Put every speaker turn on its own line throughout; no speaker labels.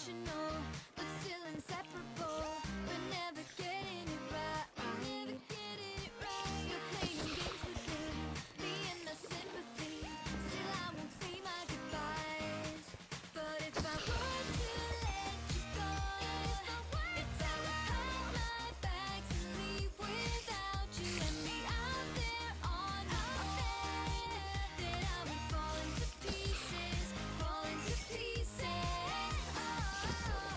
emotional, but still inseparable. We're never getting it right. We're getting it right. You're playing games with me and my sympathy. Still, I won't say my goodbyes. But if I were to let you go, if I would pack my bags and leave without you and be out there on my own, then I would fall into pieces, fall into pieces. Oh,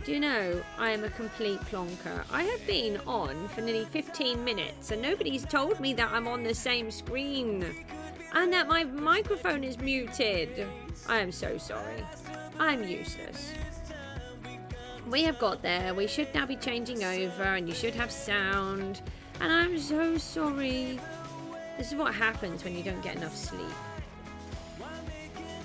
Do you know, I am a complete plonker. I have been on for nearly 15 minutes and nobody's told me that I'm on the same screen and that my microphone is muted. I am so sorry. I'm useless. We have got there. We should now be changing over and you should have sound. And I'm so sorry. This is what happens when you don't get enough sleep.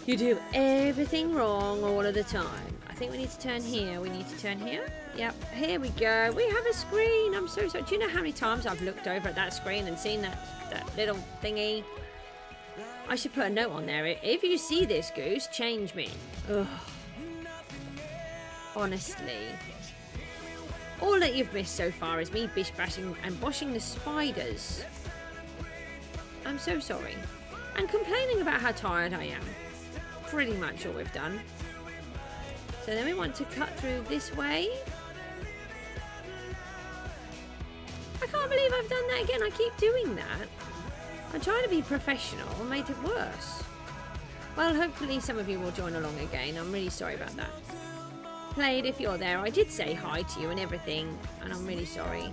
You do everything wrong all of the time. I think we need to turn here. We need to turn here. Yep, here we go. We have a screen. I'm so sorry. Do you know how many times I've looked over at that screen and seen that little thingy? I should put a note on there. If you see this, Goose, change me. Ugh. Honestly. All that you've missed so far is me bish bashing and washing the spiders. I'm so sorry. And complaining about how tired I am. Pretty much all we've done. So then we want to cut through this way. I can't believe I've done that again. I keep doing that. I'm trying to be professional and made it worse. Well, hopefully some of you will join along again. I'm really sorry about that. Played, if you're there, I did say hi to you and everything, and I'm really sorry.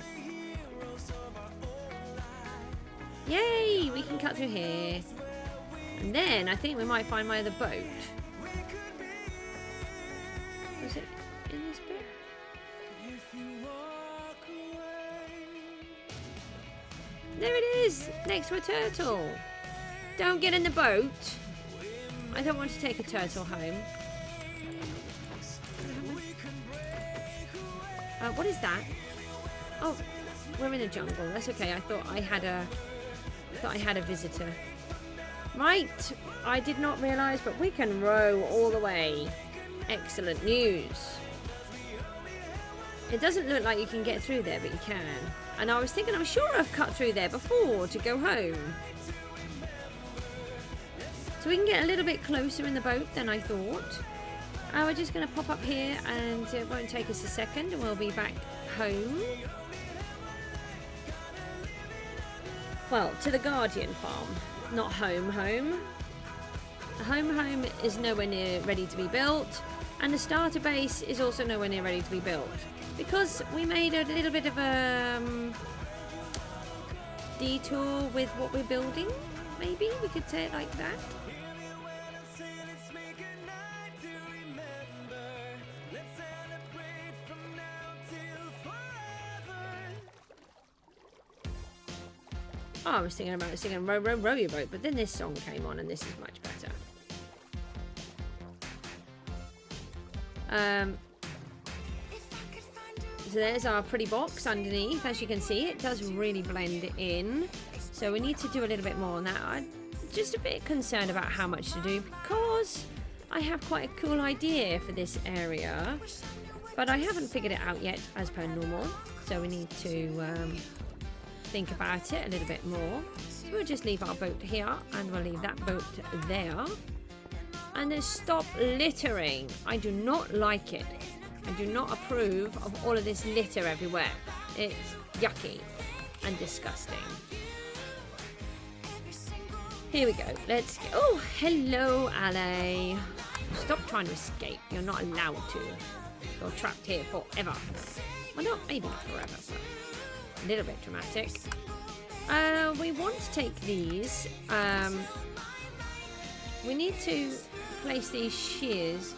Yay! We can cut through here. And then I think we might find my other boat. Was it in this boat? There it is! Next to a turtle. Don't get in the boat. I don't want to take a turtle home. What is that? Oh, we're in a jungle. That's okay. I thought I had a visitor. Right, I did not realise, but we can row all the way. Excellent news. It doesn't look like you can get through there, but you can. And I was thinking, I'm sure I've cut through there before to go home. So we can get a little bit closer in the boat than I thought. We're just going to pop up here and it won't take us a second and we'll be back home. Well, to the Guardian farm. Not home. The home is nowhere near ready to be built, and the starter base is also nowhere near ready to be built because we made a little bit of a detour with what we're building. Maybe we could say it like that. Oh, I was thinking about singing Row, Row, Row Your Boat, but then this song came on and this is much better. So there's our pretty box underneath. As you can see, it does really blend in. So we need to do a little bit more on that. I'm just a bit concerned about how much to do because I have quite a cool idea for this area. But I haven't figured it out yet as per normal. So we need to... think about it a little bit more. So we'll just leave our boat here and we'll leave that boat there. And then stop littering. I do not like it. I do not approve of all of this litter everywhere. It's yucky and disgusting. Here we go. Let's go. Oh, hello, Ale. Stop trying to escape. You're not allowed to. You're trapped here forever. Well, not maybe not forever, but a little bit dramatic. We want to take these. We need to place these shears.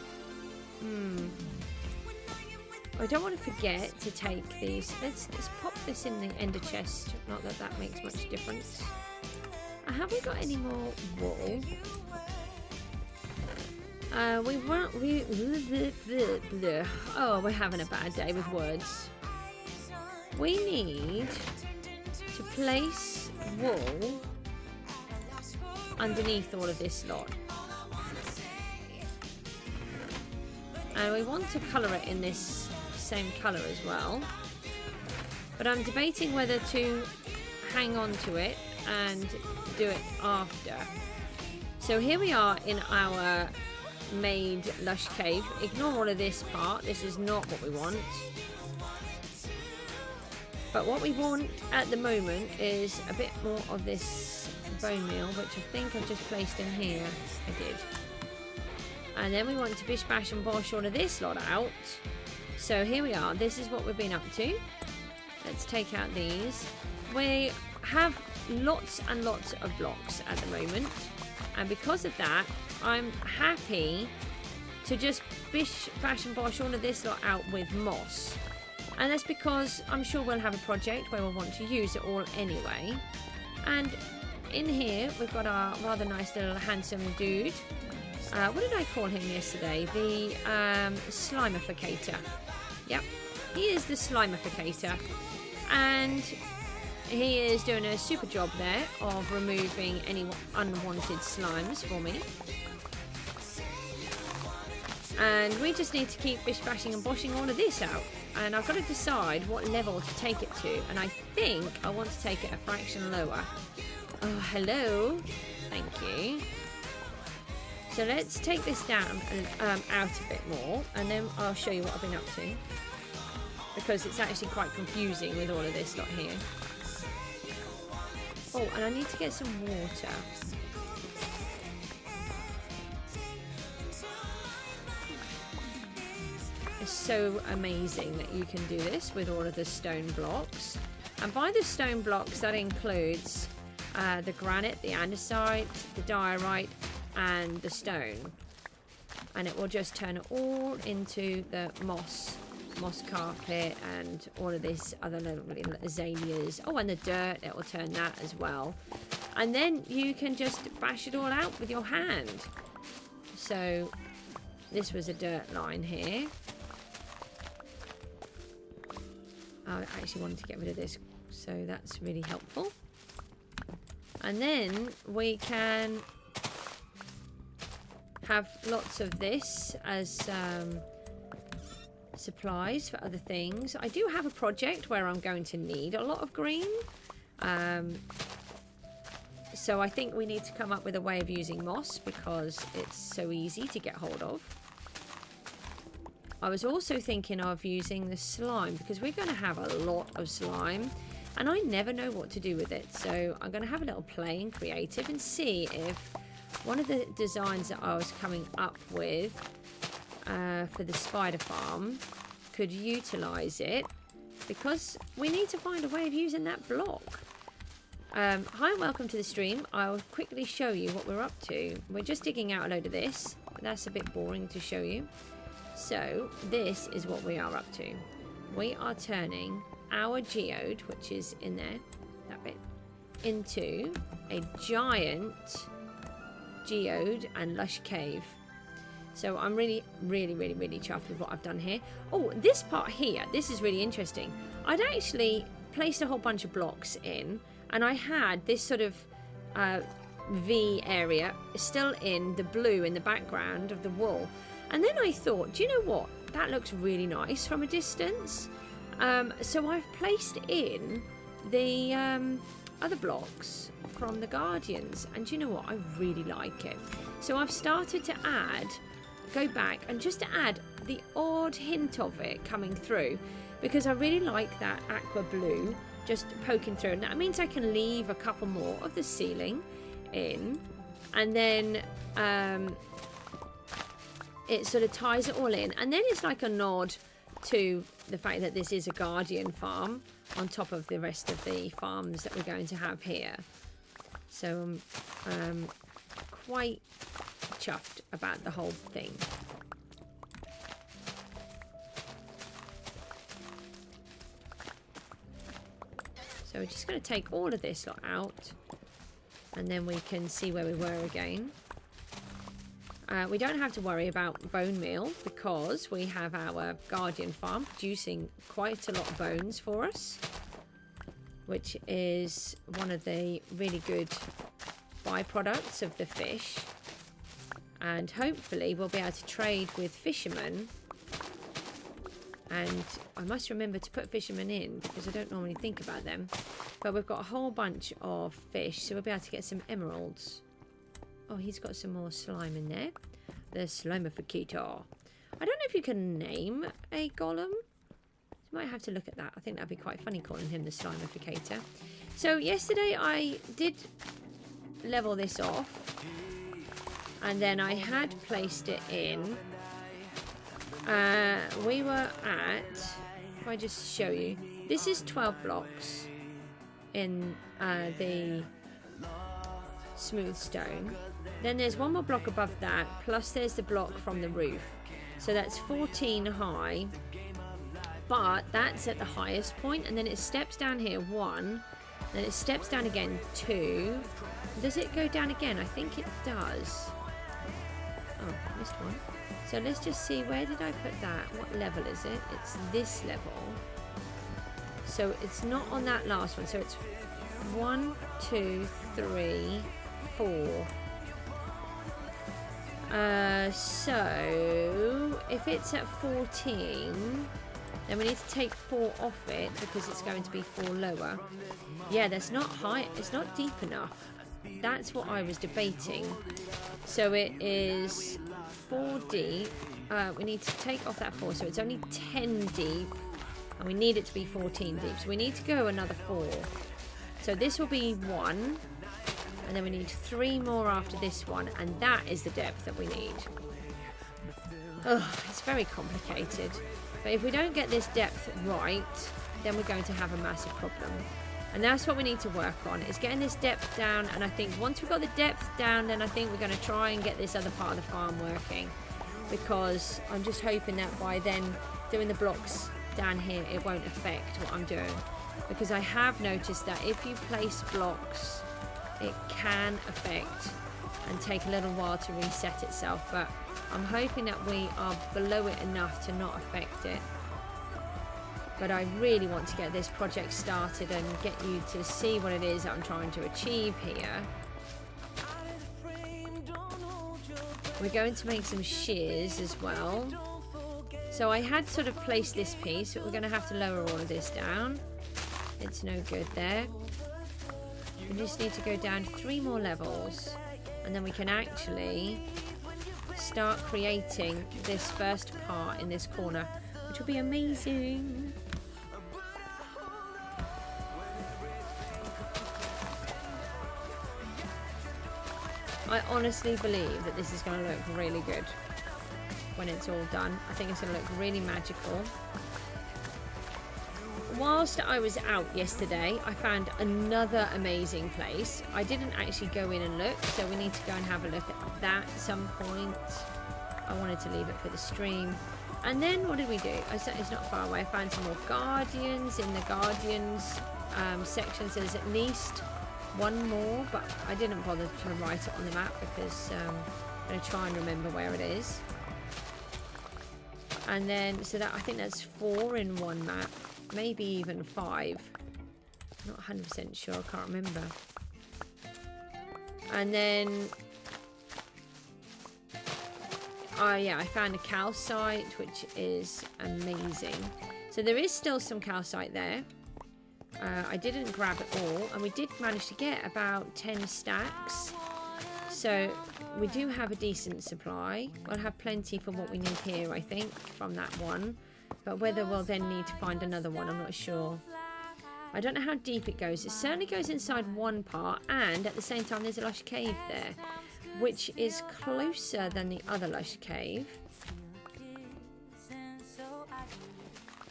I don't want to forget to take these. Let's pop this in the ender chest. Not that that makes much difference. Have we got any more wool? Oh, we're having a bad day with words. We need to place wool underneath all of this lot. And we want to colour it in this same colour as well. But I'm debating whether to hang on to it and do it after. So here we are in our made Lush cave. Ignore all of this part. This is not what we want. But what we want at the moment is a bit more of this bone meal, which I think I've just placed in here. I did. And then we want to bish bash and bosh all of this lot out. So here we are. This is what we've been up to. Let's take out these. We have lots and lots of blocks at the moment. And because of that, I'm happy to just bish, bash and bosh all of this lot out with moss. And that's because I'm sure we'll have a project where we'll want to use it all anyway. And in here, we've got our rather nice little handsome dude. What did I call him yesterday? The slimificator. Yep, he is the slimificator. And he is doing a super job there of removing any unwanted slimes for me. And we just need to keep bish bashing and boshing all of this out. And I've got to decide what level to take it to. And I think I want to take it a fraction lower. Oh, hello. Thank you. So let's take this down out a bit more. And then I'll show you what I've been up to. Because it's actually quite confusing with all of this lot here. Oh, and I need to get some water. It's so amazing that you can do this with all of the stone blocks. And by the stone blocks, that includes the granite, the andesite, the diorite, and the stone. And it will just turn it all into the moss carpet and all of this other little azaleas. Oh, and the dirt, it will turn that as well. And then you can just bash it all out with your hand. So this was a dirt line here. I actually wanted to get rid of this, so that's really helpful. And then we can have lots of this as supplies for other things. I do have a project where I'm going to need a lot of green. So I think we need to come up with a way of using moss because it's so easy to get hold of. I was also thinking of using the slime because we're going to have a lot of slime and I never know what to do with it. So I'm going to have a little play and creative and see if one of the designs that I was coming up with for the spider farm could utilize it because we need to find a way of using that block. Hi and welcome to the stream. I'll quickly show you what we're up to. We're just digging out a load of this, but that's a bit boring to show you. So this is what we are up to. We are turning our geode, which is in there, that bit, into a giant geode and lush cave. So I'm really chuffed with what I've done here. Oh, this part here, this is really interesting. I'd actually placed a whole bunch of blocks in and I had this sort of V area still in the blue in the background of the wall. And then I thought, do you know what? That looks really nice from a distance. So I've placed in the other blocks from the Guardians. And do you know what? I really like it. So I've started to go back and just to add the odd hint of it coming through. Because I really like that aqua blue just poking through. And that means I can leave a couple more of the ceiling in. And then it sort of ties it all in. And then it's like a nod to the fact that this is a Guardian farm on top of the rest of the farms that we're going to have here. So I'm quite chuffed about the whole thing. So we're just going to take all of this lot out and then we can see where we were again. We don't have to worry about bone meal because we have our Guardian farm producing quite a lot of bones for us, which is one of the really good byproducts of the fish. And hopefully we'll be able to trade with fishermen. And I must remember to put fishermen in because I don't normally think about them. But we've got a whole bunch of fish, so we'll be able to get some emeralds. Oh, he's got some more slime in there. The slimificator. I don't know if you can name a golem. You might have to look at that. I think that'd be quite funny calling him the slimificator. So yesterday I did level this off. And then I had placed it in We were at, if I just show you, this is 12 blocks in the smooth stone. Then there's one more block above that, plus there's the block from the roof. So that's 14 high, but that's at the highest point, and then it steps down here 1, then it steps down again 2. Does it go down again? I think it does. Oh, missed one. So let's just see, where did I put that? What level is it? It's this level. So it's not on that last one. So it's 1, 2, 3, 4. So if it's at 14, then we need to take 4 off it because it's going to be 4 lower. Yeah, that's not high. It's not deep enough. That's what I was debating. So it is 4 deep. We need to take off that 4, so it's only 10 deep, and we need it to be 14 deep. So we need to go another 4. So this will be 1, and then we need 3 more after this one, and that is the depth that we need. Ugh, it's very complicated. But if we don't get this depth right, then we're going to have a massive problem. And that's what we need to work on, is getting this depth down. And I think once we've got the depth down, then I think we're going to try and get this other part of the farm working. Because I'm just hoping that by then doing the blocks down here, it won't affect what I'm doing. Because I have noticed that if you place blocks, it can affect and take a little while to reset itself. But I'm hoping that we are below it enough to not affect it. But I really want to get this project started and get you to see what it is that I'm trying to achieve here. We're going to make some shears as well. So I had sort of placed this piece, but we're going to have to lower all of this down. It's no good there. We just need to go down 3 more levels, and then we can actually start creating this first part in this corner, which will be amazing. I honestly believe that this is going to look really good when it's all done. I think it's going to look really magical. Whilst I was out yesterday, I found another amazing place. I didn't actually go in and look, so we need to go and have a look at that at some point. I wanted to leave it for the stream. And then what did we do? It's not far away. I found some more guardians in the guardians section. So there's at least 1 more, but I didn't bother to write it on the map because I'm going to try and remember where it is. And then, so that I think that's 4 in 1 map, maybe even 5. Not 100% sure, I can't remember. And then, yeah, I found a calcite, which is amazing. So there is still some calcite there. I didn't grab it all, and we did manage to get about 10 stacks. So we do have a decent supply. We'll have plenty for what we need here, I think, from that one. But whether we'll then need to find another one, I'm not sure. I don't know how deep it goes. It certainly goes inside one part, and at the same time there's a lush cave there, which is closer than the other lush cave.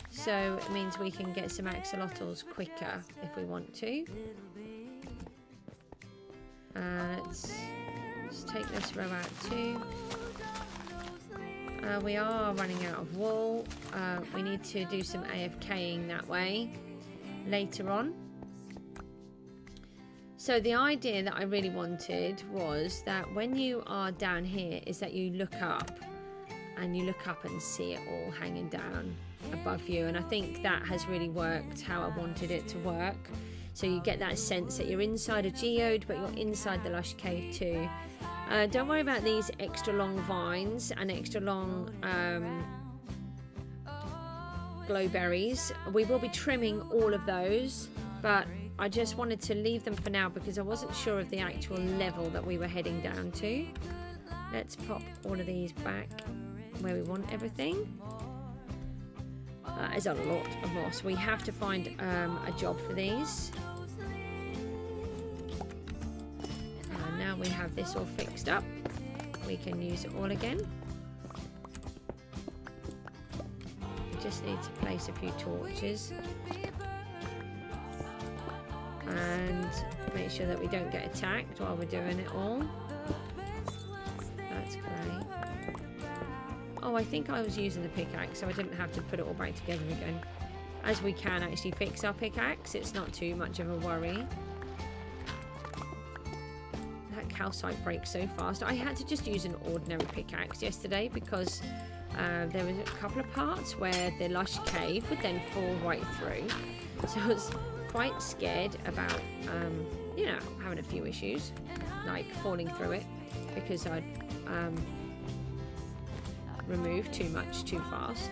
So it means we can get some axolotls quicker if we want to. Let's just take this row out too. We are running out of wool. We need to do some AFKing that way later on. So the idea that I really wanted was that when you are down here is that you look up and see it all hanging down above you, and I think that has really worked how I wanted it to work. So you get that sense that you're inside a geode, but you're inside the lush cave too. Don't worry about these extra long vines and extra long glowberries. We will be trimming all of those, but I just wanted to leave them for now because I wasn't sure of the actual level that we were heading down to. Let's pop all of these back where we want everything. That is a lot of moss. We have to find a job for these. And now we have this all fixed up. We can use it all again. We just need to place a few torches. And make sure that we don't get attacked while we're doing it all. That's great. Oh, I think I was using the pickaxe, so I didn't have to put it all back together again. As we can actually fix our pickaxe, it's not too much of a worry. That calcite breaks so fast. I had to just use an ordinary pickaxe yesterday because there was a couple of parts where the Lush cave would then fall right through. So I was quite scared about, you know, having a few issues, like falling through it because I'd removed too much too fast.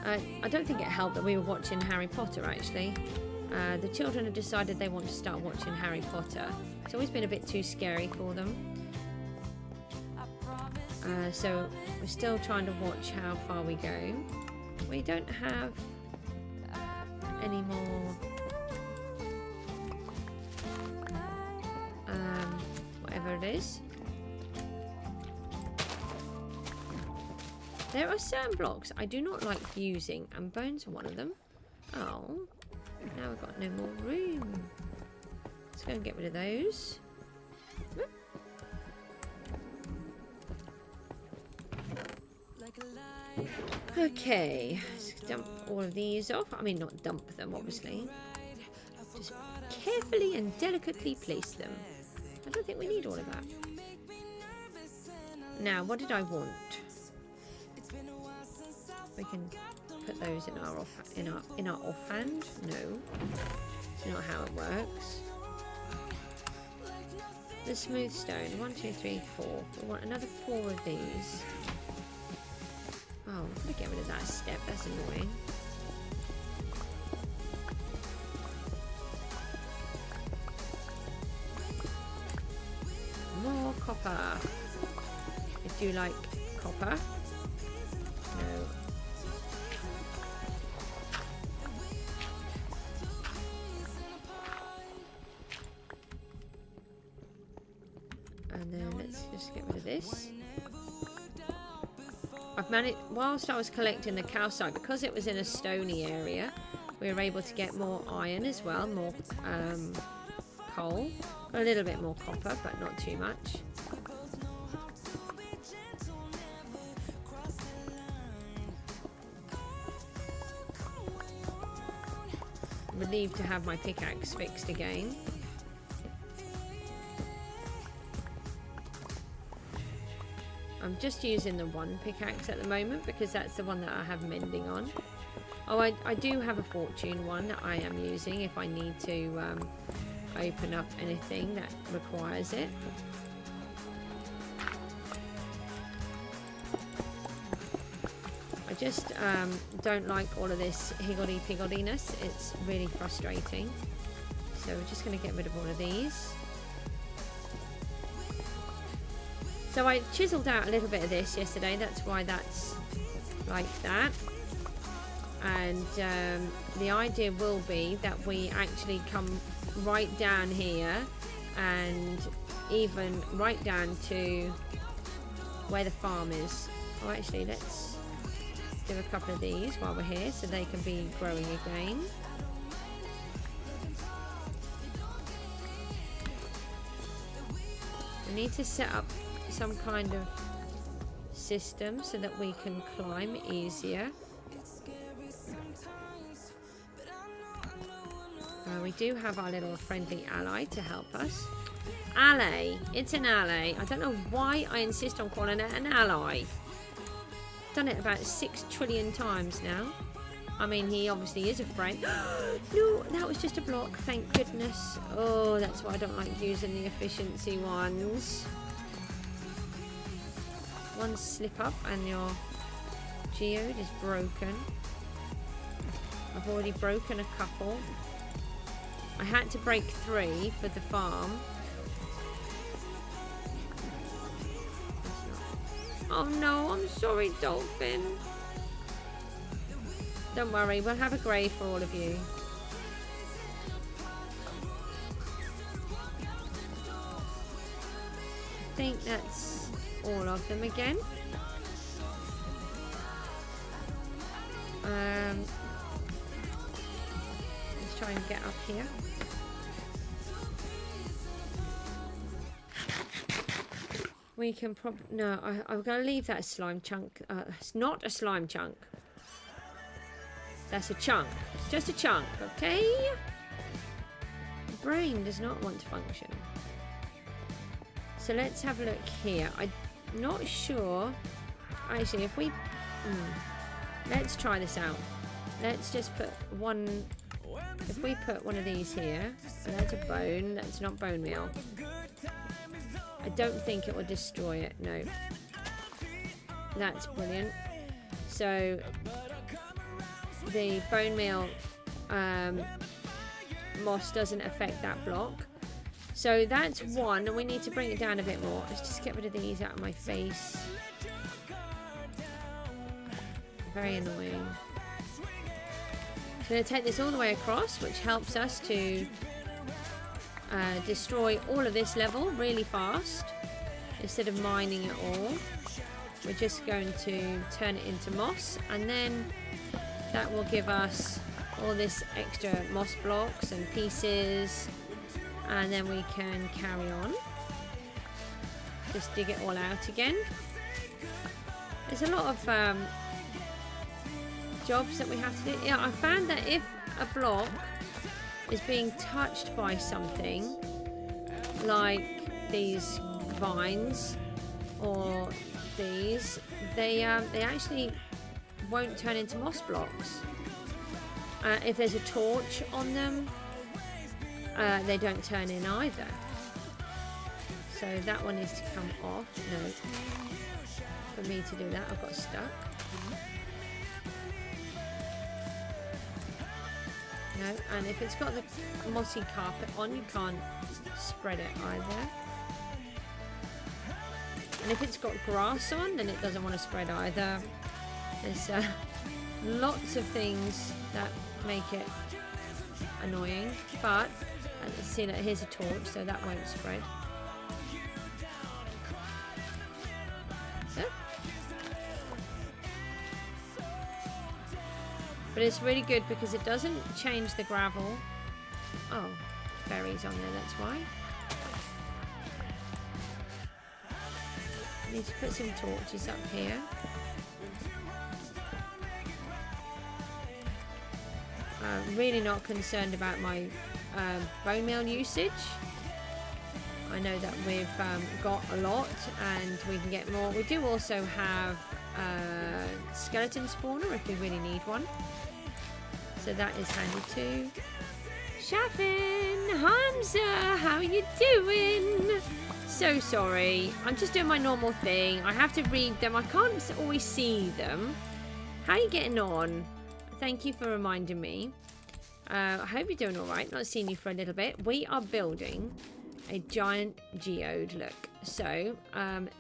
I don't think it helped that we were watching Harry Potter, actually. The children have decided they want to start watching Harry Potter. It's always been a bit too scary for them. So we're still trying to watch how far we go. We don't have any more whatever it is. There are certain blocks I do not like using, and bones are one of them. Oh, now we've got no more room. Let's go and get rid of those. Whoop. Okay, let's dump all of these off. I mean, not dump them, obviously. Just carefully and delicately place them. I don't think we need all of that. Now, what did I want? We can put those in our offhand. No, it's not how it works. The smooth stone. 1, 2, 3, 4. We want another 4 of these. Oh, I'm gonna get rid of that step. That's annoying. More copper. I do like copper. No. And then let's just get rid of this. I've managed, whilst I was collecting the calcite, because it was in a stony area, we were able to get more iron as well, more coal, a little bit more copper, but not too much. I'm relieved to have my pickaxe fixed again. I'm just using the one pickaxe at the moment because that's the one that I have mending on. Oh, I do have a fortune one that I am using if I need to open up anything that requires it. I just don't like all of this higgledy-pigglediness. It's really frustrating. So we're just going to get rid of all of these. So I chiseled out a little bit of this yesterday, that's why that's like that. And the idea will be that we actually come right down here and even right down to where the farm is. Oh, actually, let's do a couple of these while we're here so they can be growing again. We need to set up some kind of system so that we can climb easier. We do have our little friendly ally to help us. Ally, it's an ally. I don't know why I insist on calling it an ally. Done it about 6 trillion times now. I mean, he obviously is a friend. No, that was just a block, thank goodness. Oh, that's why I don't like using the efficiency ones. One slip up and your geode is broken. I've already broken a couple. I had to break 3 for the farm. Oh no, I'm sorry, dolphin. Don't worry, we'll have a grave for all of you. I think that's all of them again. Let's try and get up here. We can probably... No, I'm going to leave that slime chunk. It's not a slime chunk. That's a chunk. Just a chunk, okay? The brain does not want to function. So let's have a look here. I'm not sure. Actually, if we... let's try this out. Let's just put one... If we put one of these here, and that's a bone, that's not bone meal. I don't think it will destroy it, no. That's brilliant. So, the bone meal moss doesn't affect that block. So that's one, and we need to bring it down a bit more. Let's just get rid of these out of my face. Very annoying. I'm going to take this all the way across, which helps us to destroy all of this level really fast. Instead of mining it all, we're just going to turn it into moss, and then that will give us all this extra moss blocks and pieces, and then we can carry on. Just dig it all out again. There's a lot of jobs that we have to do. Yeah, I found that if a block is being touched by something like these vines or these, they actually won't turn into moss blocks. If there's a torch on them, they don't turn in either. So that one needs to come off. No, for me to do that, I've got stuck. No, and if it's got the mossy carpet on, you can't spread it either. And if it's got grass on, then it doesn't want to spread either. There's lots of things that make it annoying, but see that here's a torch, so that won't spread. So. But it's really good because it doesn't change the gravel. Oh, berries on there, that's why. I need to put some torches up here. I'm really not concerned about my bone meal usage. I know that we've got a lot and we can get more. We do also have a skeleton spawner if we really need one. So that is handy too. Shafin, Hamza, how are you doing? So sorry, I'm just doing my normal thing. I have to read them. I can't always see them. How are you getting on? Thank you for reminding me. I hope you're doing all right. Not seen you for a little bit. We are building a giant geode. Look, so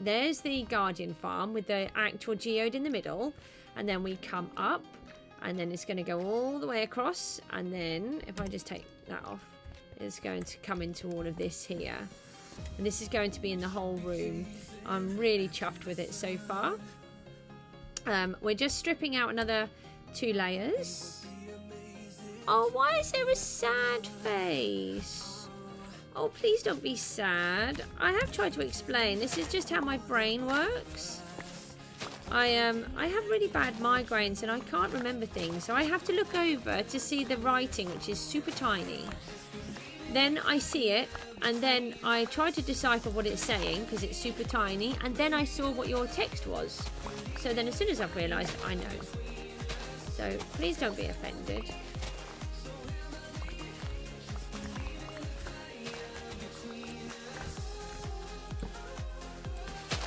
there's the guardian farm with the actual geode in the middle, and then we come up, and then it's going to go all the way across, and then if I just take that off, it's going to come into all of this here, and this is going to be in the whole room. I'm really chuffed with it so far. We're just stripping out another 2 layers. Oh, why is there a sad face? Oh, please don't be sad. I have tried to explain. This is just how my brain works. I have really bad migraines and I can't remember things. So I have to look over to see the writing, which is super tiny. Then I see it and then I try to decipher what it's saying because it's super tiny. And then I saw what your text was. So then as soon as I've realised, I know. So please don't be offended.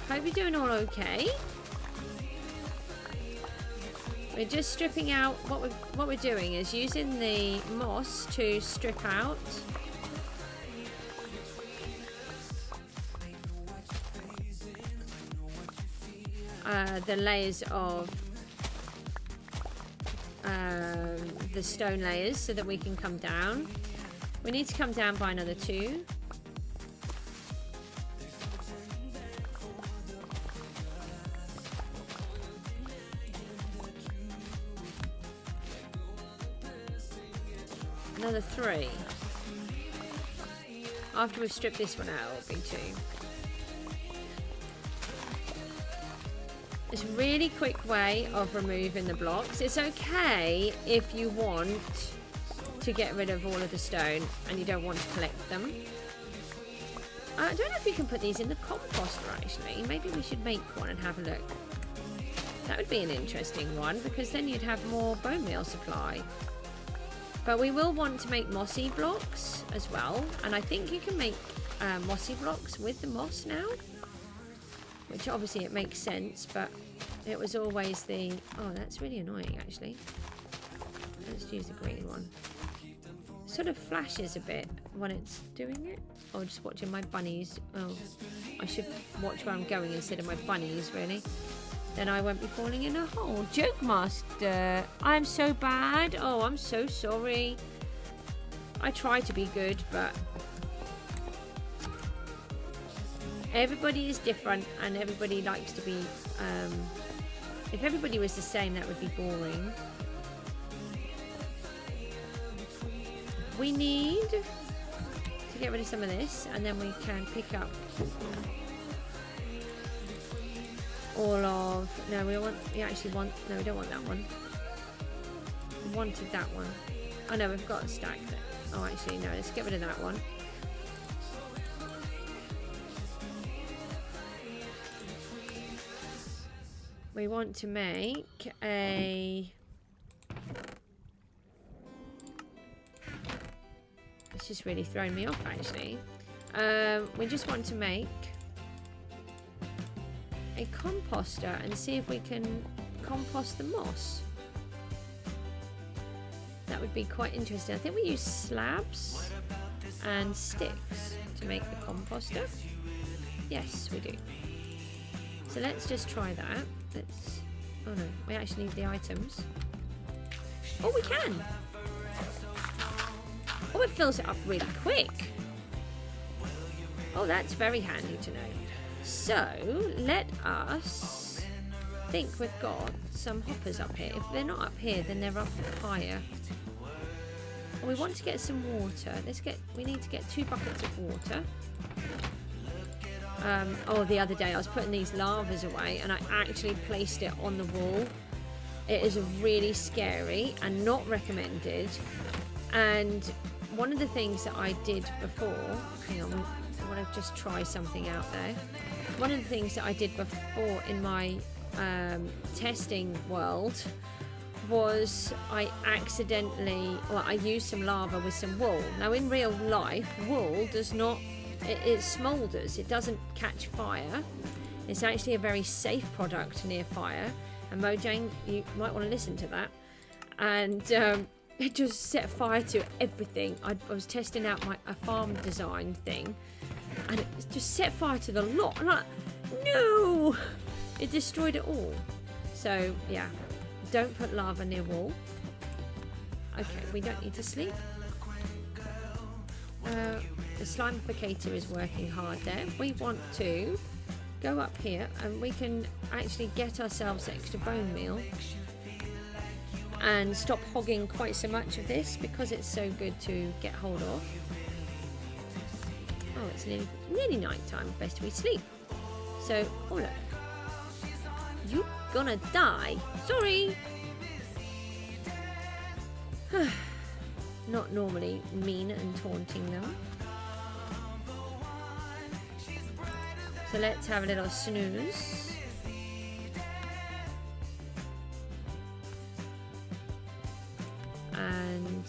Hope you're doing all okay. We're just stripping out. What we're doing is using the moss to strip out the layers of the stone layers so that we can come down. We need to come down by another 2. Another 3. After we've stripped this one out, it'll be 2. It's a really quick way of removing the blocks. It's okay if you want to get rid of all of the stone and you don't want to collect them. I don't know if we can put these in the composter actually. Maybe we should make one and have a look. That would be an interesting one because then you'd have more bone meal supply. But we will want to make mossy blocks as well. And I think you can make mossy blocks with the moss now. Which obviously it makes sense, but it was always the... Oh, that's really annoying actually. Let's use the green one. Sort of flashes a bit when it's doing it. Oh, just watching my bunnies. Oh, I should watch where I'm going instead of my bunnies, really. Then I won't be falling in a hole. Joke master, I'm so bad. Oh, I'm so sorry. I try to be good, but everybody is different and everybody likes to be... if everybody was the same, that would be boring. We need to get rid of some of this and then we can pick up all of... No, we don't want that one. We wanted that one. Oh no, we've got a stack there. Oh, actually, no, let's get rid of that one. We want to make a... It's just really thrown me off, actually. We just want to make a composter and see if we can compost the moss. That would be quite interesting. I think we use slabs and sticks to make the composter. Yes, we do. So let's just try that. Let's... Oh no, we actually need the items. Oh, we can! Oh, it fills it up really quick. Oh, that's very handy to know. So, let us think we've got some hoppers up here. If they're not up here, then they're up higher. Oh, we want to get some water. We need to get 2 buckets of water. Oh, the other day I was putting these lavas away and I actually placed it on the wall. It is really scary and not recommended. And one of the things that I did before, hang on, I want to just try something out there. One of the things that I did before in my testing world was I used some lava with some wool. Now in real life, wool does not, it smoulders, it doesn't catch fire. It's actually a very safe product near fire. And Mojang, you might want to listen to that. And it just set fire to everything. I was testing out a farm design thing, and it just set fire to the lot. And I'm like, no! It destroyed it all. So, yeah. Don't put lava near wall. Okay, we don't need to sleep. The slimificator is working hard there. We want to go up here, and we can actually get ourselves extra bone meal. And stop hogging quite so much of this because it's so good to get hold of. Oh, it's nearly night time. Best we sleep. So, oh look. You gonna die. Sorry. Not normally mean and taunting them. So let's have a little snooze. And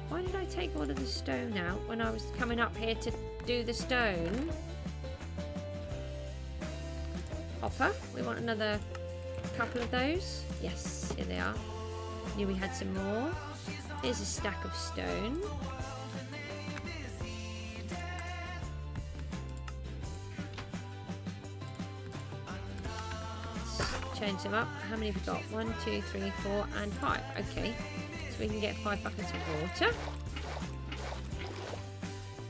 why did I take all of the stone out when I was coming up here to do the stone? Hopper, we want another couple of those. Yes, here they are. Knew we had some more. Here's a stack of stone. Let's change them up. How many have we got? 1, 2, 3, 4, and 5. Okay, so we can get 5 buckets of water.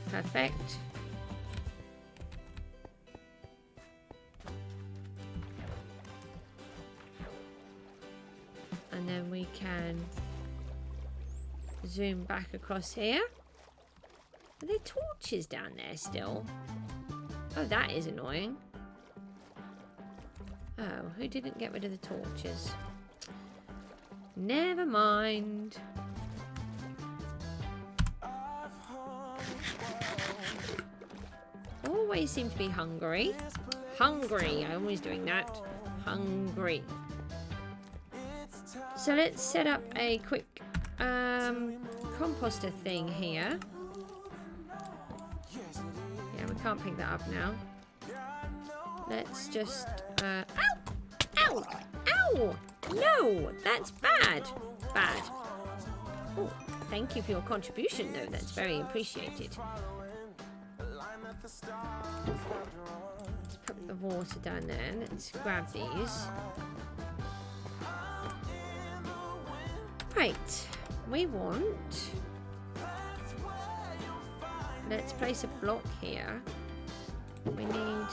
Perfect. And then we can zoom back across here. Are there torches down there still? Oh, that is annoying. Oh, who didn't get rid of the torches? Never mind. Always seem to be hungry. Hungry. I'm always doing that. Hungry. So let's set up a quick composter thing here. Yeah, we can't pick that up now. Let's just... ow! Ow! Ow! No! That's bad. Bad. Oh, thank you for your contribution, though. That's very appreciated. Let's put the water down there. Let's grab these. Right. We want... Let's place a block here. We need...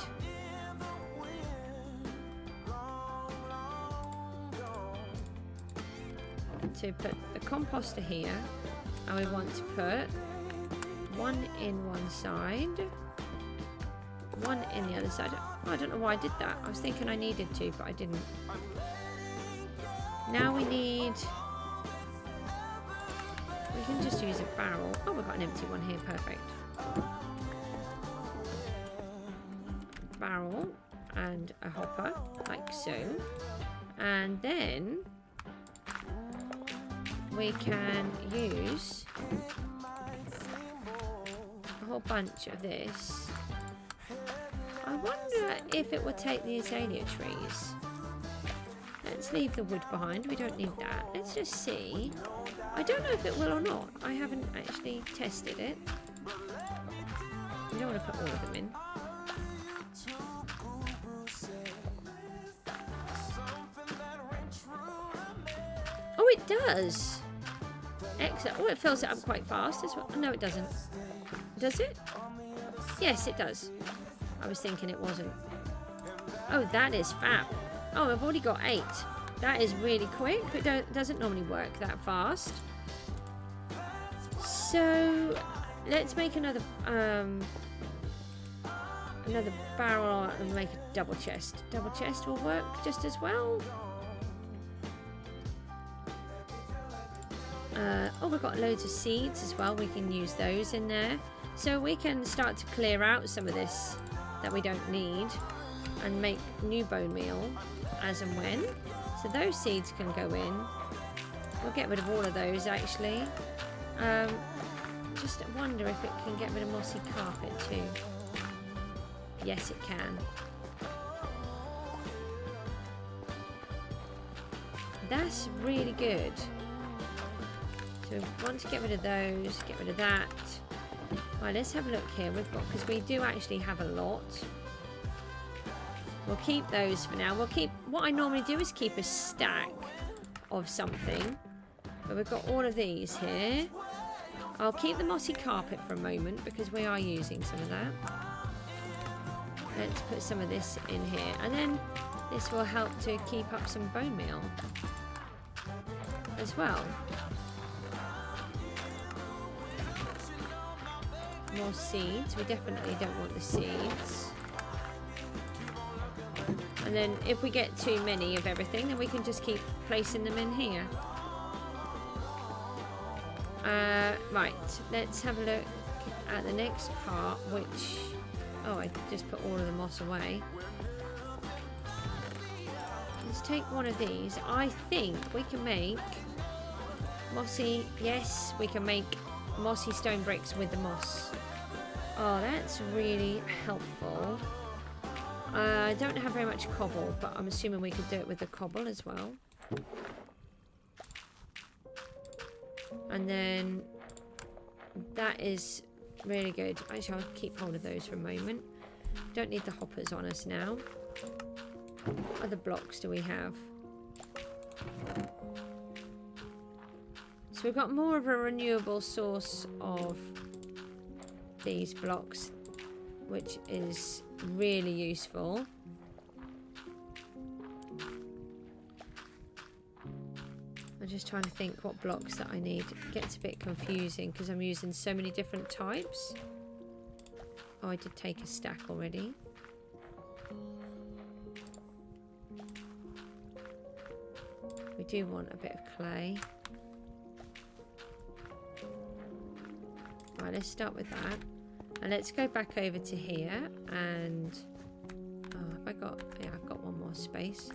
to put the composter here, and we want to put one in one side, one in the other side. Oh, I don't know why I did that. I was thinking I needed to, but I didn't. Now we need... We can just use a barrel. Oh, we've got an empty one here. Perfect. Barrel and a hopper, like so. And then we can use a whole bunch of this. I wonder if it will take the azalea trees. Let's leave the wood behind. We don't need that. Let's just see. I don't know if it will or not. I haven't actually tested it. We don't want to put all of them in. Oh, it does. Excellent. Oh, it fills it up quite fast as well. No, it doesn't. Does it? Yes, it does. I was thinking it wasn't. Oh, that is fab. Oh, I've already got 8. That is really quick. It doesn't normally work that fast. So, let's make another barrel and make a double chest. Double chest will work just as well. Oh, we've got loads of seeds as well. We can use those in there. So we can start to clear out some of this that we don't need and make new bone meal as and when. So those seeds can go in. We'll get rid of all of those actually. Just wonder if it can get rid of mossy carpet too. Yes, it can. That's really good. So we want to get rid of those, get rid of that. Right, let's have a look here. We've got, because we do actually have a lot. We'll keep those for now. We'll keep, what I normally do is keep a stack of something. But we've got all of these here. I'll keep the mossy carpet for a moment because we are using some of that. Let's put some of this in here. And then this will help to keep up some bone meal as well. More seeds. We definitely don't want the seeds. And then if we get too many of everything, then we can just keep placing them in here. Right, let's have a look at the next part, which... Oh, I just put all of the moss away. Let's take one of these. I think we can make mossy... Yes, we can make mossy stone bricks with the moss. Oh, that's really helpful. I don't have very much cobble, but I'm assuming we could do it with the cobble as well. And then that is really good. Actually, I'll keep hold of those for a moment. Don't need the hoppers on us now. What other blocks do we have? So we've got more of a renewable source of these blocks, which is really I'm just trying to think what blocks that I need. It gets a bit confusing because I'm using so many different types. Oh, I did take a stack already. We do want a bit of clay. Right, let's start with that. And let's go back over to here and... Oh, have I got... Yeah, I've got one more space.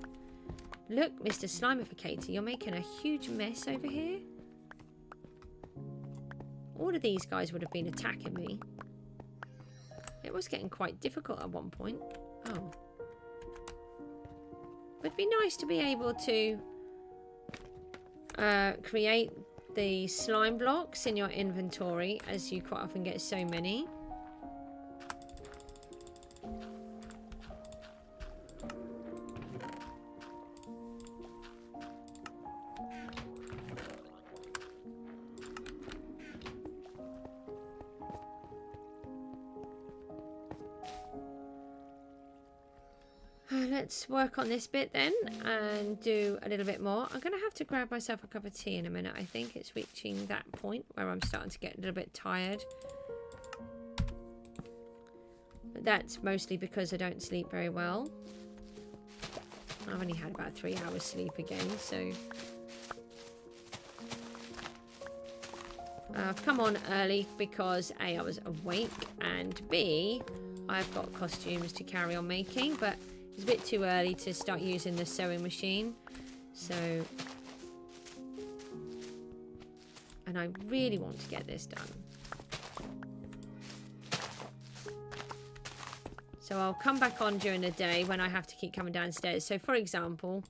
Look, Mr. Slimificator, you're making a huge mess over here. All of these guys would have been attacking me. It was getting quite difficult at one point. Oh. It'd be nice to be able to create the slime blocks in your inventory, as you quite often get so many. Let's work on this bit then and do a little bit more. I'm going to have to grab myself a cup of tea in a minute. I think it's reaching that point where I'm starting to get a little bit tired. But that's mostly because I don't sleep very well. I've only had about 3 hours sleep again, so... I've come on early because A, I was awake, and B, I've got costumes to carry on making, but it's a bit too early to start using the sewing machine. So... And I really want to get this done. So I'll come back on during the day when I have to keep coming downstairs. So for example,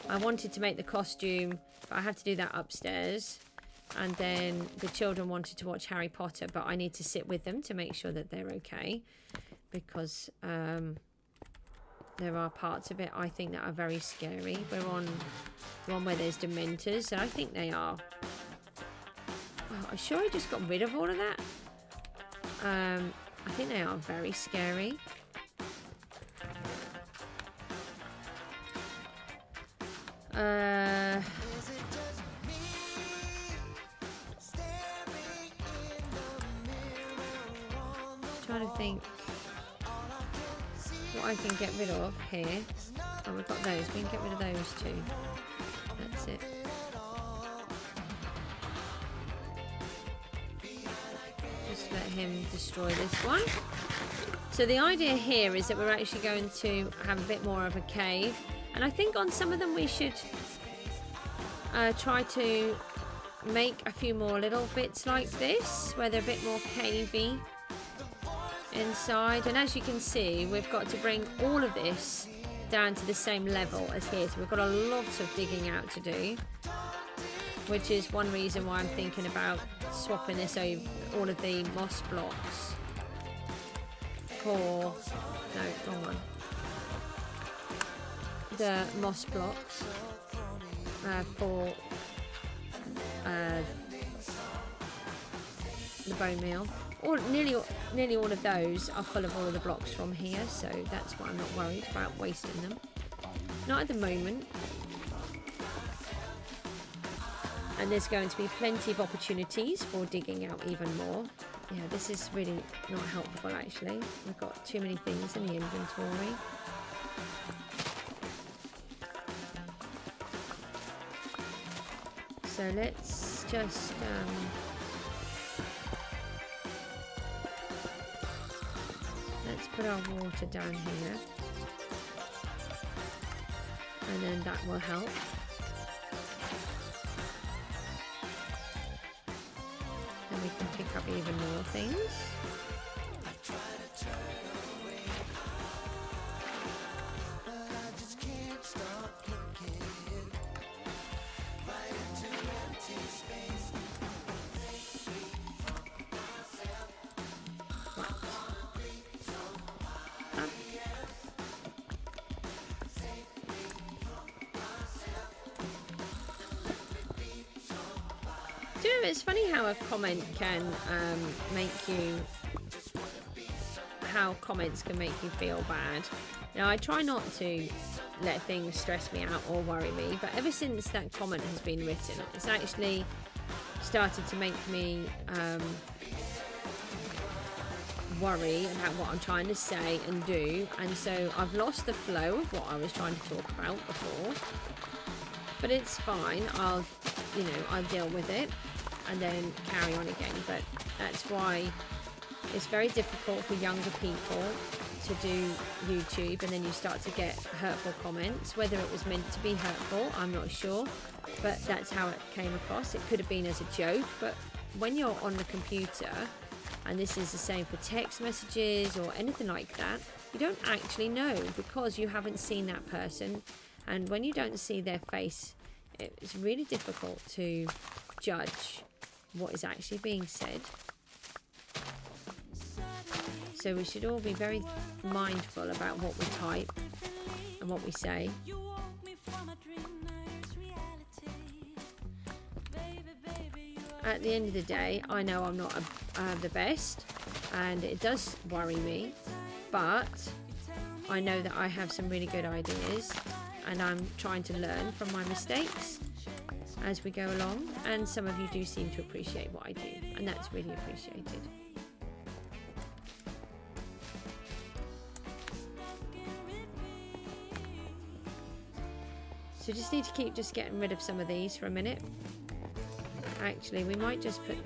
I wanted to make the costume, but I have to do that upstairs. And then the children wanted to watch Harry Potter, but I need to sit with them to make sure that they're okay. Because there are parts of it I think that are very scary. We're on the one where there's Dementors, and I think they are... Oh, I'm sure I just got rid of all of that. I think they are very scary. Trying to think what I can get rid of here. Oh, we've got those. We can get rid of those too. That's it. Just let him destroy this one. So the idea here is that we're actually going to have a bit more of a cave. And I think on some of them we should try to make a few more little bits like this, where they're a bit more cavey inside. And as you can see, we've got to bring all of this down to the same level as here. So we've got a lot of digging out to do, which is one reason why I'm thinking about swapping this over, all of the moss blocks for... No, wrong one. The moss blocks for the bone meal. Nearly all of those are full of all of the blocks from here, so that's why I'm not worried about wasting them. Not at the moment. And there's going to be plenty of opportunities for digging out even more. Yeah, this is really not helpful actually. We've got too many things in the inventory. So let's just let's put our water down here, and then that will help. Then we can pick up even more things. It's funny how a comment can make you... How comments can make you feel bad. You know, I try not to let things stress me out or worry me. But ever since that comment has been written, it's actually started to make me worry about what I'm trying to say and do, and so I've lost the flow of what I was trying to talk about before. But it's fine. I'll deal with it and then carry on again. But that's why it's very difficult for younger people to do YouTube, and then you start to get hurtful comments. Whether it was meant to be hurtful, I'm not sure, but that's how it came across. It could have been as a joke, but when you're on the computer, and this is the same for text messages or anything like that, you don't actually know because you haven't seen that person, and when you don't see their face, it's really difficult to judge what is actually being said. So we should all be very mindful about what we type and what we say. At the end of the day, I know I'm not the best, and it does worry me, but I know that I have some really good ideas, and I'm trying to learn from my mistakes as we go along, and some of you do seem to appreciate what I do, and that's really appreciated. So just need to keep just getting rid of some of these for a minute. Actually, we might just put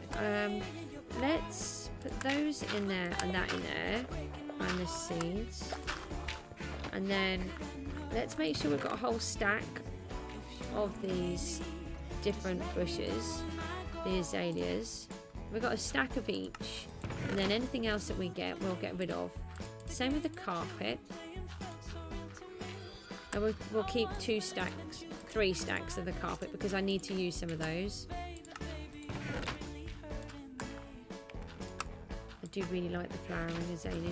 let's put those in there and that in there, and the seeds, and then let's make sure we've got a whole stack of these different bushes, the azaleas. We've got a stack of each, and then anything else that we get, we'll get rid of. Same with the carpet. And we'll keep 3 stacks of the carpet because I need to use some of those. I do really like the flowering azaleas.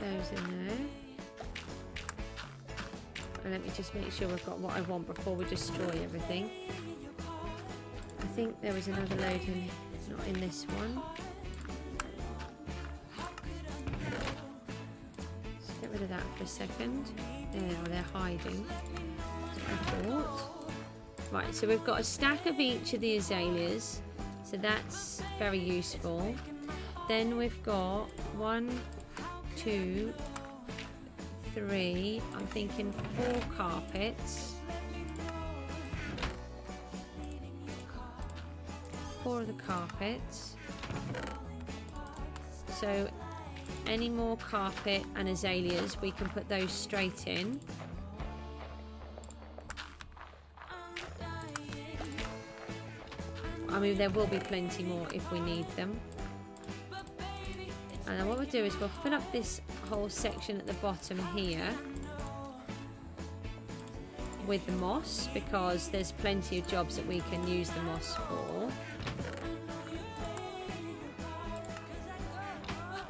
Those in there. And let me just make sure we've got what I want before we destroy everything. I think there was another load in, not in this one. Let's get rid of that for a second. They're hiding. I thought. Right, so we've got a stack of each of the azaleas, so that's very useful. Then we've got 1, 2, 3, I'm thinking 4 carpets. 4 of the carpets. So any more carpet and azaleas, we can put those straight in. I mean, there will be plenty more if we need them. And then what we'll do is we'll fill up this whole section at the bottom here with the moss, because there's plenty of jobs that we can use the moss for.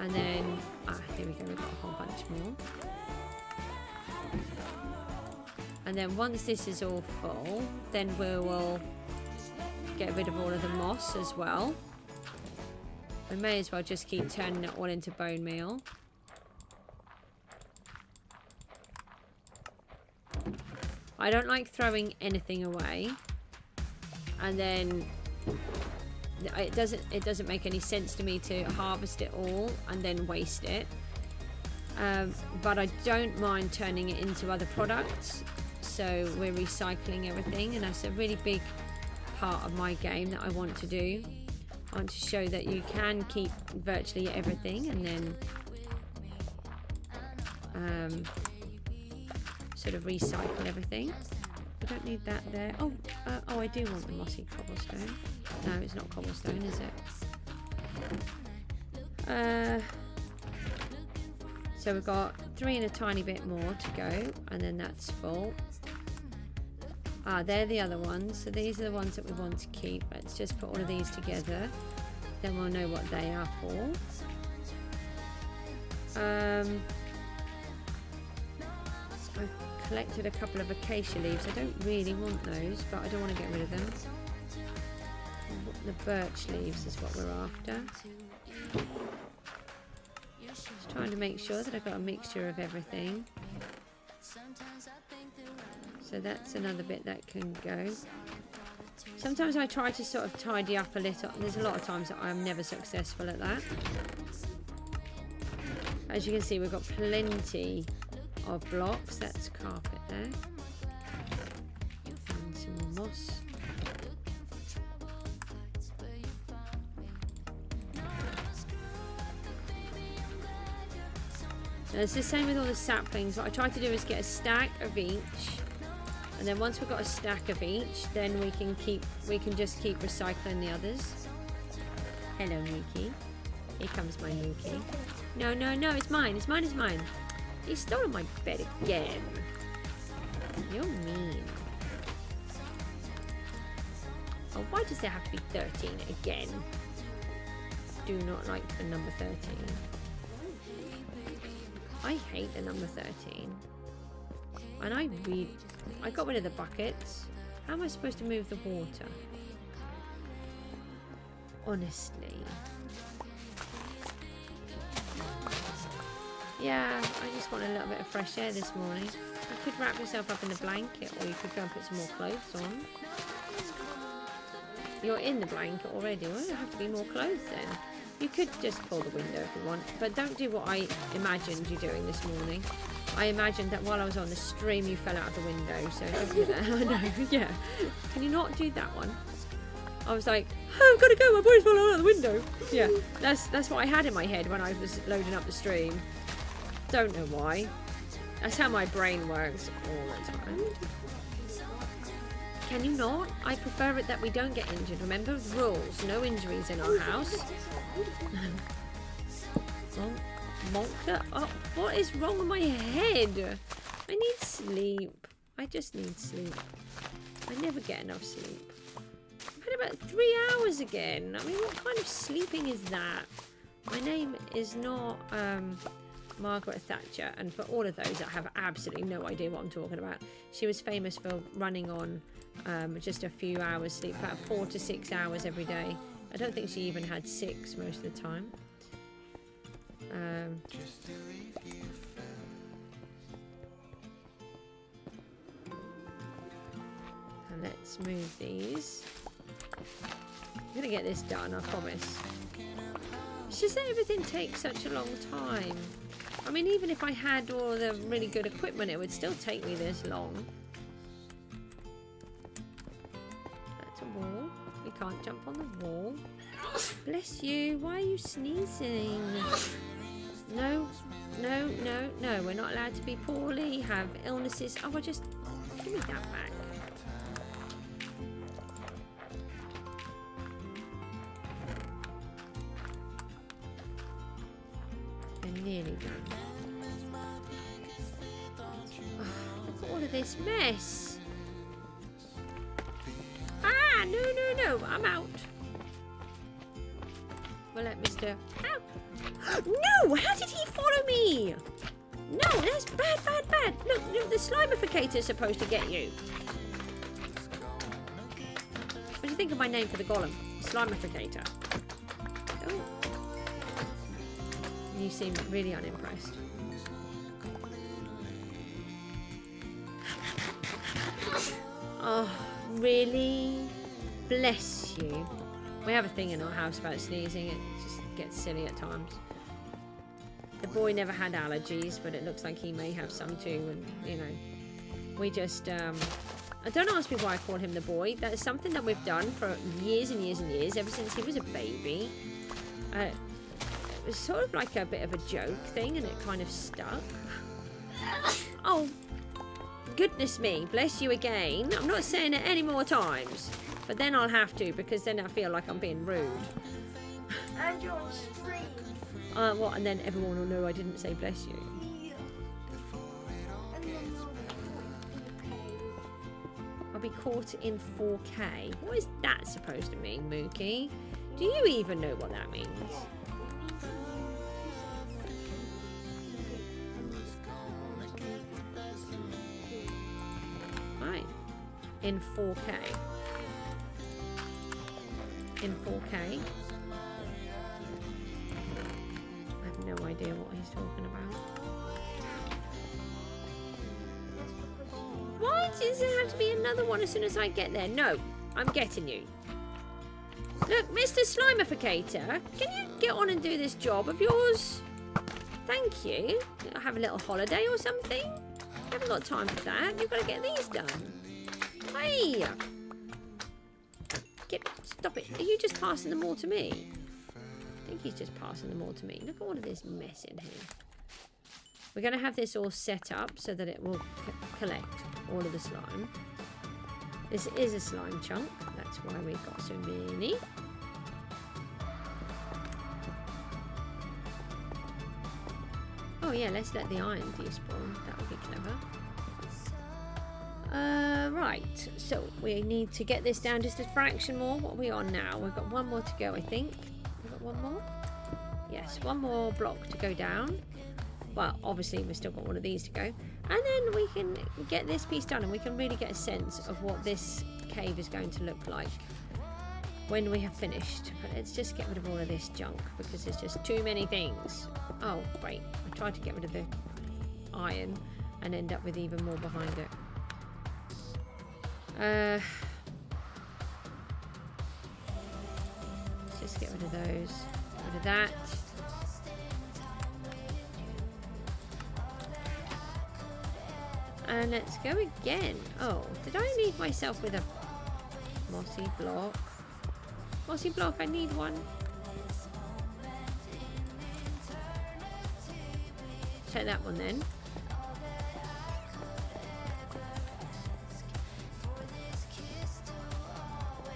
And then, here we go, we've got a whole bunch more. And then once this is all full, then we will get rid of all of the moss as well. We may as well just keep turning it all into bone meal. I don't like throwing anything away, and then it doesn't make any sense to me to harvest it all and then waste it. But I don't mind turning it into other products, so we're recycling everything, and that's a really big part of my game that I want to do. I want to show that you can keep virtually everything and then sort of recycle everything. I don't need that there. Oh, I do want the mossy cobblestone. No, it's not cobblestone, is it? So we've got 3 and a tiny bit more to go, and then that's full. They're the other ones. So these are the ones that we want to keep. Let's just put all of these together. Then we'll know what they are for. I've collected a couple of acacia leaves. I don't really want those, but I don't want to get rid of them. The birch leaves is what we're after. Just trying to make sure that I've got a mixture of everything. So that's another bit that can go. Sometimes I try to sort of tidy up a little. There's a lot of times that I'm never successful at that. As you can see, we've got plenty of blocks. That's carpet there. And some more moss. Now it's the same with all the saplings. What I try to do is get a stack of each. And then once we've got a stack of each, then we can just keep recycling the others. Hello, Mookie. Here comes my Mookie. No, no, no, it's mine. It's mine, it's mine. He stole my bed again. You're mean. Oh, why does there have to be 13 again? Do not like the number 13. I hate the number 13. And I got rid of the buckets. How am I supposed to move the water? Honestly. Yeah, I just want a little bit of fresh air this morning. You could wrap yourself up in a blanket, or you could go and put some more clothes on. You're in the blanket already. Well, there have to be more clothes then. You could just pull the window if you want, but don't do what I imagined you doing this morning. I imagined that while I was on the stream you fell out of the window, so don't do that. I know, yeah. Can you not do that one? I was like, oh, I've got to go, my boy's fallen out of the window. Yeah, that's what I had in my head when I was loading up the stream. Don't know why. That's how my brain works all the time. Can you not? I prefer it that we don't get injured. Remember the rules, no injuries in our house. Oh, what is wrong with my head? I need sleep. I just need sleep. I never get enough sleep. I've had about 3 hours again. I mean, what kind of sleeping is that? My name is not Margaret Thatcher, and for all of those that have absolutely no idea what I'm talking about, she was famous for running on just a few hours sleep, about 4 to 6 hours every day. I don't think she even had 6 most of the time. And let's move these. I'm gonna get this done, I promise. It's just that everything takes such a long time. I mean, even if I had all the really good equipment, it would still take me this long. That's a wall. We can't jump on the wall. Bless you. Why are you sneezing? No, no, no, no. We're not allowed to be poorly, have illnesses. Oh, well, just give me that back. We're nearly done. Oh, look at all of this mess. Ah, no, no, no. I'm out. We'll let Mr. Ow. No! How did he follow me? No, that's bad, bad, bad. Look, the slimificator is supposed to get you. What do you think of my name for the golem? Slimificator. Oh. You seem really unimpressed. Oh, really? Bless you. We have a thing in our house about sneezing. It just gets silly at times. The boy never had allergies, but it looks like he may have some too. And, you know, we just... don't ask me why I call him the boy. That is something that we've done for years and years and years, ever since he was a baby. It was sort of like a bit of a joke thing, and it kind of stuck. Oh, goodness me. Bless you again. I'm not saying it any more times. But then I'll have to, because then I feel like I'm being rude.
And you're on stream.
What? And then everyone will know I didn't say bless you.
Yeah. And then
I'll be caught in 4K. What is that supposed to mean, Mookie? Do you even know what that means? Right. In 4K. in 4K. I have no idea what he's talking about. Why does there have to be another one as soon as I get there? No, I'm getting you. Look, Mr. Slimificator, can you get on and do this job of yours? Thank you. Have a little holiday or something? I haven't got time for that. You've got to get these done. Hey! Stop it. Are you just passing them all to me? I think he's just passing them all to me. Look at all of this mess in here. We're going to have this all set up so that it will collect all of the slime. This is a slime chunk. That's why we've got so many. Oh yeah, let's let the iron despawn. That would be clever. Right, so we need to get this down just a fraction more. What are we on now? We've got one more to go, I think. We've got one more? Yes, one more block to go down. Well, obviously we've still got one of these to go. And then we can get this piece done and we can really get a sense of what this cave is going to look like when we have finished. But let's just get rid of all of this junk because there's just too many things. Oh, great. I tried to get rid of the iron and end up with even more behind it. Let's just get rid of those. Get rid of that. And let's go again. Oh, did I leave myself with a mossy block? Mossy block, I need one. Check that one then.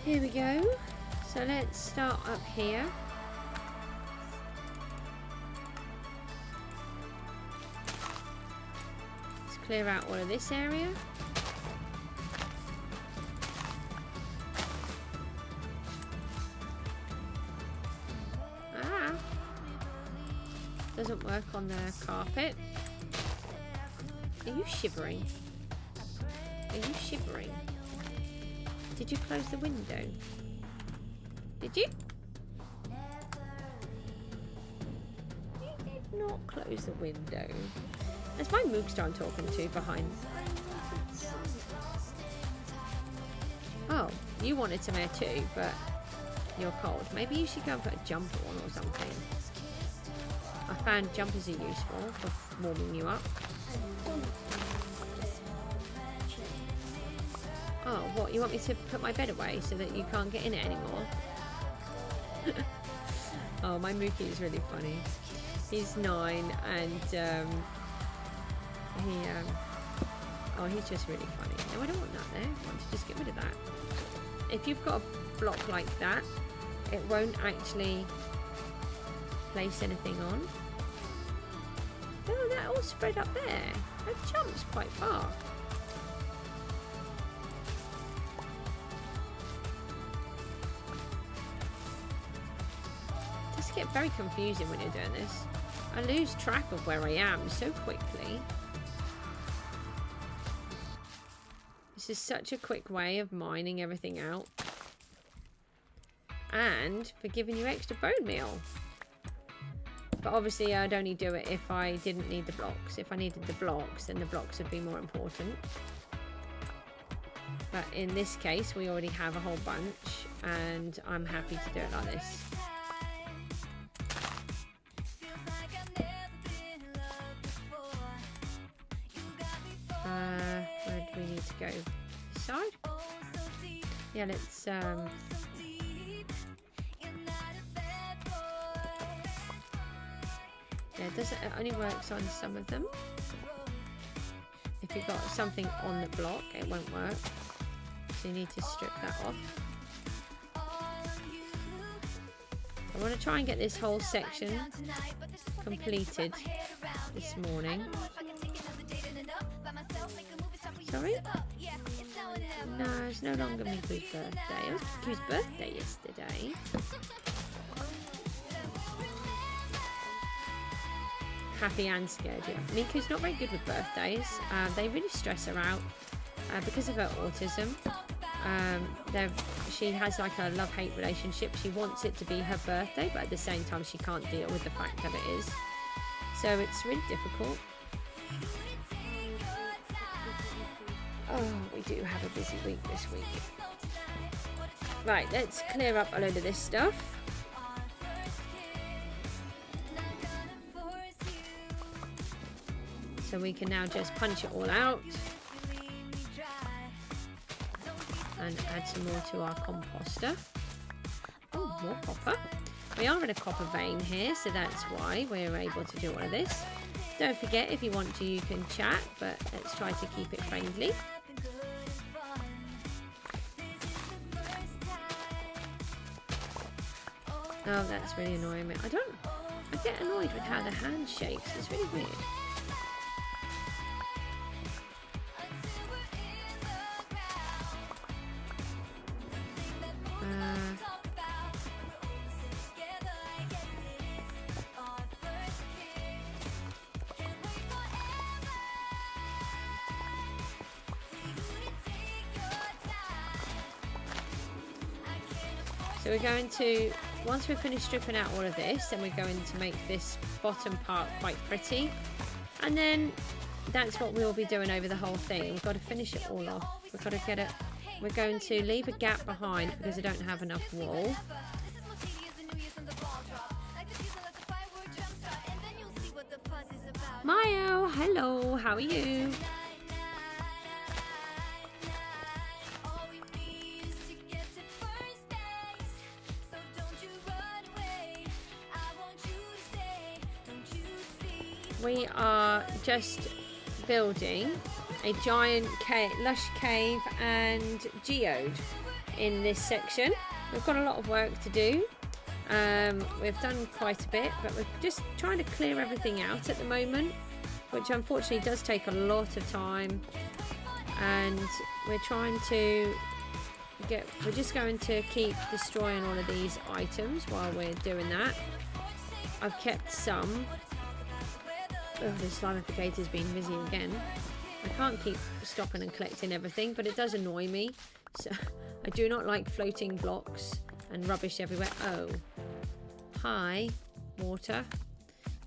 Here we go. So let's start up here. Let's clear out all of this area. Ah! Doesn't work on the carpet. Are you shivering? Are you shivering? Did you close the window? Did you? You did not close the window. That's my Moogstar I'm talking to behind. Oh, you wanted some air too, but you're cold. Maybe you should go and put a jumper on or something. I found jumpers are useful for warming you up. Oh, what? You want me to put my bed away so that you can't get in it anymore? Oh, my Mookie is really funny. He's 9 and he's just really funny. No, I don't want that there. I want to just get rid of that. If you've got a block like that, it won't actually place anything on. Oh, that all spread up there. That jumps quite far. Get very confusing when you're doing this. I lose track of where I am so quickly. This is such a quick way of mining everything out and for giving you extra bone meal. But obviously I'd only do it if I didn't need the blocks. If I needed the blocks, then the blocks would be more important. But in this case we already have a whole bunch and I'm happy to do it like this. Where do we need to go? This side? Yeah, let's yeah, it only works on some of them. If you've got something on the block, it won't work. So you need to strip that off. I want to try and get this whole section completed this morning. Sorry? No, it's no longer Miku's birthday. It was Miku's birthday yesterday. Happy and scared, yeah. Miku's not very good with birthdays. They really stress her out because of her autism. she has like a love-hate relationship. She wants it to be her birthday, but at the same time she can't deal with the fact that it is. So it's really difficult. Oh, we do have a busy week this week. Right, let's clear up a load of this stuff. So we can now just punch it all out and add some more to our composter. Oh, more copper. We are in a copper vein here, so that's why we're able to do all of this. Don't forget, if you want to, you can chat, but let's try to keep it friendly. Oh, that's really annoying me. I get annoyed with how the hand shakes. It's really weird. So we're going to, once we've finished stripping out all of this, then we're going to make this bottom part quite pretty. And then that's what we'll be doing over the whole thing. We've got to finish it all off. We've got to get it, we're going to leave a gap behind because I don't have enough wool. Mayo, hello, how are you? We are just building a giant Lush cave and Geode in this section. We've got a lot of work to do. We've done quite a bit, but we're just trying to clear everything out at the moment, which unfortunately does take a lot of time. And we're trying to we're just going to keep destroying all of these items while we're doing that. I've kept some. Oh, the slimificator's been busy again. I can't keep stopping and collecting everything, but it does annoy me. So I do not like floating blocks and rubbish everywhere. Oh, hi, water.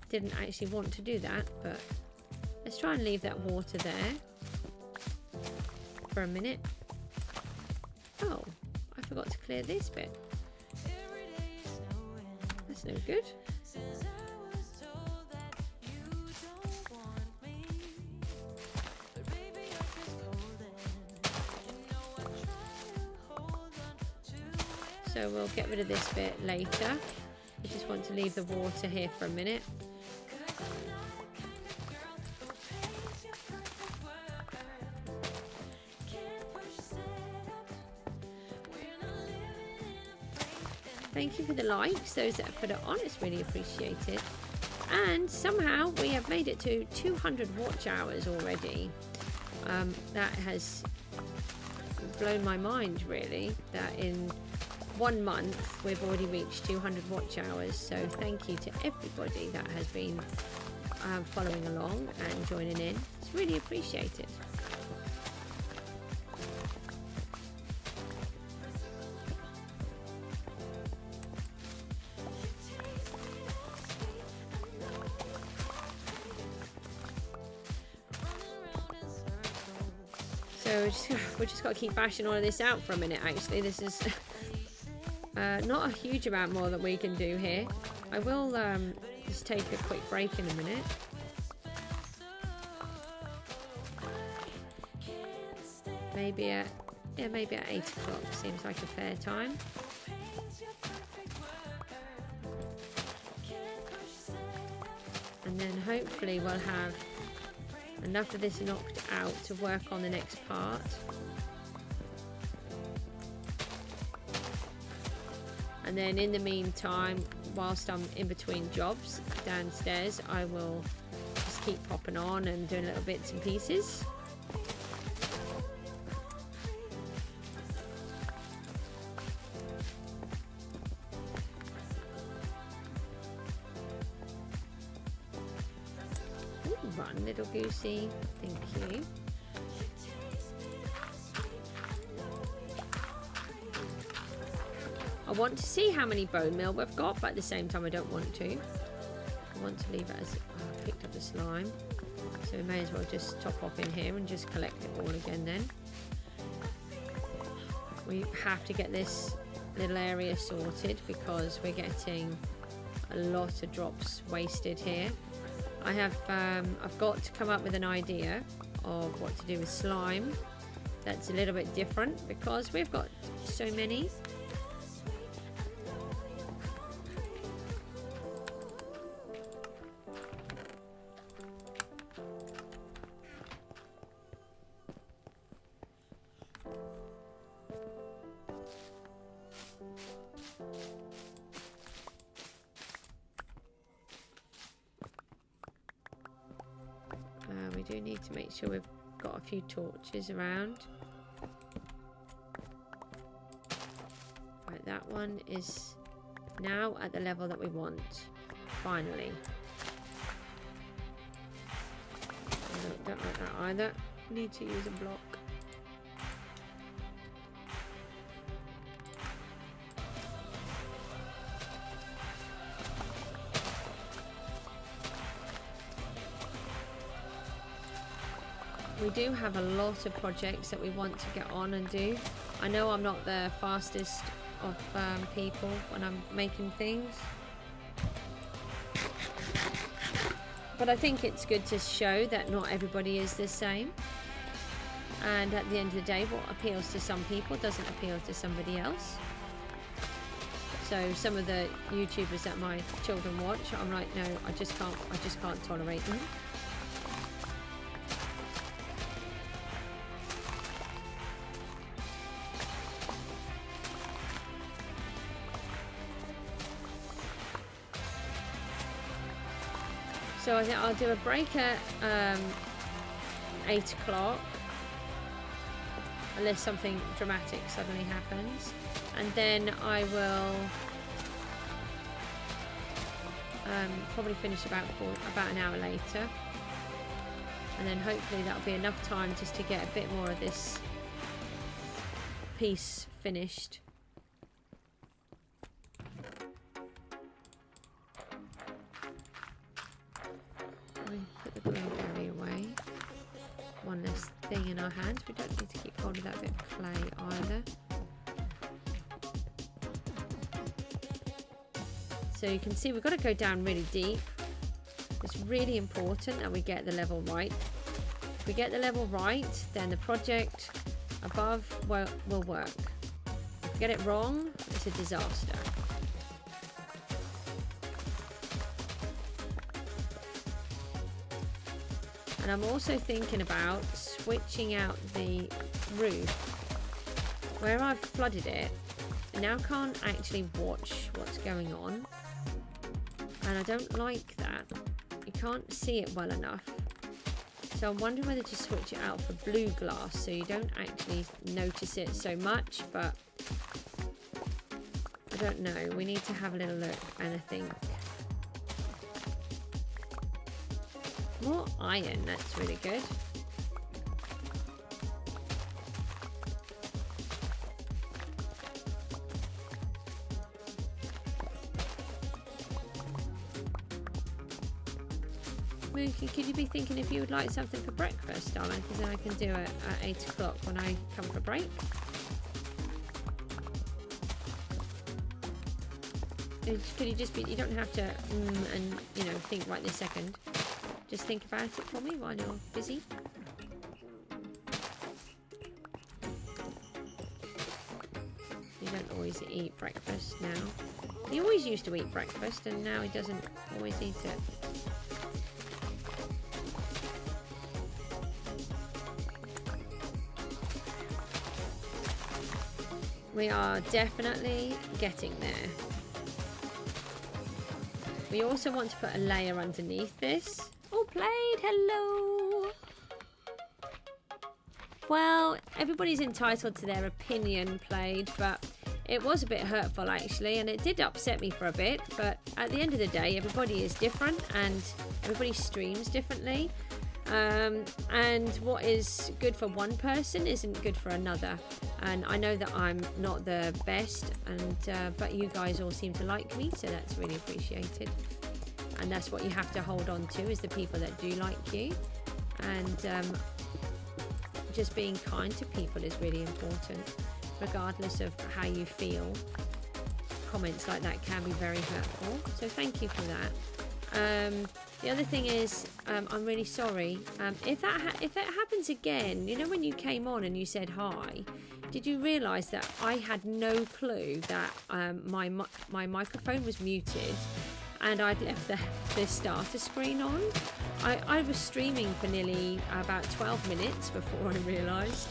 Didn't actually want to do that, but let's try and leave that water there for a minute. Oh, I forgot to clear this bit. That's no good. So we'll get rid of this bit later. I just want to leave the water here for a minute. Thank you for the likes, those that have put it on, it's really appreciated. And somehow we have made it to 200 watch hours already. That has blown my mind, really, that in 1 month we've already reached 200 watch hours. So thank you to everybody that has been following along and joining in. It's really appreciated. So we just got to keep bashing all of this out for a minute. Actually, this is not a huge amount more that we can do here. I will just take a quick break in a minute. Maybe at 8 o'clock seems like a fair time. And then hopefully we'll have enough of this knocked out to work on the next part. And then in the meantime, whilst I'm in between jobs downstairs, I will just keep popping on and doing little bits and pieces. Ooh, run, little goosey. Thank you. want to see how many bone meal we've got, but at the same time I don't want to. I want to leave it as... I picked up the slime. So we may as well just top off in here and just collect it all again then. We have to get this little area sorted because we're getting a lot of drops wasted here. I've got to come up with an idea of what to do with slime that's a little bit different because we've got so many. We do need to make sure we've got a few torches around. Right, that one is now at the level that we want. Finally. I don't like that either. Need to use a block. We do have a lot of projects that we want to get on and do. I know I'm not the fastest of people when I'm making things, but I think it's good to show that not everybody is the same, and at the end of the day what appeals to some people doesn't appeal to somebody else. So some of the YouTubers that my children watch, I'm like, no, I just can't tolerate them. So I think I'll do a break at 8 o'clock, unless something dramatic suddenly happens, and then I will probably finish about an hour later, and then hopefully that'll be enough time just to get a bit more of this piece finished. Put the glue berry away. One less thing in our hands. We don't need to keep hold of that bit of clay either. So you can see we've got to go down really deep. It's really important that we get the level right. If we get the level right, then the project above will work. If we get it wrong, it's a disaster. And I'm also thinking about switching out the roof. Where I've flooded it, I now can't actually watch what's going on. And I don't like that. You can't see it well enough. So I'm wondering whether to switch it out for blue glass so you don't actually notice it so much, but I don't know. We need to have a little look, and I think more iron, that's really good. Could you be thinking if you would like something for breakfast, darling? Because then I can do it at 8 o'clock when I come for break. Could you just be, you don't have to and you know, think right this second. Just think about it for me while you're busy. You don't always eat breakfast now. He always used to eat breakfast and now he doesn't always eat it. We are definitely getting there. We also want to put a layer underneath this. Oh, Played, hello. Well, everybody's entitled to their opinion, Played, but it was a bit hurtful actually, and it did upset me for a bit, but at the end of the day, everybody is different and everybody streams differently. And what is good for one person isn't good for another. And I know that I'm not the best, and but you guys all seem to like me, so that's really appreciated. And that's what you have to hold on to, is the people that do like you. And just being kind to people is really important, regardless of how you feel. Comments like that can be very hurtful, so thank you for that. The other thing is, I'm really sorry if it happens again. You know, when you came on and you said hi, did you realise that I had no clue that my microphone was muted and I'd left the starter screen on? I was streaming for nearly about 12 minutes before I realised.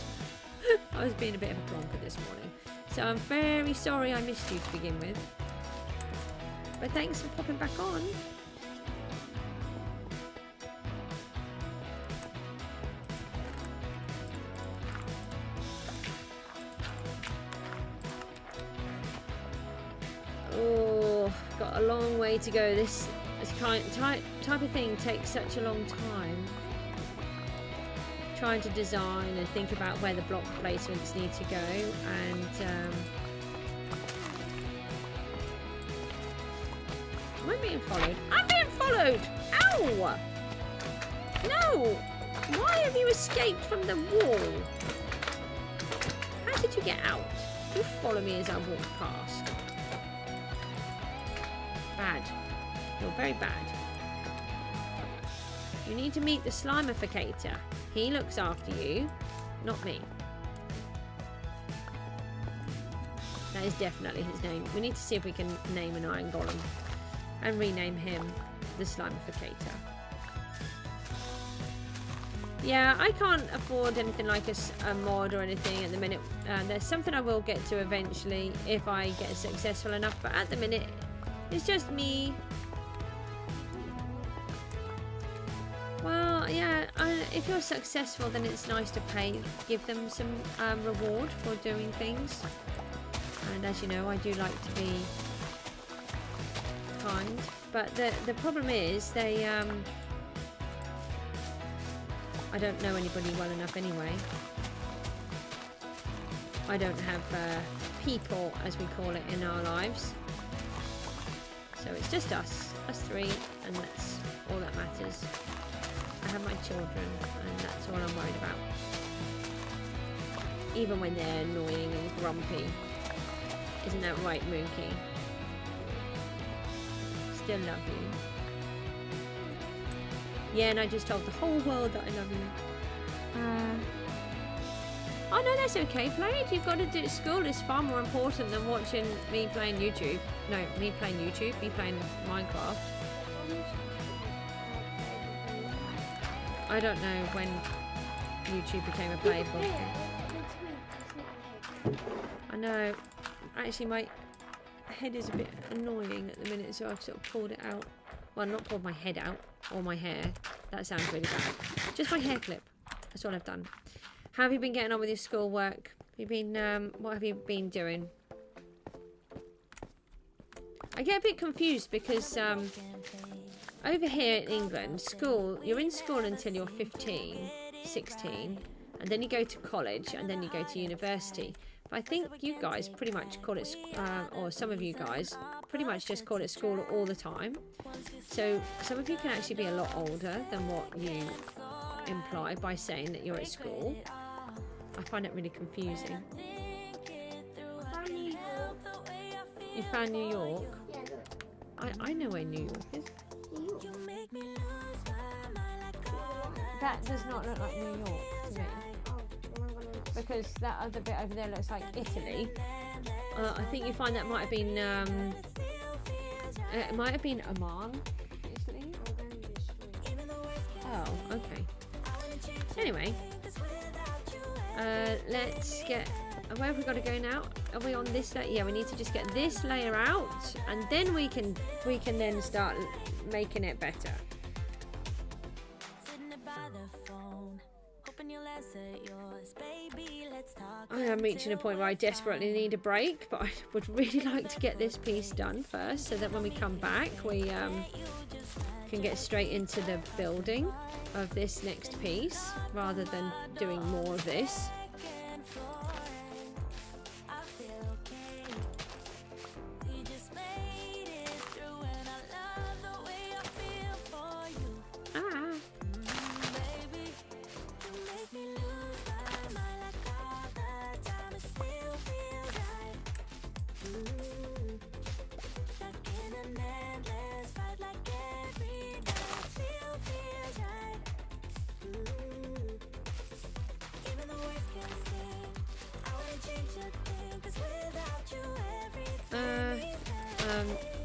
I was being a bit of a plonker this morning, so I'm very sorry I missed you to begin with, but thanks for popping back on. Oh, got a long way to go. This type of thing takes such a long time. Trying to design and think about where the block placements need to go, and am I being followed? I'm being followed! Ow! No! Why have you escaped from the wall? How did you get out? You follow me as I walk past. Bad. You're very bad. You need to meet the Slimificator. He looks after you, not me. That is definitely his name. We need to see if we can name an iron golem and rename him the Slimificator. Yeah, I can't afford anything like a mod or anything at the minute. There's something I will get to eventually if I get successful enough, but at the minute it's just me. Well, yeah, if you're successful, then it's nice to give them some reward for doing things. And as you know, I do like to be kind. But the problem is, I don't know anybody well enough anyway. I don't have people, as we call it, in our lives. So it's just us three, and that's all that matters. I have my children, and that's all I'm worried about. Even when they're annoying and grumpy. Isn't that right, Mookie? Still love you. Yeah, and I just told the whole world that I love you. Oh no, that's okay. Play it. You've got to do it. School is far more important than watching me playing YouTube. No, me playing YouTube. Me playing Minecraft. I don't know when YouTube became a playable. I know. Actually, my head is a bit annoying at the minute, so I've sort of pulled it out. Well, not pulled my head out or my hair. That sounds really bad. Just my hair clip. That's all I've done. How have you been getting on with your schoolwork? Have you been, what have you been doing? I get a bit confused because over here in England, you're in school until you're 15, 16, and then you go to college, and then you go to university. But I think you guys pretty much call it, or some of you guys pretty much just call it school all the time. So some of you can actually be a lot older than what you imply by saying that you're at school. I find it really confusing. You found New York? I know where New York is. That does not look like New York to me. Because that other bit over there looks like Italy. I think you find that might have been it might have been Oman, Italy. Oh, okay. Anyway, let's get. Where have we got to go now? Are we on this layer? Yeah, we need to just get this layer out, and then we can then start making it better. Sitting by the phone, hoping you'll answer yours, baby. Let's talk. I am reaching a point where I desperately need a break, but I would really like to get this piece done first, so that when we come back, we can get straight into the building of this next piece, rather than doing more of this.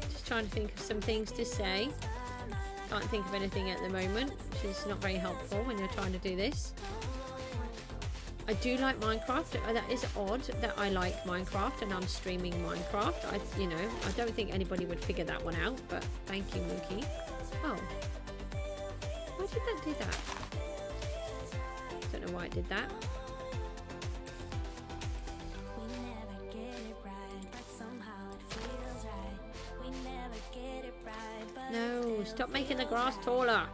Just trying to think of some things to say. Can't think of anything at the moment, which is not very helpful when you're trying to do this. I do like Minecraft. That is odd that I like Minecraft and I'm streaming Minecraft. I don't think anybody would figure that one out, but thank you, Mookie. Oh. Why did that do that? Don't know why it did that. No, stop making the grass taller.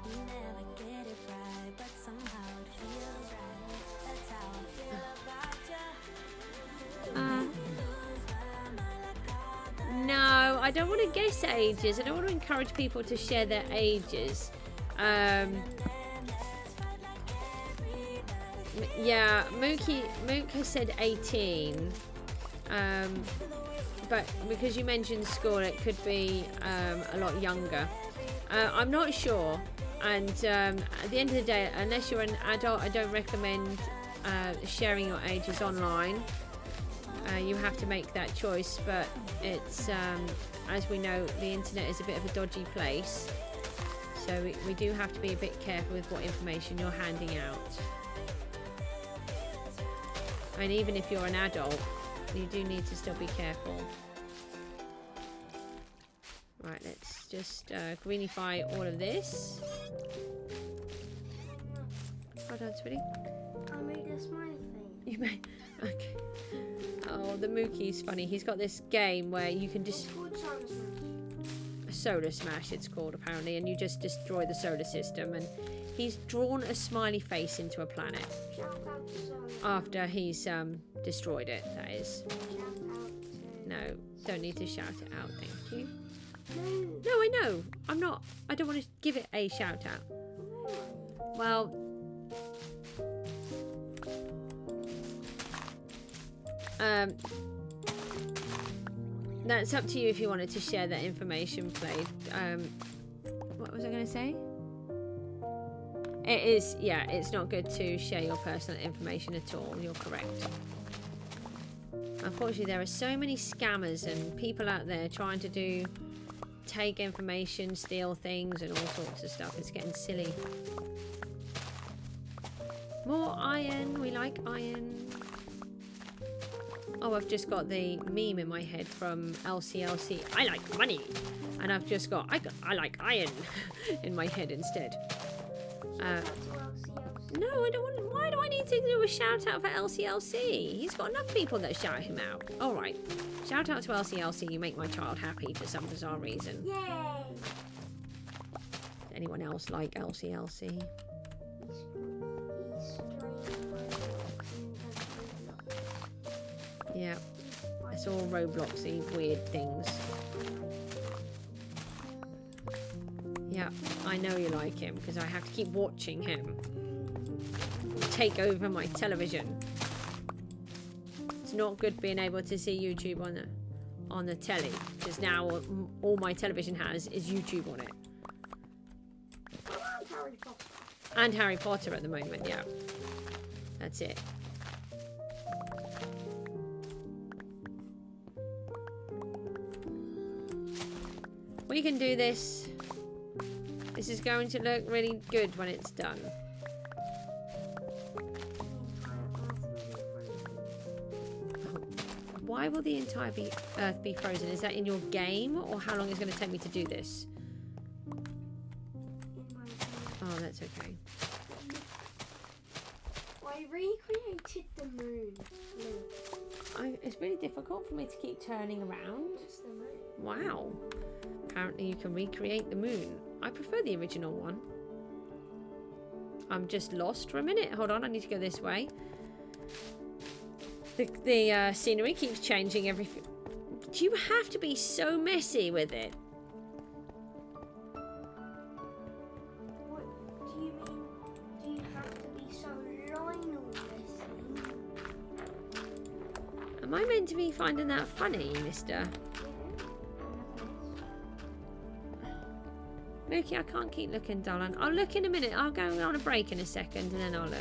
No, I don't want to guess ages. I don't want to encourage people to share their ages. Yeah, Mook has said 18. But because you mentioned school, it could be a lot younger. I'm not sure. And at the end of the day, unless you're an adult, I don't recommend sharing your ages online. You have to make that choice, but it's as we know, the internet is a bit of a dodgy place, so we do have to be a bit careful with what information you're handing out. And even if you're an adult, you do need to still be careful. Right, let's just greenify all of this. Hold on, sweetie.
I made a smiley thing.
You made... Okay. Oh, the Mookie's funny. He's got this game where you can just...
It's called Solar Smash.
Solar Smash, it's called, apparently. And you just destroy the solar system. And he's drawn a smiley face into a planet.
Shout out to Solar.
After he's destroyed it, that is.
Shout out to...
No, don't need to shout it out, thank you.
No.
No, I know. I'm not... I don't want to give it a shout out. Well... That's up to you if you wanted to share that information, Played. What was I going to say? It is, yeah, it's not good to share your personal information at all. You're correct. Unfortunately, there are so many scammers and people out there trying to take information, steal things, and all sorts of stuff. It's getting silly. More iron. We like iron. Oh, I've just got the meme in my head from LCLC. I like money. And I've just got, I like iron in my head instead. No, I don't want. Why do I need to do a shout out for LCLC? He's got enough people that shout him out. All right. Shout out to LCLC. You make my child happy for some bizarre reason.
Yay!
Anyone else like LCLC? Yeah, it's all Robloxy weird things. Yeah, I know you like him because I have to keep watching him take over my television. It's not good being able to see YouTube on the telly, because now all my television has is YouTube on it. And Harry Potter at the moment, yeah. That's it. We can do this. This is going to look really good when it's done. Oh. Why will the entire Earth be frozen? Is that in your game, or how long is it going to take me to do this? Oh, that's okay.
Wait, I recreated the moon. Look,
It's really difficult for me to keep turning around.
it's the moon.
Wow. Apparently you can recreate the moon. I prefer the original one. I'm just lost for a minute. Hold on, I need to go this way. The scenery keeps changing every... Do you have to be so messy with it?
What do you mean? Do you have to be so Lionel messy?
Am I meant to be finding that funny, mister? Mookie, I can't keep looking, darling. I'll look in a minute. I'll go on a break in a second and then I'll look.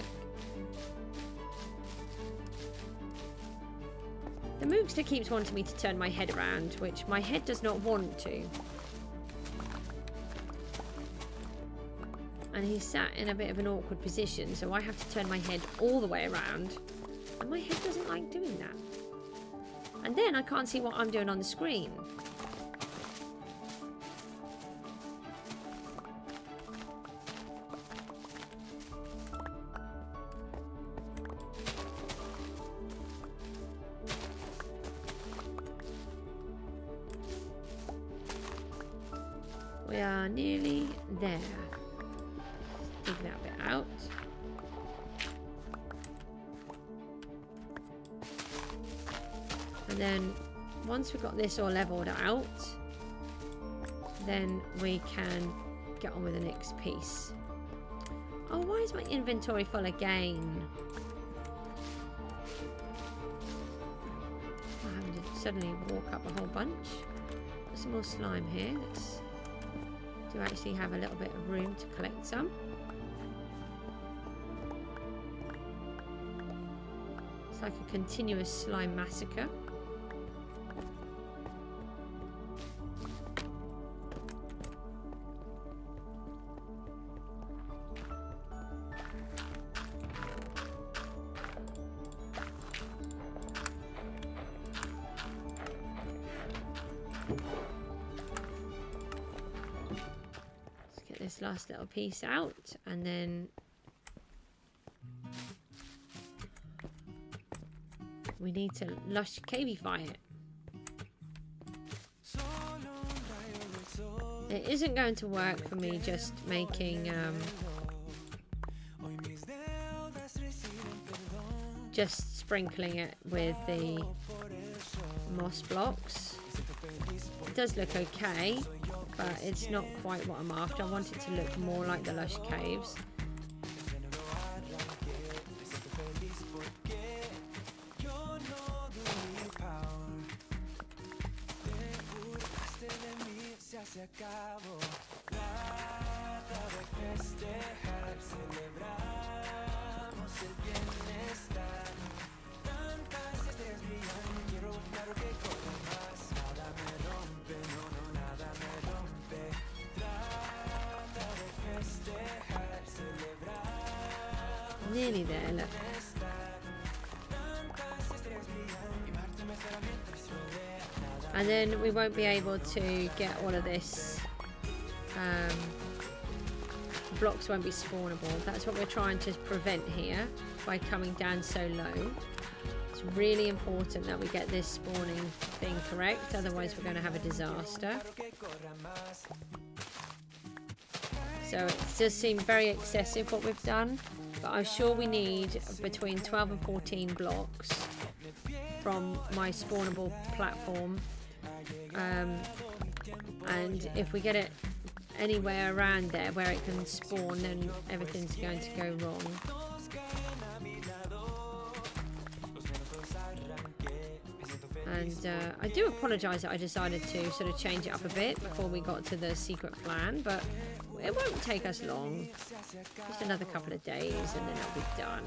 The Mookster keeps wanting me to turn my head around, which my head does not want to. And he's sat in a bit of an awkward position, so I have to turn my head all the way around. And my head doesn't like doing that. And then I can't see what I'm doing on the screen. We are nearly there. Dig that bit out. And then once we've got this all leveled out, then we can get on with the next piece. Oh, why is my inventory full again? I'm having to suddenly walk up a whole bunch. Got some more slime here. Let's do actually have a little bit of room to collect some. It's like a continuous slime massacre. This last little piece out, and then we need to Lush caveify it. It isn't going to work for me just making just sprinkling it with the moss blocks. It does look okay, but it's not quite what I'm after. I want it to look more like the Lush caves. Nearly there, look. And then we won't be able to get all of this. Blocks won't be spawnable. That's what we're trying to prevent here by coming down so low. It's really important that we get this spawning thing correct, otherwise we're going to have a disaster. So it does seem very excessive what we've done, but I'm sure we need between 12 and 14 blocks from my spawnable platform. And if we get it anywhere around there where it can spawn, then everything's going to go wrong. And I do apologise that I decided to sort of change it up a bit before we got to the secret plan, but it won't take us long. Just another couple of days and then it'll be done.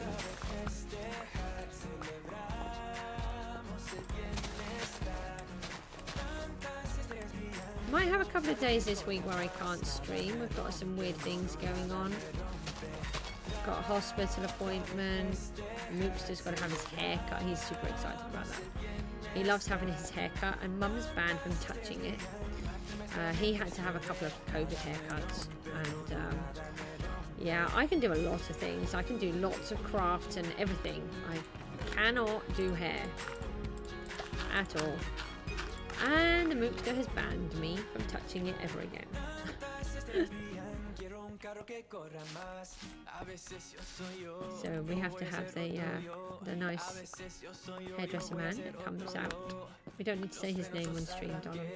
Might have a couple of days this week where I can't stream. We've got some weird things going on. We've got a hospital appointment. Mookster's got to have his hair cut. He's super excited about that. He loves having his hair cut, and Mum's banned from touching it. He had to have a couple of COVID haircuts, and Yeah, I can do a lot of things. I can do lots of crafts and everything. I cannot do hair at all. And the Mookster has banned me from touching it ever again. So we have to have the nice hairdresser man that comes out. We don't need to say his name on stream, Donald.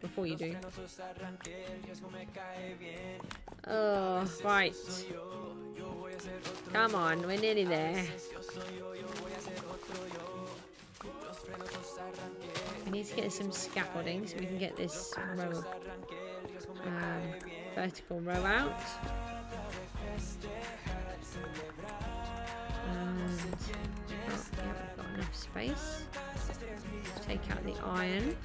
Before you do. Oh, right. Come on, we're nearly there. We need to get some scaffolding so we can get this row of vertical row out. And yeah, we've got enough space. Let's take out the iron.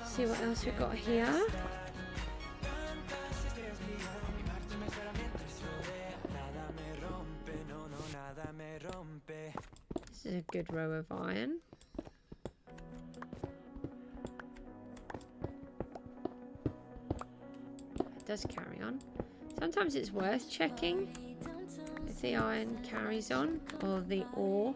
See what else we've got here. This is a good row of iron. It does carry on. Sometimes it's worth checking if the iron carries on, or the ore.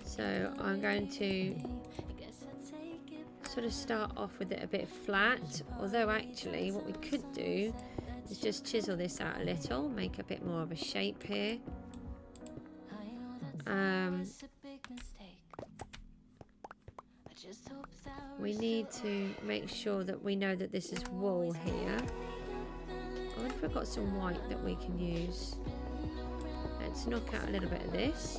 So I'm going to sort of start off with it a bit flat, although actually what we could do is just chisel this out a little, make a bit more of a shape here. We need to make sure that we know that this is wool here. I wonder if we've got some white that we can use. Let's knock out a little bit of this.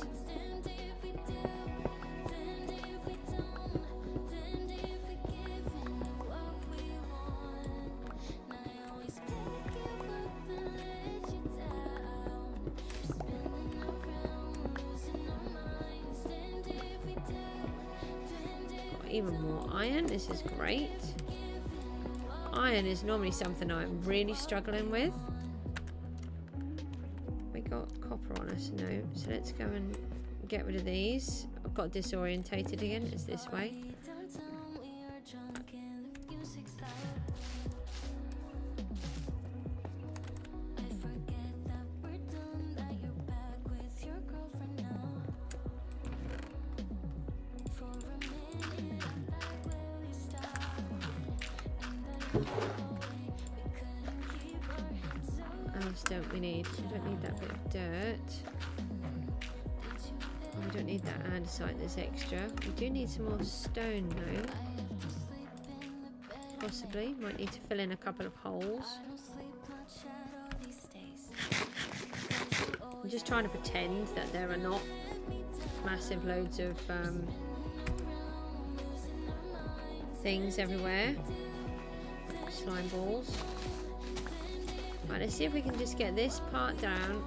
Even more iron. This is great. Iron is normally something I'm really struggling with. We got copper on us, no. So let's go and get rid of these. I've got disorientated again. It's this way. What else don't we need? We don't need that bit of dirt. Oh, we don't need that andesite that's extra. We do need some more stone though. Possibly. Might need to fill in a couple of holes. I'm just trying to pretend that there are not massive loads of things everywhere. Slime balls. Right, let's see if we can just get this part down,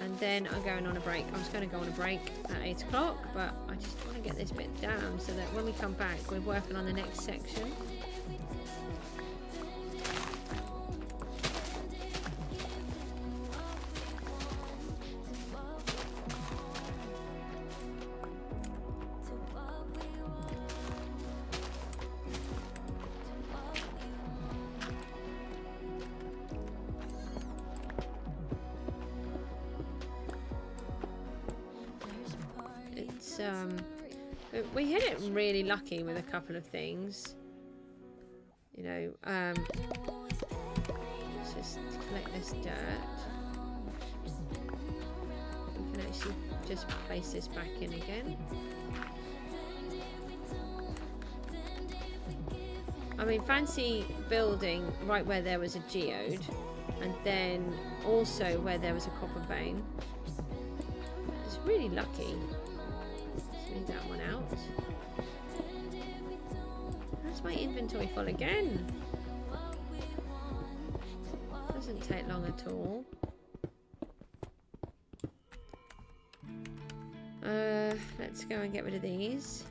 and then I'm going on a break. I was going to go on a break at 8 o'clock, but I just want to get this bit down so that when we come back we're working on the next section. We hit it really lucky with a couple of things, you know. Let's just collect this dirt. We can actually just place this back in again. I mean, fancy building right where there was a geode, and then also where there was a copper vein. It's really lucky. Leave that one out. That's my inventory full again. Doesn't take long at all. Let's go and get rid of these.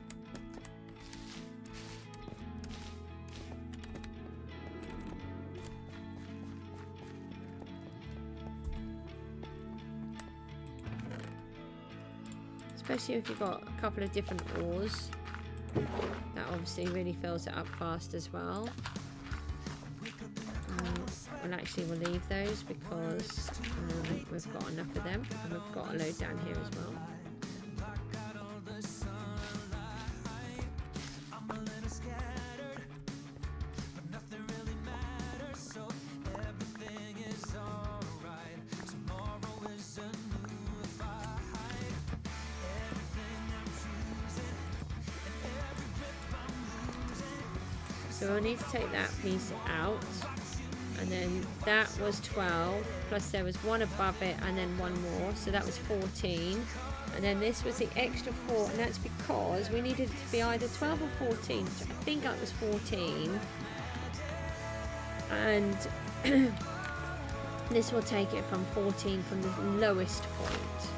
Especially if you've got a couple of different ores. That obviously really fills it up fast as well. We'll leave those because we've got enough of them, and we've got a load down here as well. So we'll need to take that piece out, and then that was 12, plus there was one above it and then one more, so that was 14, and then this was the extra 4, and that's because we needed it to be either 12 or 14, so I think that was 14, and this will take it from 14 from the lowest point,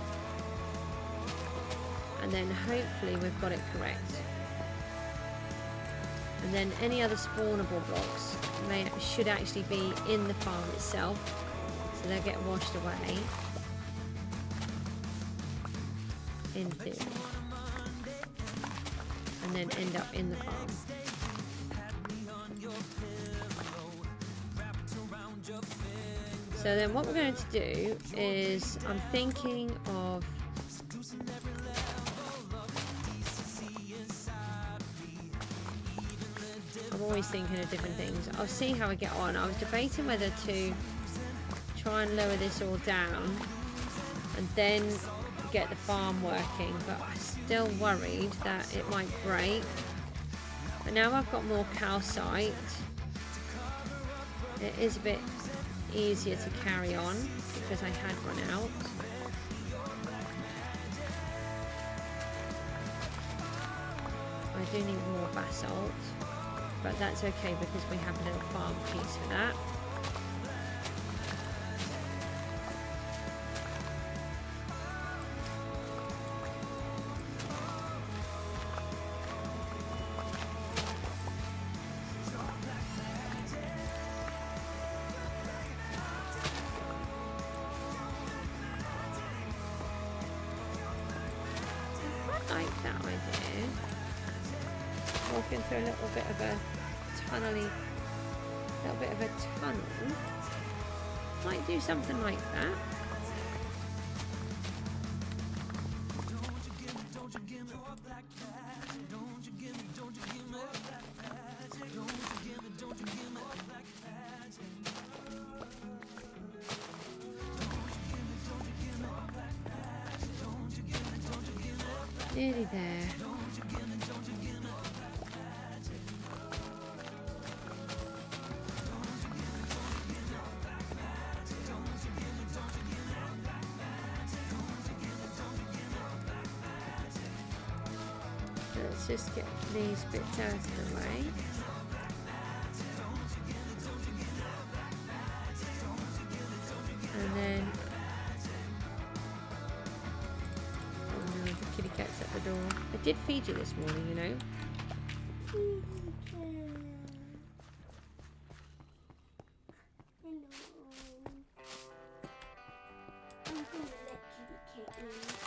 and then hopefully we've got it correct. And then any other spawnable blocks should actually be in the farm itself, so they'll get washed away, in theory, and then end up in the farm. So then what we're going to do is, I'm thinking of I'm always thinking of different things. I'll see how I get on. I was debating whether to try and lower this all down and then get the farm working, but I'm still worried that it might break. But now I've got more calcite, it is a bit easier to carry on because I had run out. I do need more basalt, but that's okay because we have a little farm piece for that. I like that idea. Walking through a little bit of a tunnely, little bit of a tunnel. Might do something like that. Nearly there. Let's just get these bits out of the way. And then, oh no, the kitty cat's at the door. I did feed you this morning, you know.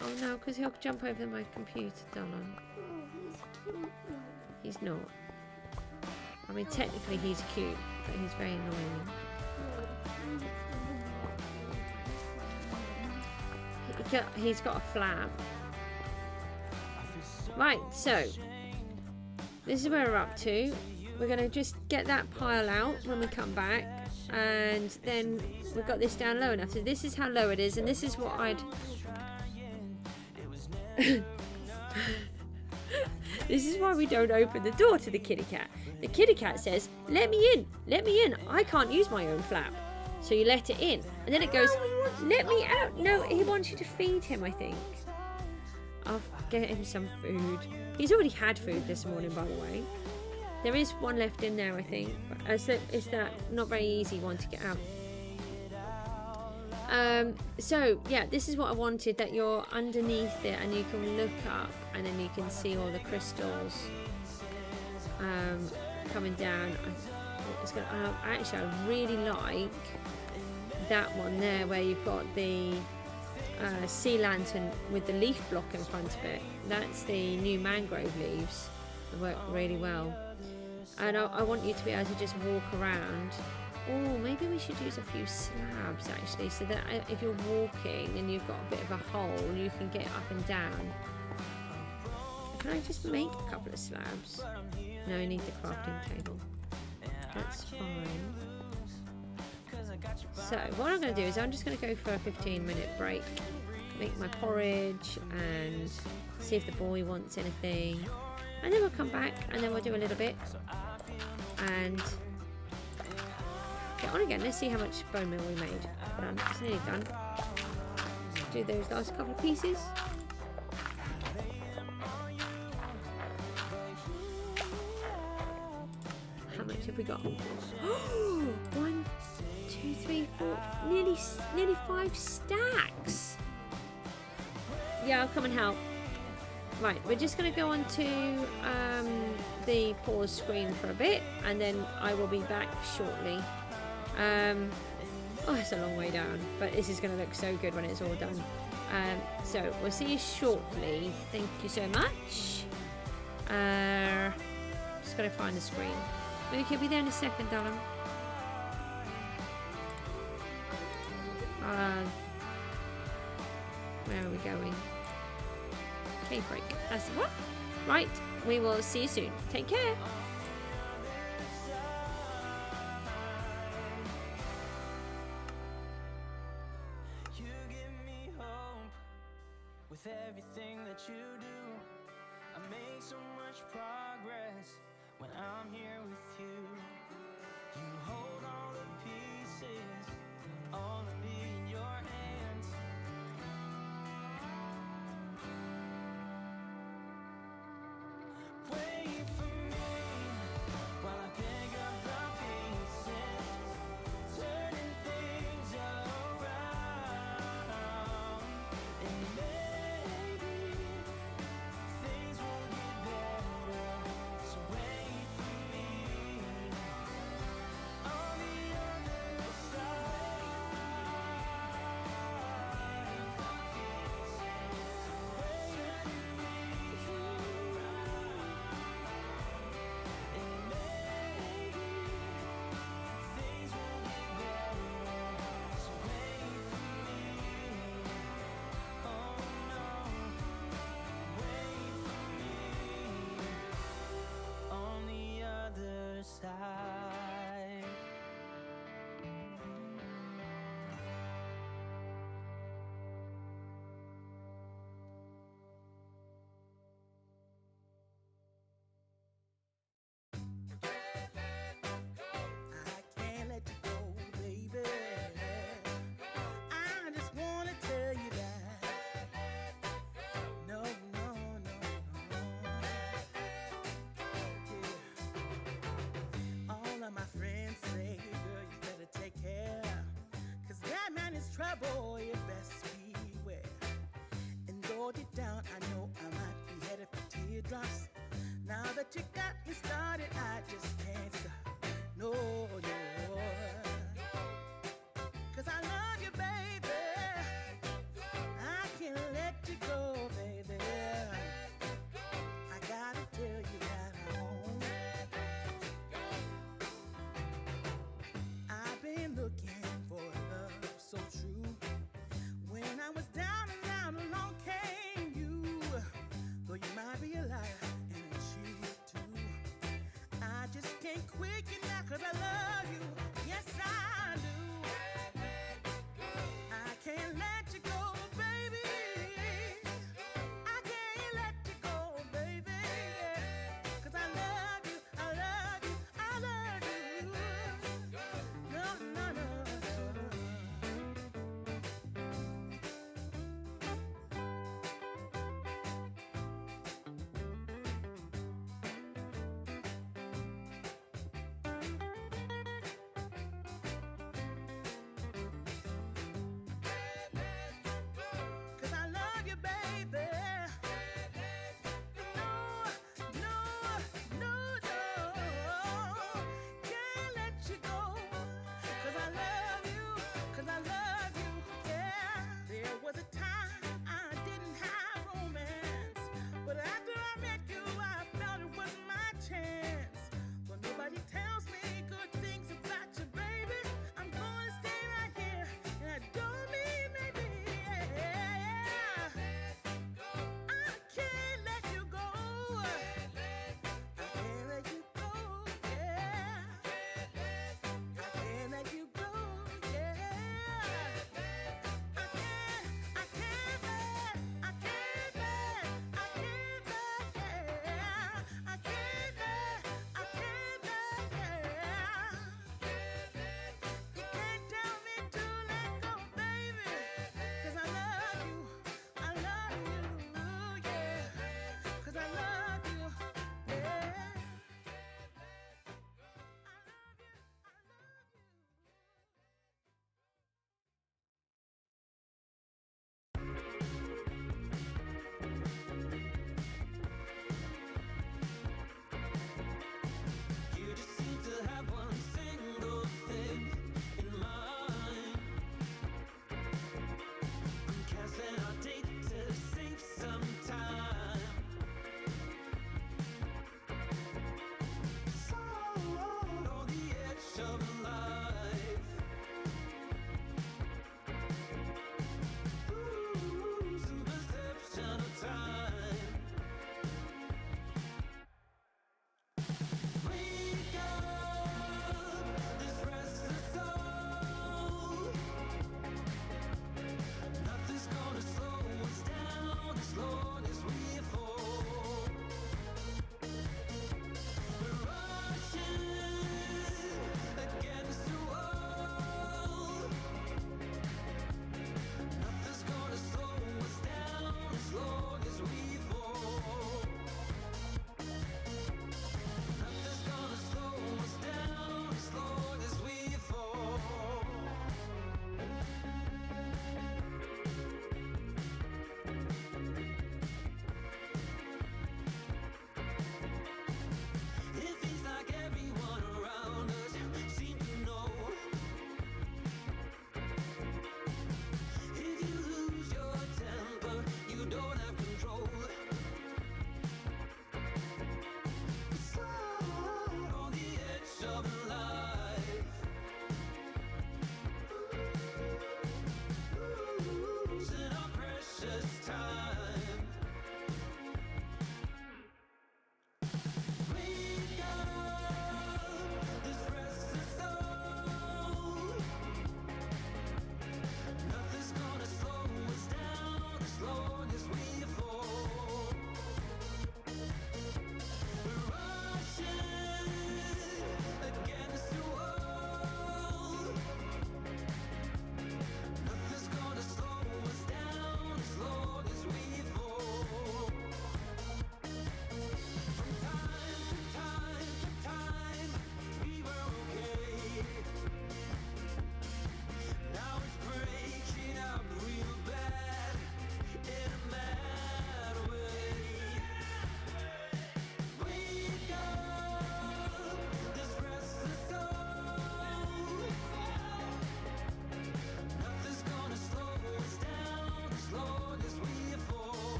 Oh no, because he'll jump over my computer, darling. He's not. I mean, technically he's cute, but he's very annoying. He's got a flap. Right, so this is where we're up to. We're going to just get that pile out when we come back, and then we've got this down low enough. So this is how low it is, and this is what I'd... This is why we don't open the door to the kitty cat. The kitty cat says, let me in, let me in. I can't use my own flap. So you let it in. And then it goes, let me out. No, he wants you to feed him, I think. I'll get him some food. He's already had food this morning, by the way. There is one left in there, I think. But it's that not very easy one to get out. So yeah, this is what I wanted, that you're underneath it and you can look up and then you can see all the crystals coming down. It's gonna, actually, I really like that one there where you've got the sea lantern with the leaf block in front of it. That's the new mangrove leaves. They work really well. And I want you to be able to just walk around. Oh, maybe we should use a few slabs actually, so that if you're walking and you've got a bit of a hole, you can get up and down. Can I just make a couple of slabs? No, I need the crafting table. That's fine. So what I'm going to do is I'm just going to go for a 15-minute break, make my porridge and see if the boy wants anything, and then we'll come back and then we'll do a little bit and get on again. Let's see how much bone meal we made. Done. It's nearly done. Do those last couple of pieces. How much have we got? Oh, 1, 2, 3, 4, nearly 5 stacks. Yeah, I'll come and help. Right, we're just going to go on to the pause screen for a bit, and then I will be back shortly. Oh, it's a long way down, but this is going to look so good when it's all done. So we'll see you shortly. Thank you so much. Just got to find the screen. Okay, will be there in a second, darling. Where are we going? Cave break. That's the one. Right, we will see you soon. Take care.
You give me hope with everything that you do. I make so much progress when I'm here with you. You hold all the pieces, all of me in your hands. Wait for me while I pick up the pieces, turning things around. And maybe things will get better. So wait for me on the other side. On the other side.
I can't let you go, baby. I just wanna tell you that. No, no, no, no. Yeah. All of my friends say, girl, you better take care. 'Cause that man is trouble, you best beware. And though deep down, I know I might be headed for teardrops. Now that you got me started, I just can't stop. No, no. 'Cause I love you, baby. I can't let you go, baby. I gotta tell you that I won't. I've been looking for love so true. When I was down and out, along came you. Though you might be a liar and cheat too.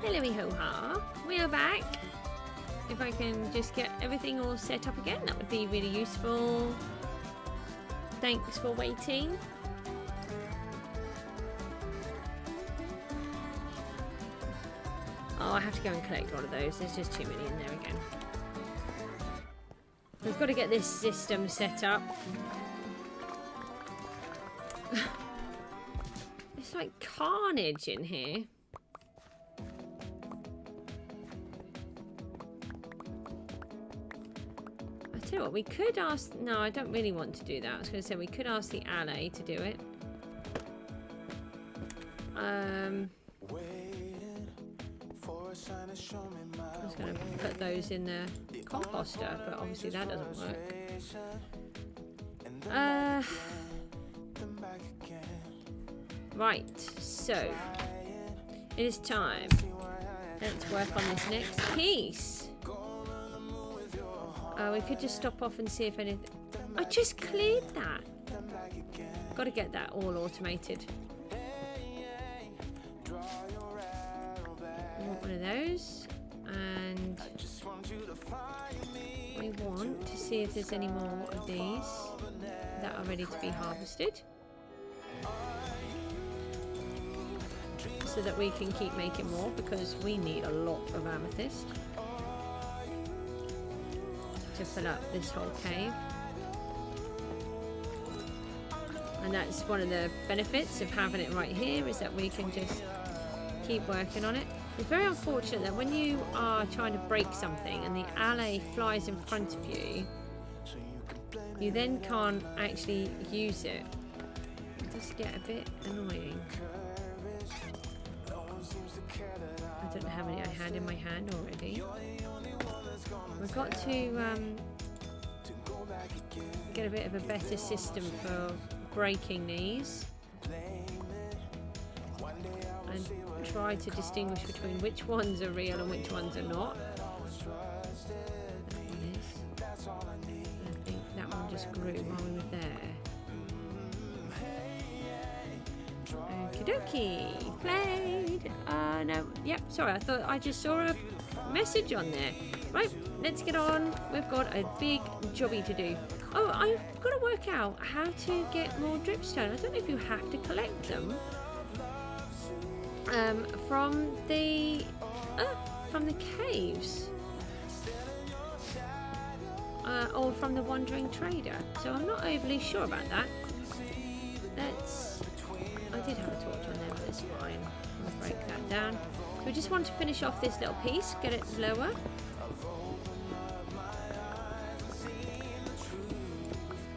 Hello, ho-ha. We are back. If I can just get everything all set up again, that would be really useful. Thanks for waiting. Oh, I have to go and collect all of those. There's just too many in there again. We've got to get this system set up. It's like carnage in here. I tell you what, we could ask... No, I don't really want to do that. I was going to say we could ask the alley to do it. I was going to put those in the composter, but obviously that doesn't work. Right, so it is time. Let's work on this next piece. We could just stop off and see if anything... I just cleared that. Got to get that all automated. I want one of those, and we want to see if there's any more of these that are ready to be harvested, so that we can keep making more, because we need a lot of amethyst to fill up this whole cave. And that's one of the benefits of having it right here, is that we can just keep working on it. It's very unfortunate that when you are trying to break something and the alley flies in front of you, you then can't actually use it. It does get a bit annoying. I don't know how many I had in my hand already. We've got to get a bit of a better system for breaking these, and try to distinguish between which ones are real and which ones are not. That one is. I think that one just grew while we were there. Okie dokie. Played. No. Yep. Sorry. I thought I just saw a message on there. Right. Let's get on. We've got a big jobby to do. Oh, I've got to work out how to get more dripstone. I don't know if you have to collect them from the caves, or from the wandering trader. So I'm not overly sure about that. I did have a torch on there, but it's fine. I'll break that down. So we just want to finish off this little piece, get it lower.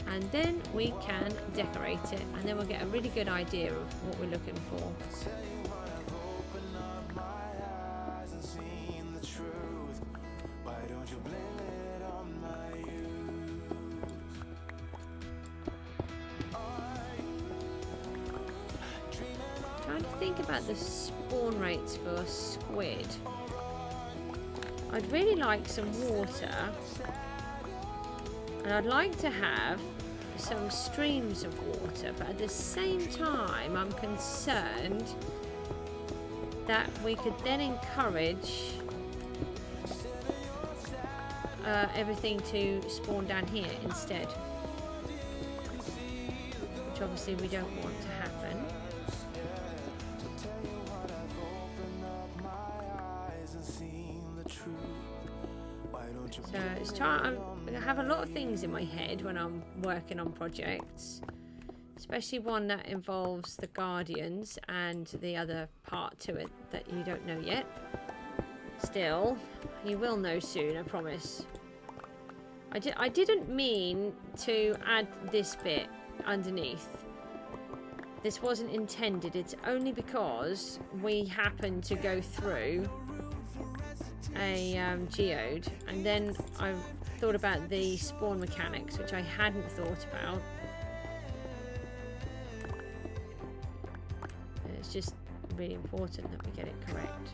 And then we can decorate it, and then we'll get a really good idea of what we're looking for. Trying to think about the spawn rates for squid. I'd really like some water, and I'd like to have some streams of water, but at the same time I'm concerned that we could then encourage everything to spawn down here instead, which obviously we don't want to happen. So it's time. I have a lot of things in my head when I'm working on projects, especially one that involves the Guardians and the other part to it that you don't know yet. Still, you will know soon, I promise. I didn't mean to add this bit underneath. This wasn't intended. It's only because we happened to go through a geode, and then I thought about the spawn mechanics, which I hadn't thought about. And it's just really important that we get it correct.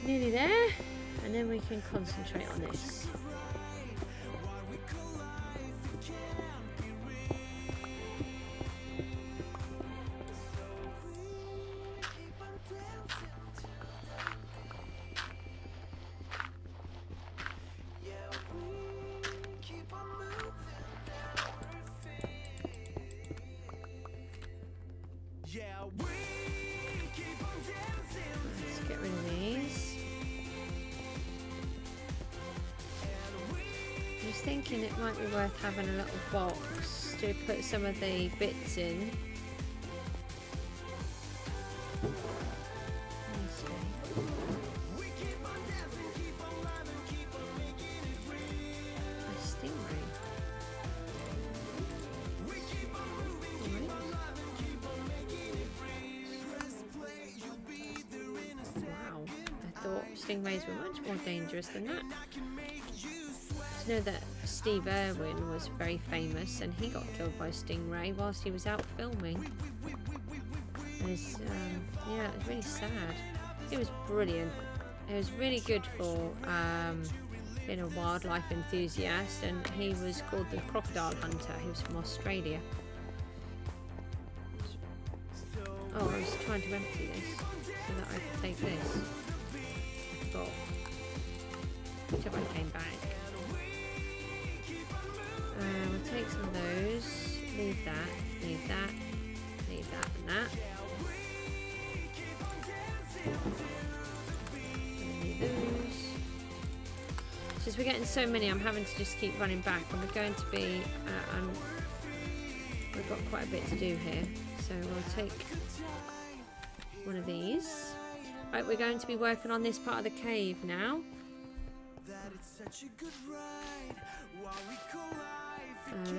Nearly there, and then we can concentrate on this. Let's get rid of these. I was thinking it might be worth having a little box to put some of the bits in. Stingrays were much more dangerous than that. To know that Steve Irwin was very famous and he got killed by a stingray whilst he was out filming. And it's, yeah, it was really sad. It was brilliant. It was really good for being a wildlife enthusiast, and he was called the Crocodile Hunter. He was from Australia. Oh, I was trying to empty this so that I could take this. Whichever I came back. We'll take some of those. Leave that. Leave that. Leave that and that. Leave those. Since we're getting so many, I'm having to just keep running back, and we're going to be. We've got quite a bit to do here, so we'll take one of these. Right, we're going to be working on this part of the cave now.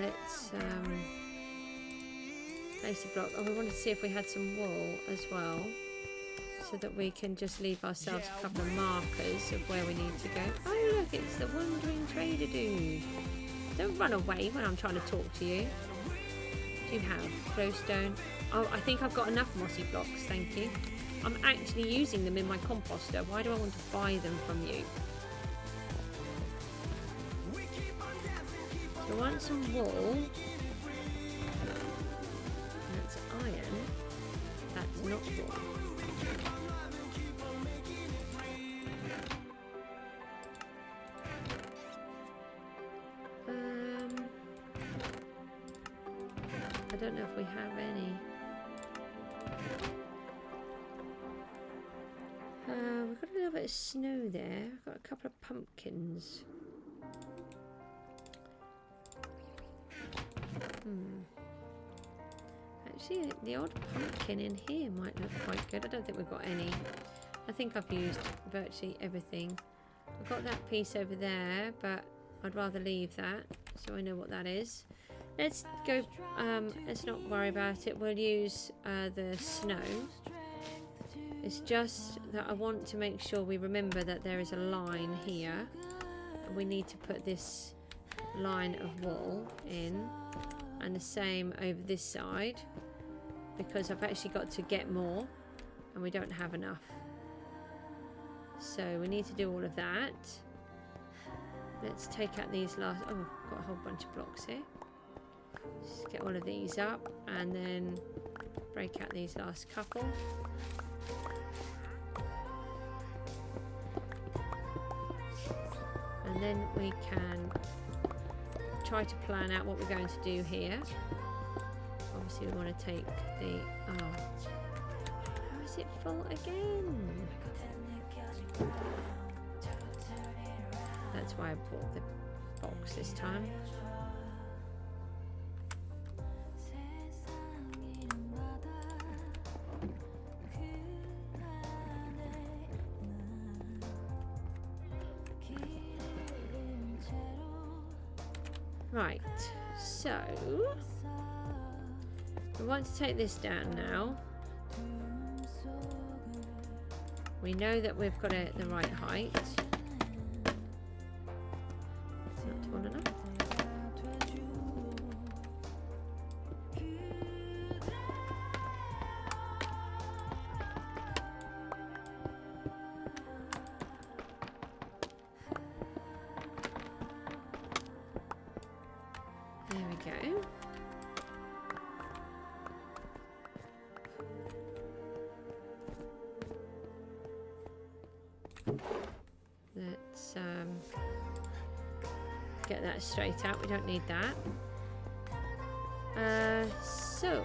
Let's place a block. Oh, we wanted to see if we had some wool as well, so that we can just leave ourselves a couple of markers of where we need to go. Oh look, it's the wandering trader dude. Don't run away when I'm trying to talk to you. What do you have? Glowstone. Oh, I think I've got enough mossy blocks, thank you. I'm actually using them in my composter. Why do I want to buy them from you? So I want some wool. That's iron. That's not wool. I don't know if we have any. We've got a little bit of snow there. I've got a couple of pumpkins. Actually, the odd pumpkin in here might look quite good. I don't think we've got any. I think I've used virtually everything. I've got that piece over there, but I'd rather leave that so I know what that is. Let's go, let's not worry about it. We'll use the snow. It's just that I want to make sure we remember that there is a line here. And we need to put this line of wool in, and the same over this side, because I've actually got to get more and we don't have enough. So we need to do all of that. Let's take out these last, oh, I've got a whole bunch of blocks here. Just get all of these up and then break out these last couple. And then we can try to plan out what we're going to do here. Obviously we want to take the, oh, how is it full again? That's why I bought the box this time. Right, so we want to take this down now. We know that we've got it at the right height. It's not tall enough. get that straight out. We don't need that. So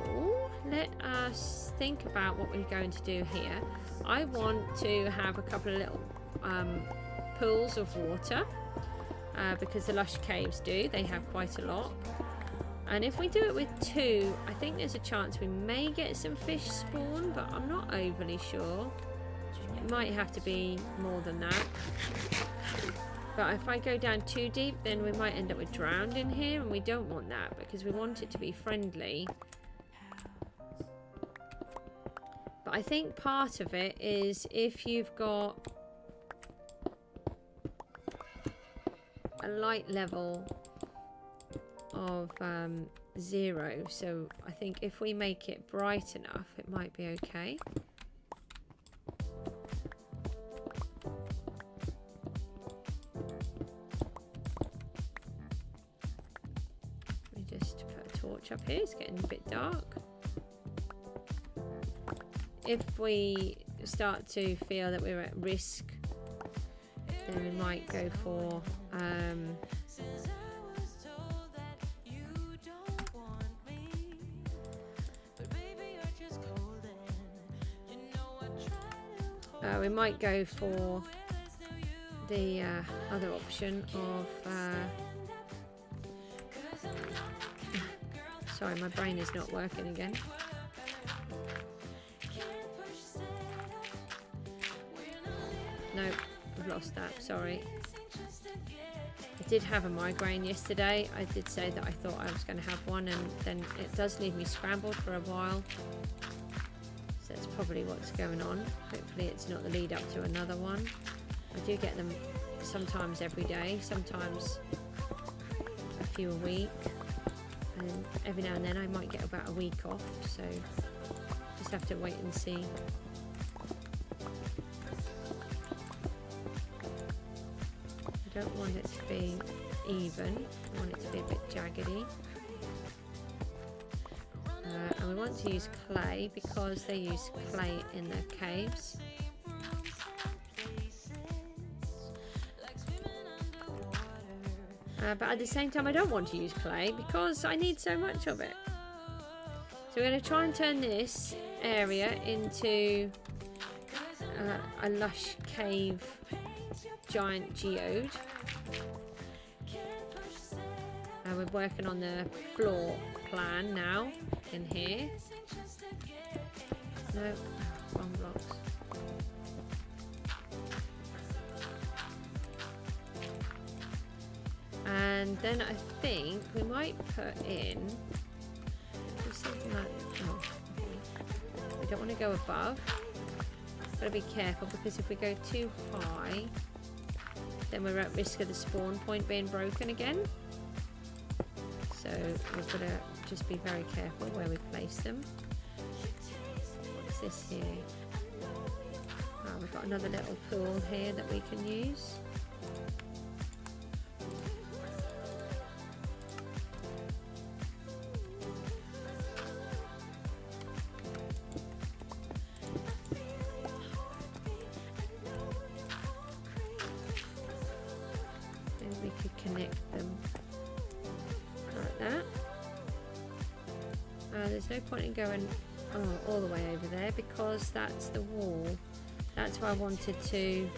let us think about what we're going to do here. I want to have a couple of little pools of water because the Lush caves do. They have quite a lot. And if we do it with 2, I think there's a chance we may get some fish spawn, but I'm not overly sure. It might have to be more than that. But if I go down too deep, then we might end up with drowned in here, and we don't want that because we want it to be friendly. But I think part of it is if you've got a light level of 0, so I think if we make it bright enough, it might be okay. Up here, it's getting a bit dark. If we start to feel that we're at risk, then we might go for we might go for the other option of sorry, my brain is not working again. Nope, I've lost that, sorry. I did have a migraine yesterday. I did say that I thought I was going to have one, and then it does leave me scrambled for a while. So that's probably what's going on. Hopefully it's not the lead up to another one. I do get them sometimes every day, sometimes a few a week. And every now and then I might get about a week off, so just have to wait and see. I don't want it to be even, I want it to be a bit jaggedy. And we want to use clay because they use clay in their caves. But at the same time I don't want to use clay because I need so much of it. So we're going to try and turn this area into a lush cave giant geode. We're working on the floor plan now in here. No, wrong blocks. And then I think we might put in something like, oh, we don't want to go above. Gotta be careful because if we go too high, then we're at risk of the spawn point being broken again. So we've got to just be very careful where we place them. What's this here? Oh, we've got another little pool here that we can use. There's no point in going all the way over there because that's the wall. That's why I wanted to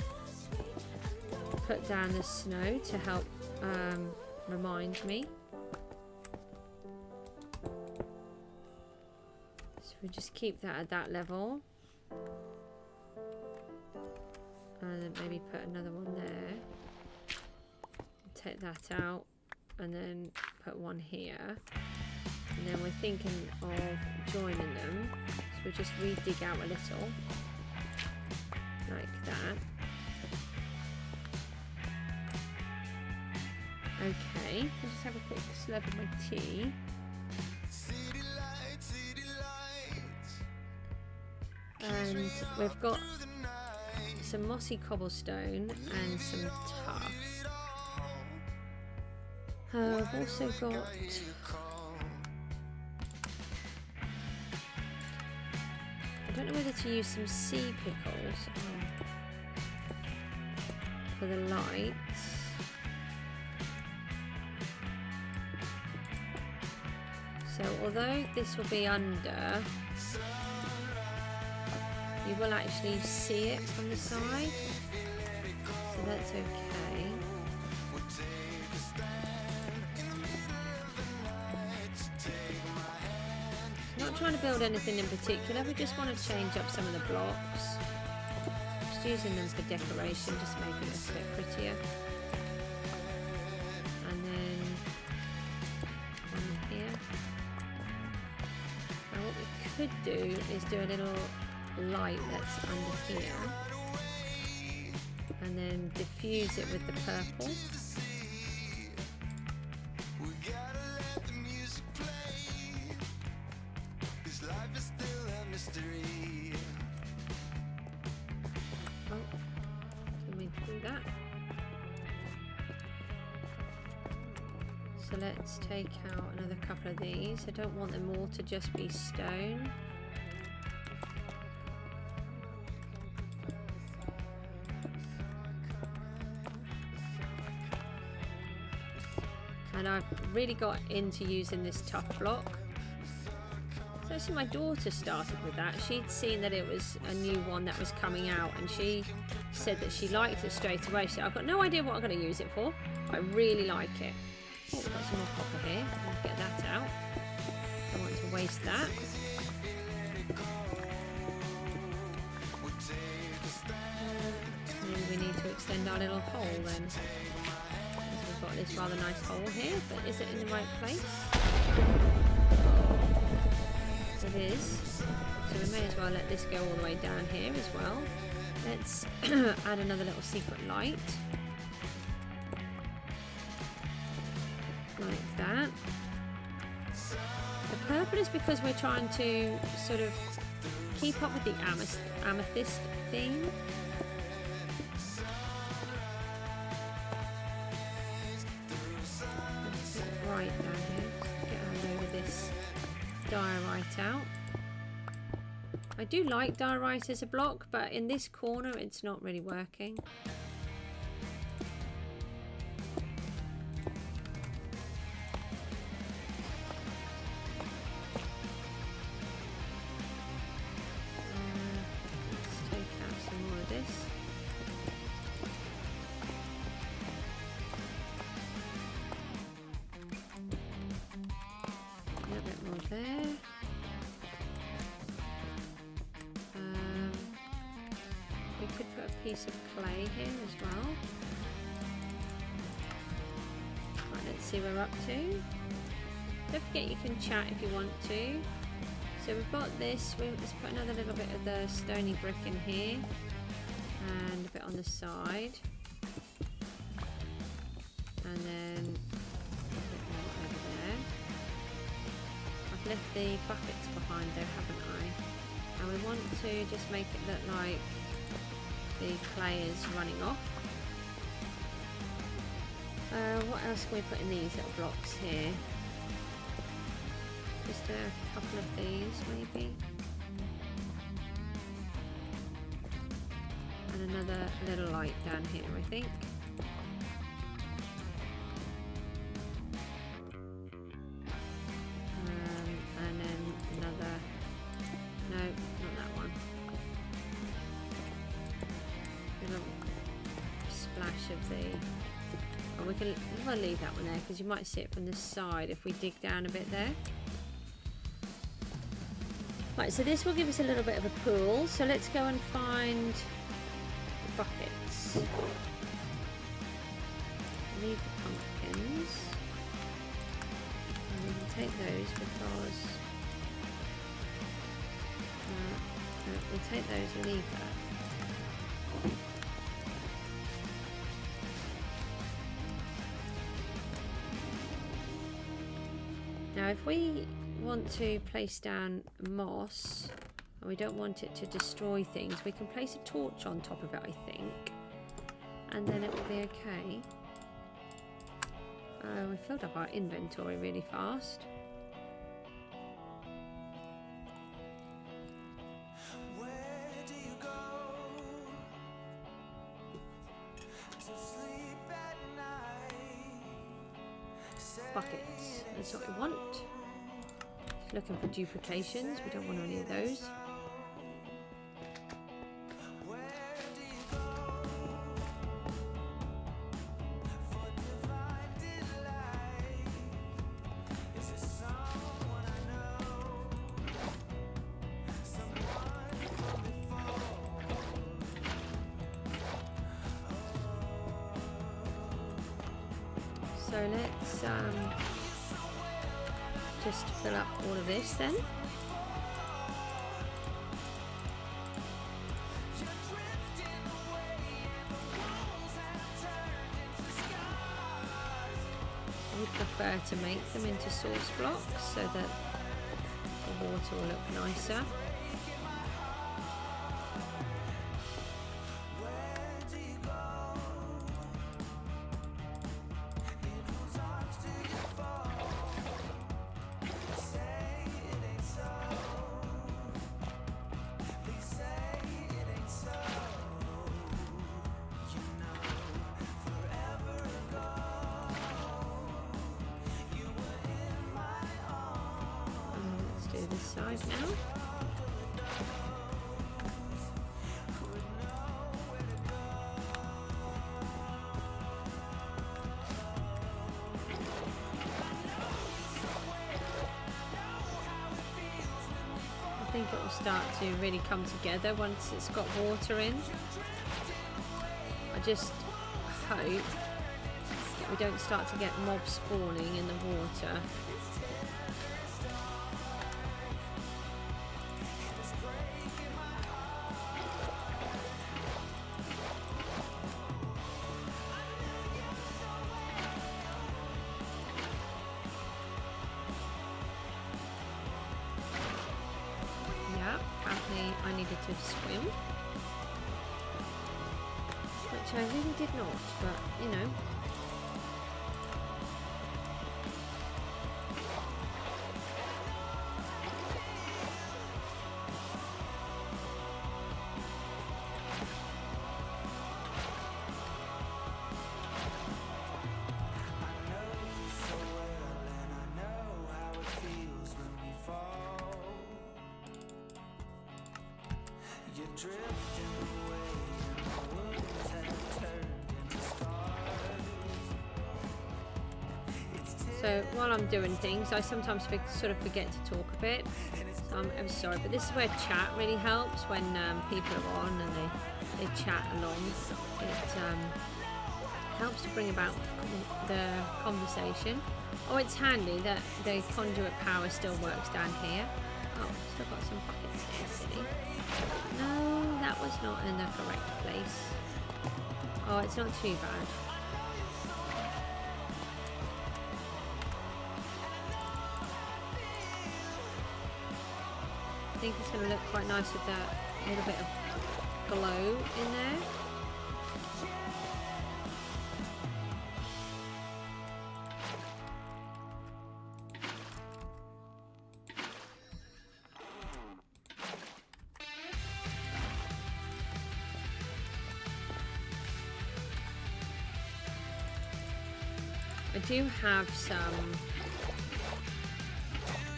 put down the snow to help remind me. So we just keep that at that level. And then maybe put another one there. Take that out and then put one here. And then we're thinking of joining them, so we just re-dig out a little, like that. Okay, I'll just have a quick slurp of my tea. And we've got some mossy cobblestone and some tuff. I've also got I don't know whether to use some sea pickles for the lights. So although this will be under, you will actually see it from the side, so that's okay. Not trying to build anything in particular, we just want to change up some of the blocks. Just using them for decoration, just making it a bit prettier. And then on here. Now what we could do is do a little light that's under here. And then diffuse it with the purple. So let's take out another couple of these. I don't want them all to just be stone. And I've really got into using this tough block. So actually my daughter started with that. She'd seen that it was a new one that was coming out and she said that she liked it straight away. She said, I've got no idea what I'm going to use it for. I really like it. Oh, we've got some more copper here. I'll get that out. Don't want to waste that. Maybe we need to extend our little hole then. We've got this rather nice hole here, but is it in the right place? It is. So we may as well let this go all the way down here as well. Let's add another little secret light. Like that. The purple is because we're trying to sort of keep up with the amethyst theme. Let's get it right down here. Get a load of this diorite out. I do like diorite as a block, but in this corner it's not really working. Piece of clay here as well. Right, let's see where we're up to. Don't forget you can chat if you want to. So we've got this, let's put another little bit of the stony brick in here and a bit on the side. And then a bit more over there. I've left the buckets behind though, haven't I? And we want to just make it look like the clay is running off. What else can we put in these little blocks here? Just a couple of these maybe. And another little light down here I think. And then another, no, not that one. Splash of the, oh, we'll leave that one there because you might see it from the side if we dig down a bit there. Right, so this will give us a little bit of a pool, so let's go and find the buckets. Leave the pumpkins and we can take those because we'll take those and leave that. Now if we want to place down moss and we don't want it to destroy things, we can place a torch on top of it I think, and then it will be okay. We filled up our inventory really fast. Buckets, that's what we want. Looking for duplications. We don't want any of those. So let's just fill up all of this then. I would prefer to make them into source blocks so that the water will look nicer. This side now. I think it will start to really come together once it's got water in. I just hope we don't start to get mobs spawning in the water. I needed to swim, which I really did not, but you know. So while I'm doing things, I sometimes sort of forget to talk a bit. So I'm ever sorry, but this is where chat really helps when people are on and they chat along. It helps to bring about the conversation. Oh, it's handy that the conduit power still works down here. Oh, still got some buckets here, silly. No, that was not in the correct place. Oh, it's not too bad. I think it's going to look quite nice with that little bit of glow in there. I do have some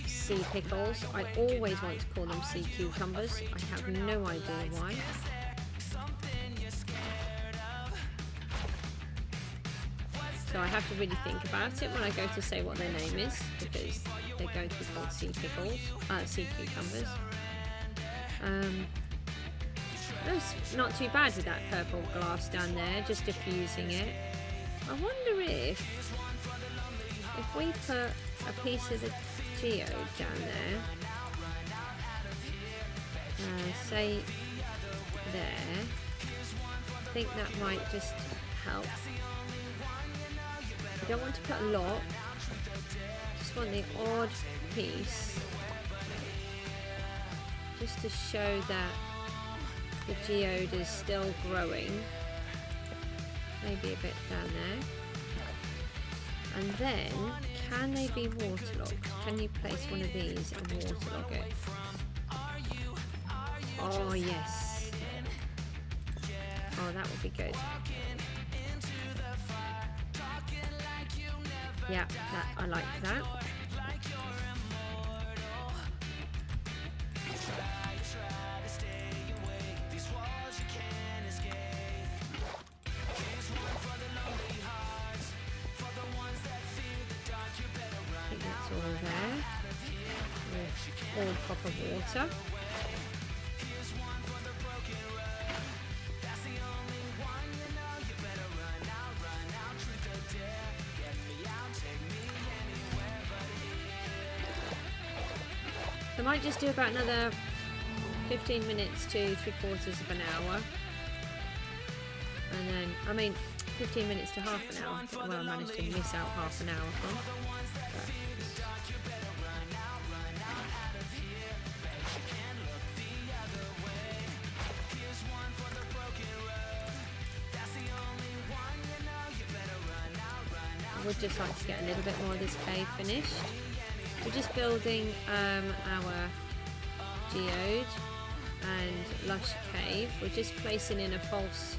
sea pickles. I always want to call them sea cucumbers. I have no idea why. So I have to really think about it when I go to say what their name is, because they're going to be called sea pickles, sea cucumbers. It's not too bad with that purple glass down there, just diffusing it. I wonder if we put a piece of the geode down there, say there, I think that might just help. You don't want to put a lot, just want the odd piece, just to show that the geode is still growing. Maybe a bit down there. And then, can they be waterlogged? Can you place one of these and waterlog it? Oh yes. Oh, that would be good. Yeah, I like that. all proper water. So I might just do about another 15 minutes to 3/4 of an hour. And then, I mean, 15 minutes to half an hour. Well, I managed to miss out half an hour from. I would just like to get a little bit more of this cave finished. We're just building our Geode and Lush cave. We're just placing in a false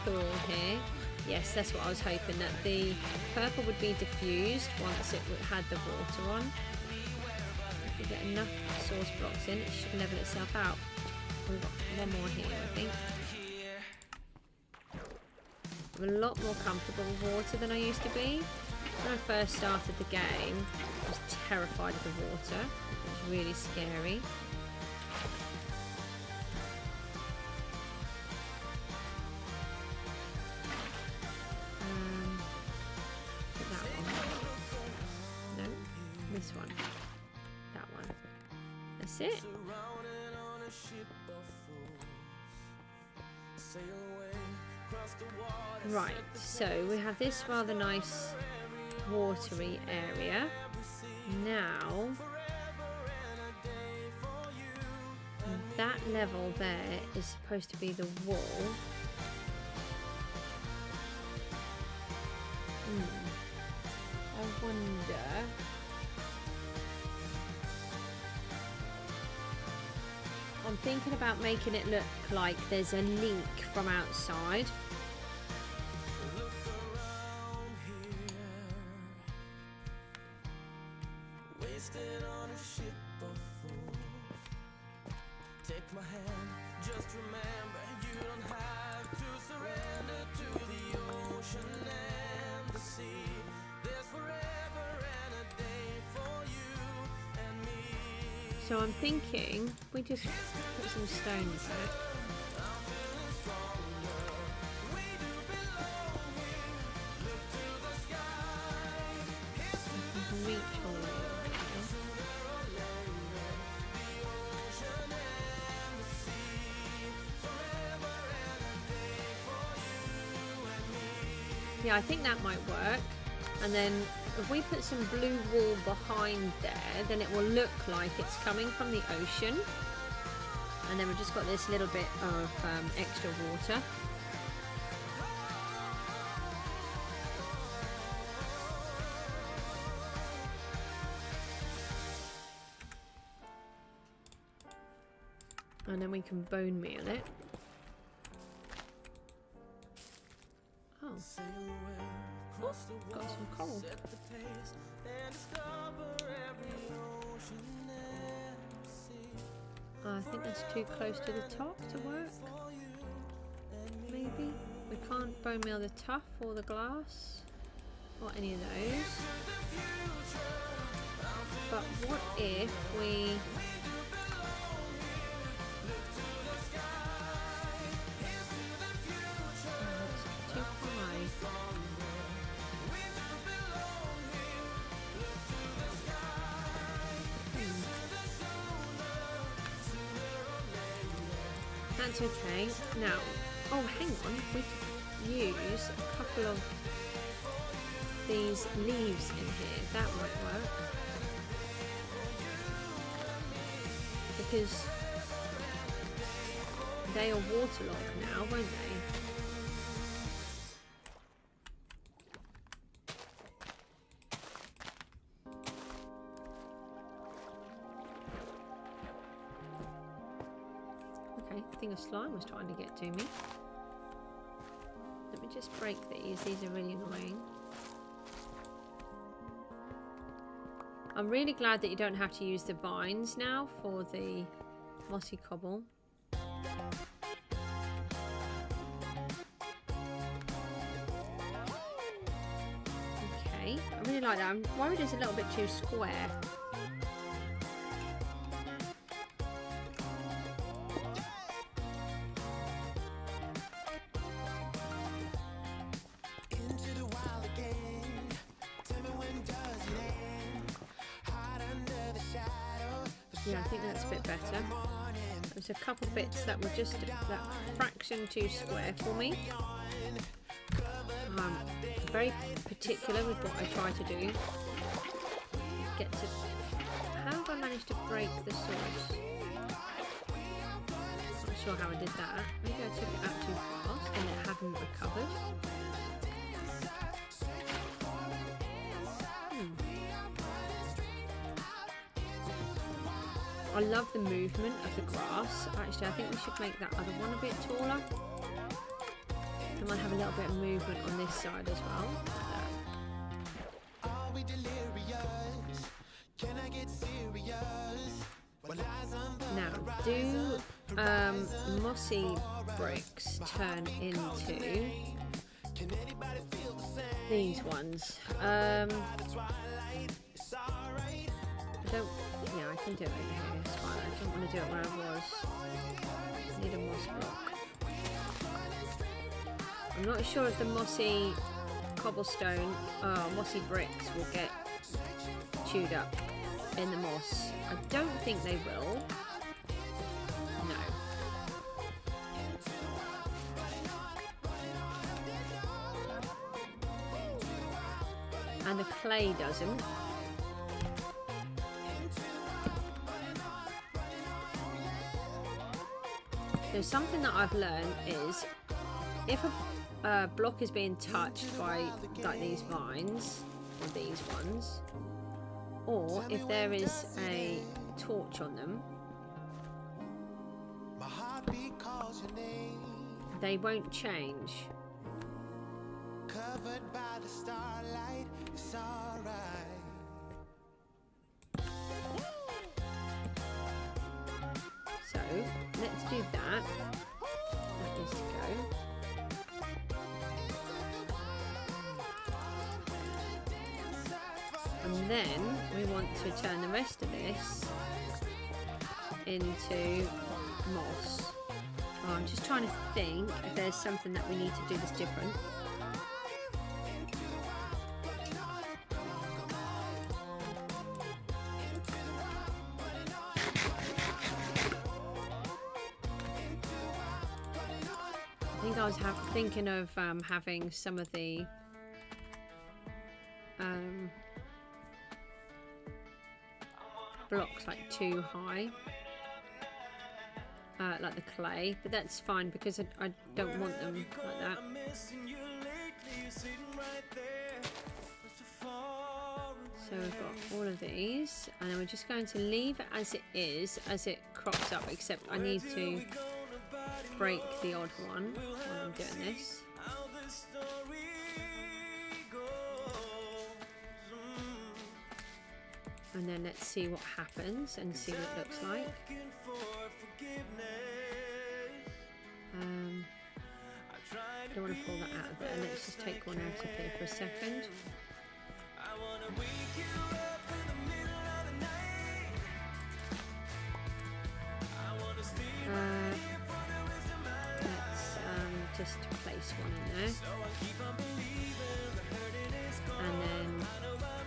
pool here. Yes, that's what I was hoping, that the purple would be diffused once it had the water on. If we get enough source blocks in, it should level itself out. We've got one more here, I think. I'm a lot more comfortable with water than I used to be. When I first started the game, I was terrified of the water. It was really scary. That one. No, this one. That one. That's it. Right, so we have this rather nice watery area. Now, that level there is supposed to be the wall. I wonder. I'm thinking about making it look like there's a leak from outside. So I'm thinking we just put some stones there. Reach all the way over there. Yeah, I think that might work. And then if we put some blue wall behind there, then it will look like it's coming from the ocean. And then we've just got this little bit of extra water. And then we can bone meal it. Oh. Got some coral. I think that's too close to the top to work. Maybe. We can't bone meal the tuff or the glass. Or any of those. But what if we... That's okay. Now, oh, hang on. We could use a couple of these leaves in here. That might work. Because they are waterlogged now, won't they? I think a slime was trying to get to me. Let me just break these. These are really annoying. I'm really glad that you don't have to use the vines now for the mossy cobble. Okay, I really like that. I'm worried it's a little bit too square. Yeah, I think that's a bit better. There's a couple bits that were just that fraction too square for me. Very particular with what I try to do. Get to. How have I managed to break the source? Not sure how I did that. Maybe I took it out too fast and it hadn't recovered. I love the movement of the grass. Actually, I think we should make that other one a bit taller. I might have a little bit of movement on this side as well. Now, do mossy bricks turn into these ones? I don't. Yeah, I can do it over here. It's fine. I don't want to do it where I was. I need a moss block. I'm not sure if the mossy cobblestone, mossy bricks will get chewed up in the moss. I don't think they will. No. And the clay doesn't. So something that I've learned is if a block is being touched by like these vines or these ones, or if there is a torch on them, they won't change. Covered by the starlight, it's alright. So let's do that. That needs to go. And then we want to turn the rest of this into moss. Oh, I'm just trying to think if there's something that we need to do this different. I think I was thinking of having some of the blocks like too high, like the clay, but that's fine because I don't want them like that. So we've got all of these, and then we're just going to leave it as it is, as it crops up, except I need to break the odd one while I'm doing this. And then let's see what happens and see what it looks like. I don't want to pull that out of there. Let's just take one out of here for a second. Let's just place one in there. And then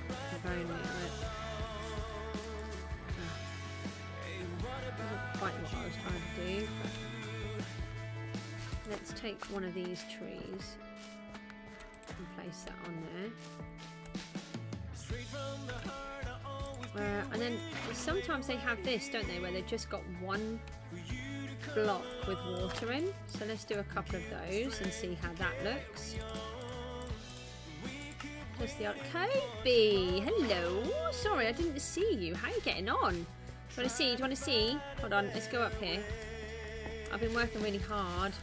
the very near it. Not quite what I was trying to do, but let's take one of these trees and place that on there. And then sometimes they have this, don't they, where they've just got one block with water in. So let's do a couple of those and see how that looks. Just the odd Kobe, hello. Sorry, I didn't see you. How are you getting on? Do you want to see? Do you want to see? Hold on, let's go up here. I've been working really hard.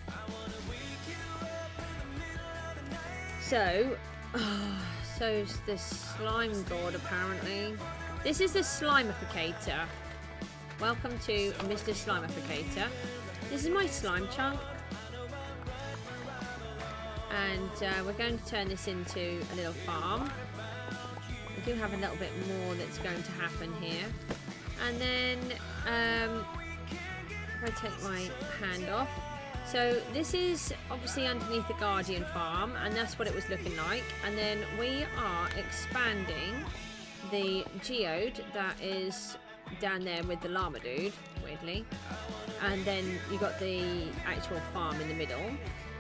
So, so's the slime god apparently. This is the slimificator. Welcome to Mr. Slimificator. This is my slime chunk. And we're going to turn this into a little farm. I do have a little bit more that's going to happen here. And then if I take my hand off. So this is obviously underneath the Guardian farm, and that's what it was looking like. And then we are expanding the geode that is down there with the llama dude, weirdly. And then you got the actual farm in the middle.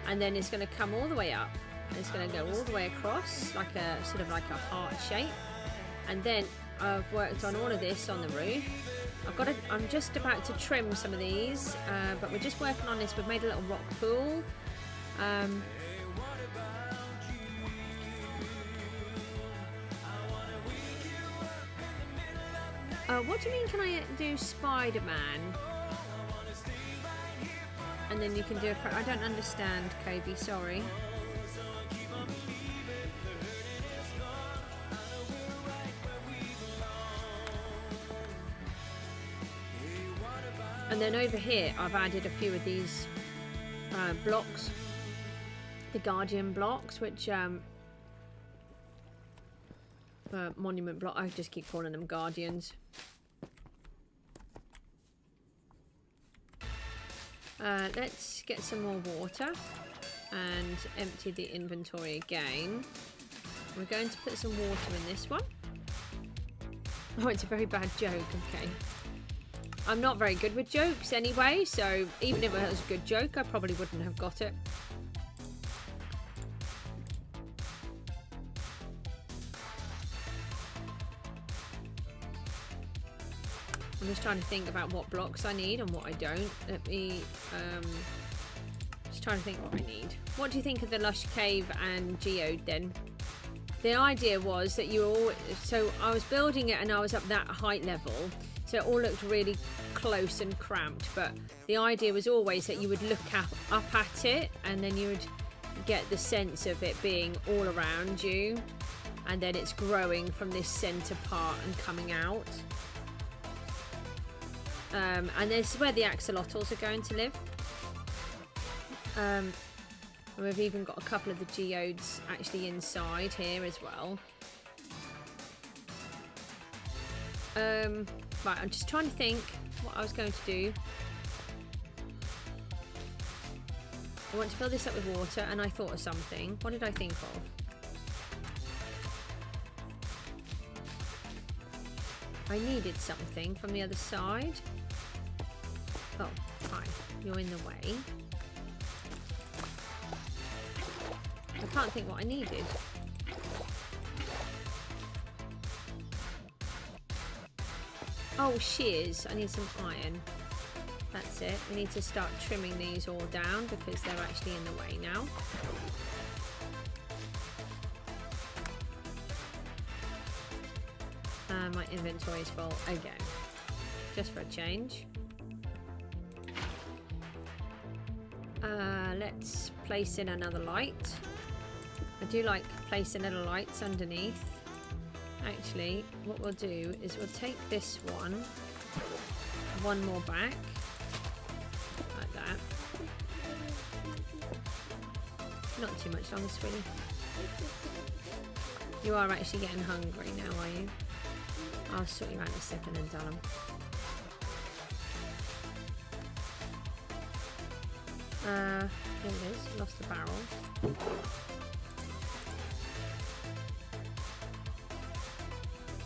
And then it's going to come all the way up. It's going to go all the way across, like a sort of like a heart shape. And then I've worked on all of this on the roof. I'm just about to trim some of these, but we're just working on this. We've made a little rock pool. What do you mean, can I do Spider-Man? And then you can do it for... I don't understand, Kobe, sorry. And then over here, I've added a few of these blocks. The Guardian blocks, which... monument block. I just keep calling them Guardians. Let's get some more water and empty the inventory again. We're going to put some water in this one. Oh, it's a very bad joke. Okay. I'm not very good with jokes anyway, so even if it was a good joke, I probably wouldn't have got it. I'm just trying to think about what blocks I need and what I don't. Let me just trying to think what I need. What do you think of the Lush Cave and Geode then? The idea was that you all... So I was building it and I was up that height level, so it all looked really close and cramped, but the idea was always that you would look up at it and then you would get the sense of it being all around you, and then it's growing from this center part and coming out. And this is where the axolotls are going to live. And we've even got a couple of the geodes actually inside here as well. Right, I'm just trying to think what I was going to do. I want to fill this up with water, and I thought of something. What did I think of? I needed something from the other side. Oh, hi. You're in the way. I can't think what I needed. Oh, shears. I need some iron. That's it. We need to start trimming these all down because they're actually in the way now. My inventory is full again, just for a change. Let's place in another light. I do like placing little lights underneath. Actually, what we'll do is we'll take this one more back, like that. Not too much longer, sweetie. You are actually getting hungry now, are you? I'll sort you out in a second and darling. Here it is. Lost the barrel.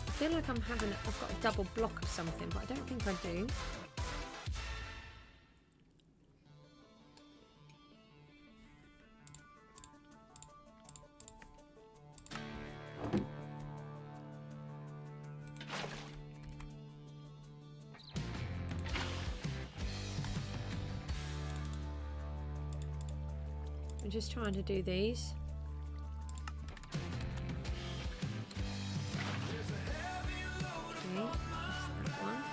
I feel like I've got a double block of something, but I don't think I do. I'm just trying to do these. Okay, that's that one.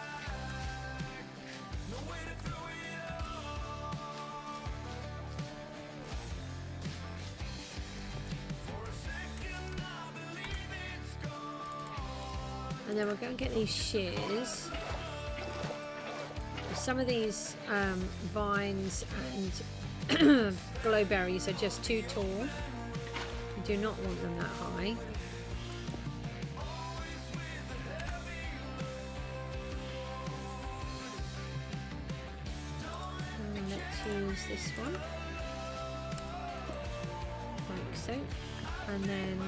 And then we're going to get these shears. Some of these vines and glowberries are just too tall. We do not want them that high. And let's use this one, like so. And then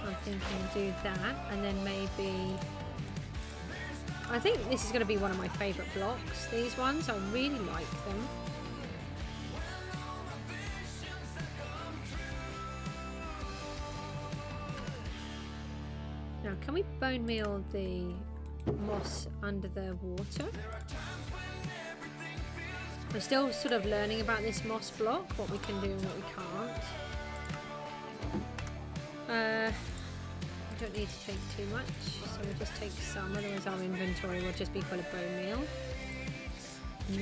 I'm thinking do that, and then maybe I think this is going to be one of my favourite blocks. These ones, I really like them. Now, can we bone meal the moss under the water? We're still sort of learning about this moss block, what we can do and what we can't. We don't need to take too much, so we'll just take some, otherwise our inventory will just be full of bone meal.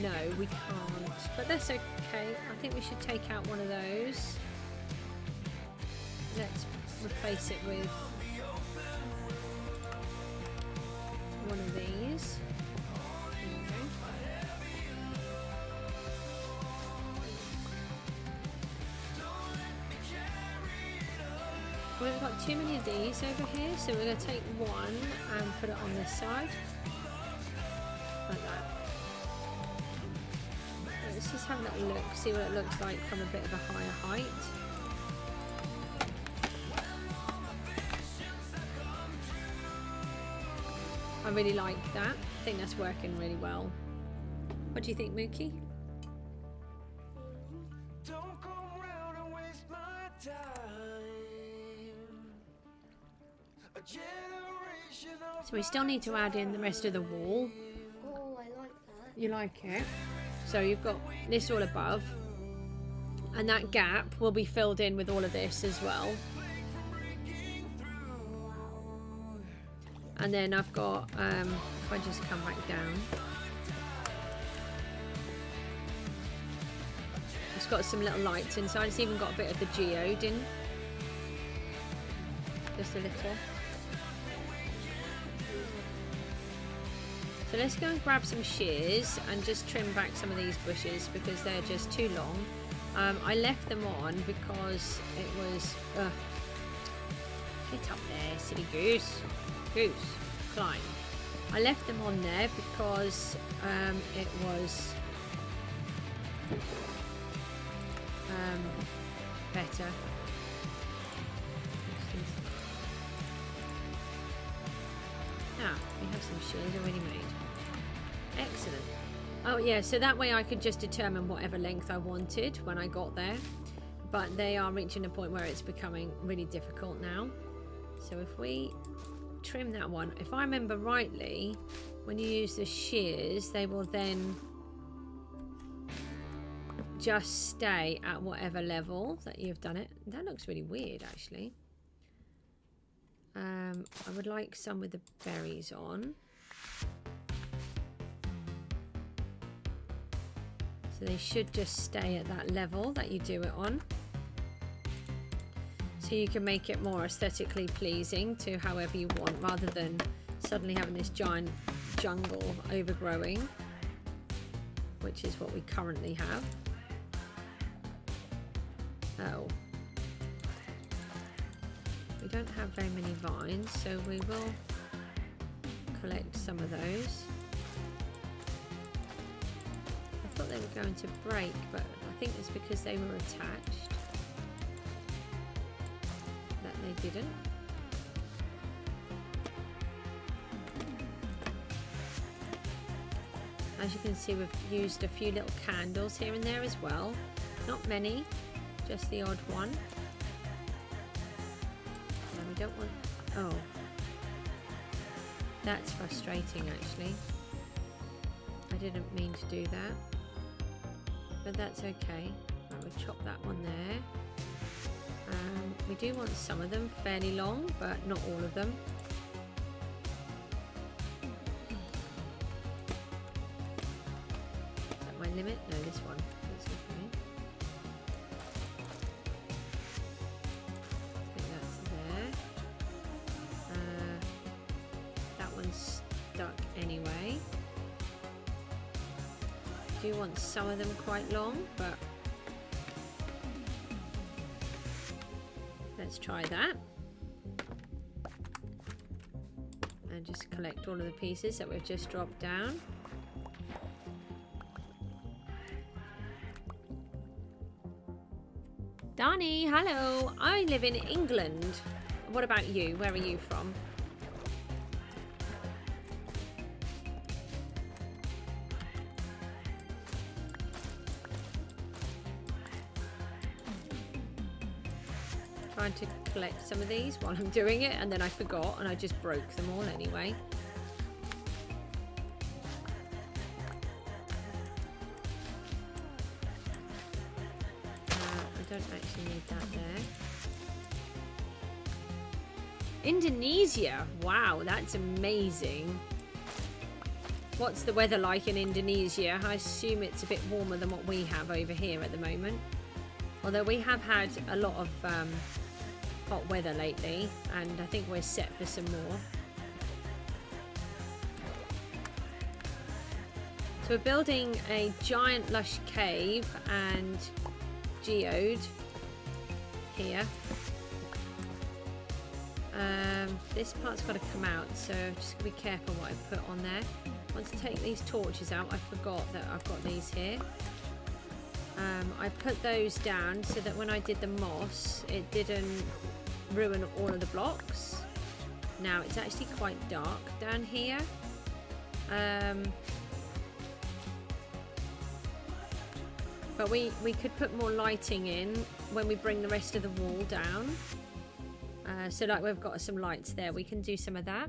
No, we can't, but that's okay. I think we should take out one of those. Let's replace it with one of these. There we go. We've got too many of these over here, so we're going to take one and put it on this side. Like that. Let's just have a little look, see what it looks like from a bit of a higher height. I really like that. I think that's working really well. What do you think, Mookie?
Don't come round and waste my time. A generation of
So we still need to add in the rest of the wall.
Oh, I like that.
You like it? So you've got this all above, and that gap will be filled in with all of this as well. And then I've got, if I just come back down, it's got some little lights inside. It's even got a bit of the geode in, just a little. So let's go and grab some shears and just trim back some of these bushes because they're just too long. I left them on because it was, get up there, silly goose. Goose, climb. I left them on there because it was better. Ah, we have some shears already made. Excellent. Oh yeah, so that way I could just determine whatever length I wanted when I got there. But they are reaching a point where it's becoming really difficult now. So if we trim that one, if I remember rightly, when you use the shears, they will then just stay at whatever level that you've done it. That looks really weird, actually. I would like some with the berries on. So they should just stay at that level that you do it on. So you can make it more aesthetically pleasing to however you want, rather than suddenly having this giant jungle overgrowing, which is what we currently have. Oh. We don't have very many vines, so we will collect some of those. I thought they were going to break, but I think it's because they were attached that they didn't. As you can see, we've used a few little candles here and there as well. Not many, just the odd one. And we don't want... oh. That's frustrating, actually. I didn't mean to do that. But that's okay. Right, we'll chop that one there. We do want some of them fairly long, but not all of them. Is that my limit? No, this one. That's okay. I think that's there. That one's stuck anyway. I do want some of them quite long, but let's try that. And just collect all of the pieces that we've just dropped down. Dani, hello. I live in England. What about you? Where are you from? Trying to collect some of these while I'm doing it, and then I forgot and I just broke them all anyway. I don't actually need that there. Indonesia! Wow, that's amazing. What's the weather like in Indonesia? I assume it's a bit warmer than what we have over here at the moment. Although we have had a lot of hot weather lately, and I think we're set for some more. So we're building a giant lush cave and geode here. This part's got to come out, so just be careful what I put on there. Once I take these torches out, I forgot that I've got these here. I put those down so that when I did the moss, it didn't ruin all of the blocks. Now it's actually quite dark down here. But we could put more lighting in when we bring the rest of the wall down. So like we've got some lights there, we can do some of that.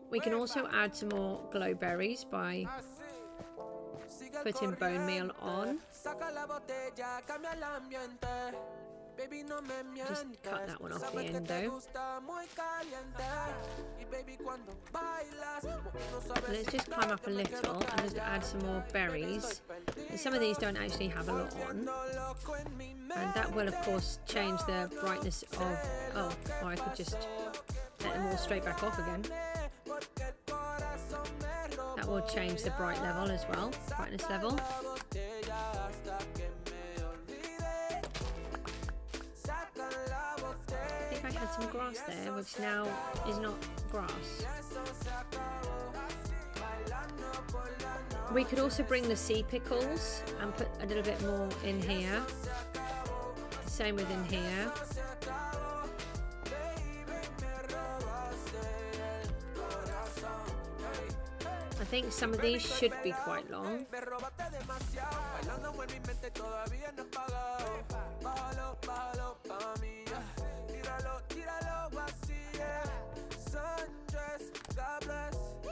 We can also add some more glow berries by putting bone meal on. Just cut that one off the end though. Let's just climb up a little and just add some more berries. And some of these don't actually have a lot on. And that will of course change the brightness of... Oh, or I could just let them all straight back off again. That will change the bright level as well, brightness level. I think I had some grass there, which now is not grass. We could also bring the sea pickles and put a little bit more in here. Same within here. I think some of these should be quite long.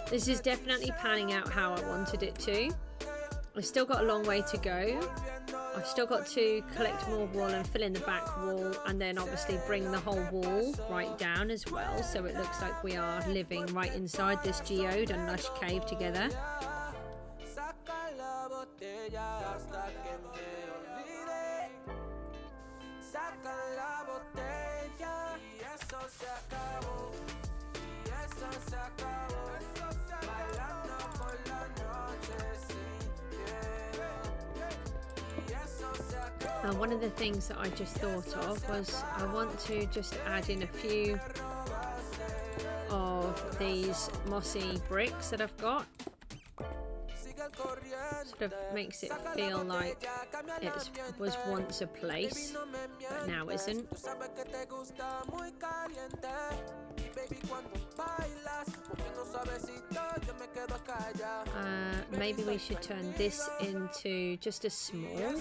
This is definitely panning out how I wanted it to. I've still got a long way to go. I've still got to collect more wool and fill in the back wall, and then obviously bring the whole wall right down as well, so it looks like we are living right inside this geode and lush cave together. One of the things that I just thought of was I want to just add in a few of these mossy bricks that I've got. Sort of makes it feel like it was once a place, but now isn't. Maybe we should turn this into just a small,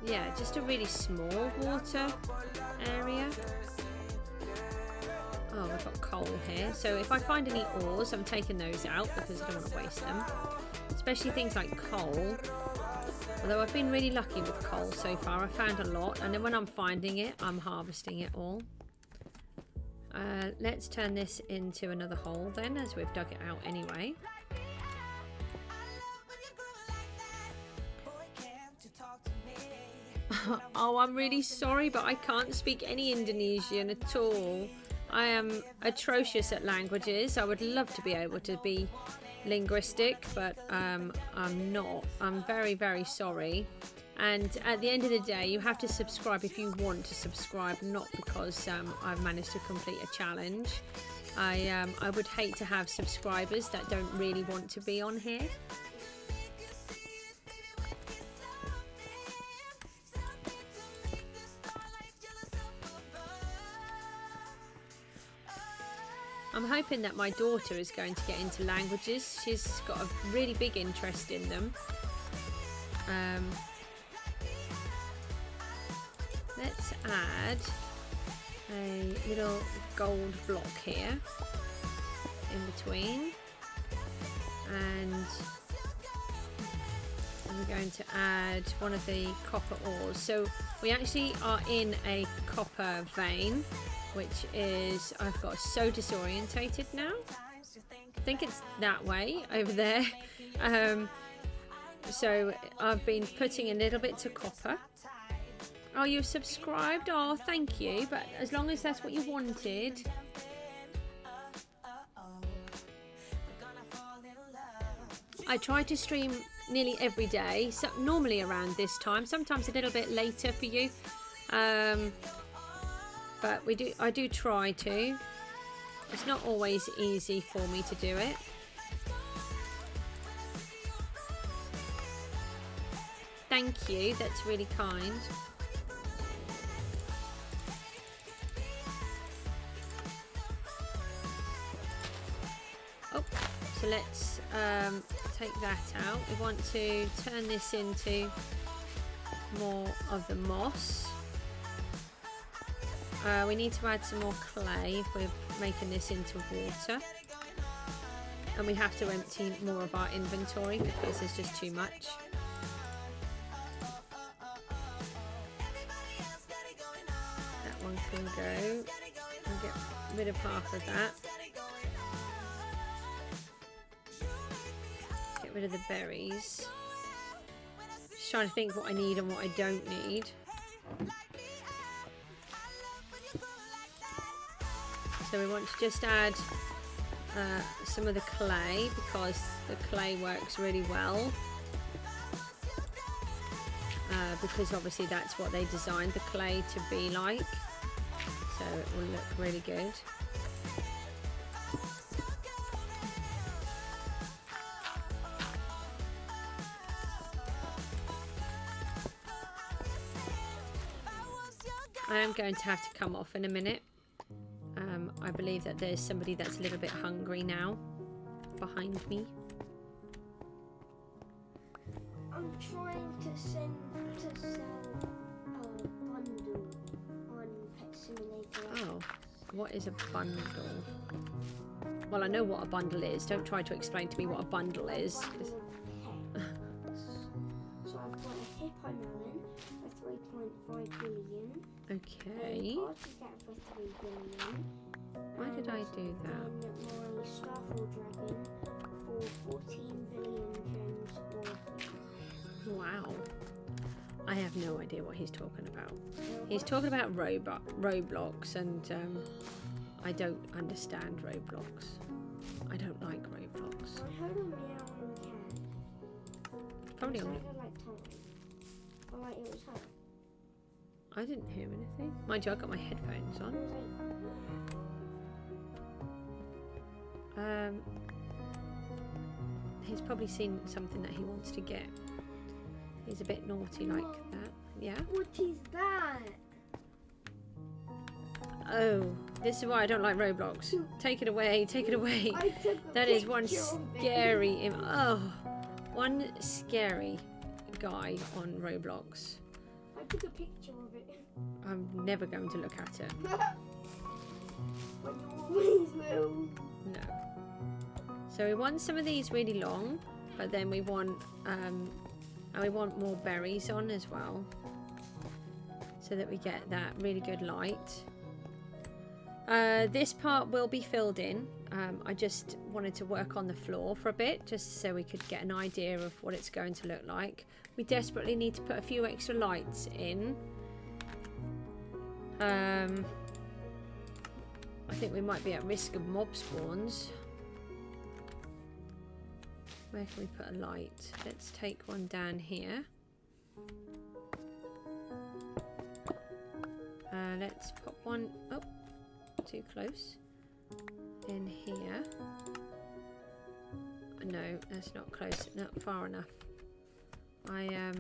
yeah, just a really small water area. Oh, we've got coal here. So if I find any ores, I'm taking those out because I don't want to waste them. Especially things like coal. Although I've been really lucky with coal so far. I found a lot, and then when I'm finding it, I'm harvesting it all. Let's turn this into another hole then, as we've dug it out anyway. Oh, I'm really sorry, but I can't speak any Indonesian at all. I am atrocious at languages. I would love to be able to be linguistic, but I'm not. I'm very, very sorry. And at the end of the day, you have to subscribe if you want to subscribe, not because I've managed to complete a challenge. I would hate to have subscribers that don't really want to be on here. I'm hoping that my daughter is going to get into languages. She's got a really big interest in them. Let's add a little gold block here in between, and we're going to add one of the copper ores. So we actually are in a copper vein, which is, I've got so disorientated now. I think it's that way over there. So I've been putting a little bit to copper. Oh, you've subscribed? Oh, thank you. But as long as that's what you wanted. I try to stream nearly every day, so normally around this time, sometimes a little bit later for you. But I do try to. It's not always easy for me to do it. Thank you, that's really kind. Oh, so let's take that out. We want to turn this into more of the moss. We need to add some more clay if we're making this into water. And we have to empty more of our inventory because there's just too much. That one can go. I'll get rid of half of that. Get rid of the berries. Just trying to think what I need and what I don't need. So we want to just add some of the clay because the clay works really well. Because obviously that's what they designed the clay to be like. So it will look really good. I am going to have to come off in a minute. I believe that there's somebody that's a little bit hungry now behind me.
I'm trying to sell a bundle on Pet Simulator.
Oh, what is a bundle? Well, I know what a bundle is. Don't try to explain to me what a bundle is.
So I've got a hippo melon for 3.5 billion.
Okay.
A cat for 3 billion.
Why did I do that?
And my Starfall dragon for 14 billion gems.
Wow. I have no idea what he's talking about. He's talking about Roblox, and I don't understand Roblox. I don't like Roblox.
I heard a meow on the cat.
Probably on.
It sounded like Tommy. Or like it was her.
I didn't hear anything. Mind you, I got my headphones on.
It was like,
He's probably seen something that he wants to get. He's a bit naughty like that. Yeah?
what is that?
Oh, this is why I don't like Roblox. Take it away, take it away.
I took a
That is one
picture of it.
scary one scary guy on Roblox.
I took a picture of it.
I'm never going to look at it.
When you always will.
No. So we want some of these really long, but then we want more berries on as well, so that we get that really good light. This part will be filled in. I just wanted to work on the floor for a bit, just so we could get an idea of what it's going to look like. We desperately need to put a few extra lights in. I think we might be at risk of mob spawns. Where can we put a light? Let's take one down here. Let's put one, oh, too close, in here. No, that's not close, not far enough. I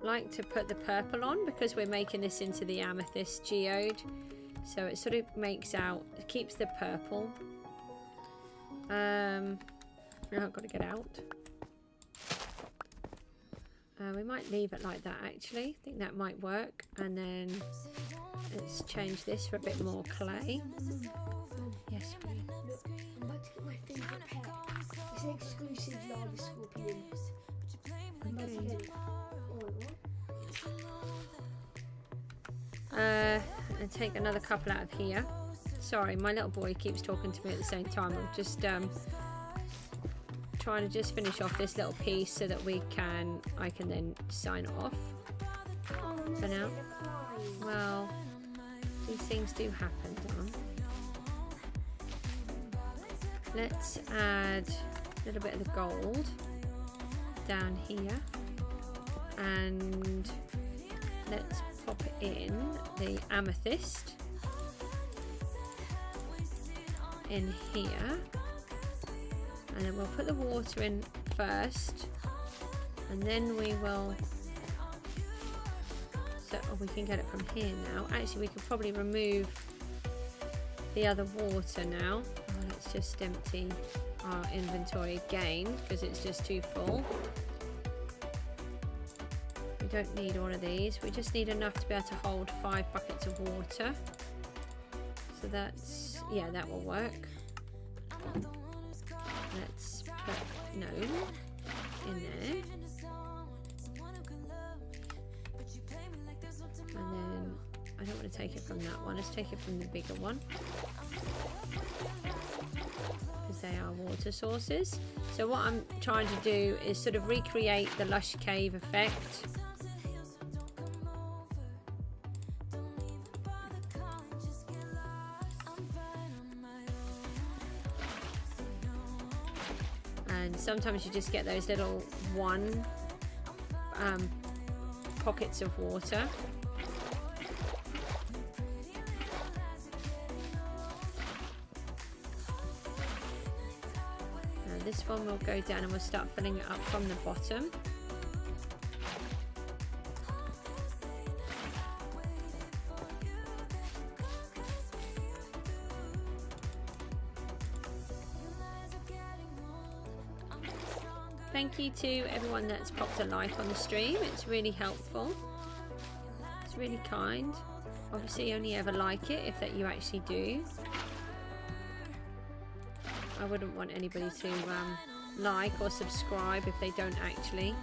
like to put the purple on because we're making this into the Amethyst Geode. So it sort of makes out, it keeps the purple. I've got to get out. We might leave it like that actually. I think that might work. And then let's change this for a bit more clay. Yes, please.
Look, I'm about to get my favourite pet. It's an exclusive lava scorpion. I'm about to get it.
And take another couple out of here. Sorry, my little boy keeps talking to me at the same time. I'm just trying to just finish off this little piece so that I can then sign off for now. Well, these things do happen, Don. Let's add a little bit of the gold down here, and let's pop in the amethyst in here, and then we'll put the water in first, and then we will, so we can get it from here now. Actually, we could probably remove the other water now. Let's just empty our inventory again because it's just too full. We don't need all of these. We just need enough to be able to hold 5 buckets of water. So that's, yeah, that will work. Let's put gnome in there. And then I don't want to take it from that one. Let's take it from the bigger one, because they are water sources. So what I'm trying to do is sort of recreate the Lush cave effect. And sometimes you just get those little pockets of water. This one will go down and we'll start filling it up from the bottom. Thank you to everyone that's popped a like on the stream. It's really helpful. It's really kind. Obviously you only ever like it if that you actually do. I wouldn't want anybody to like or subscribe if they don't actually.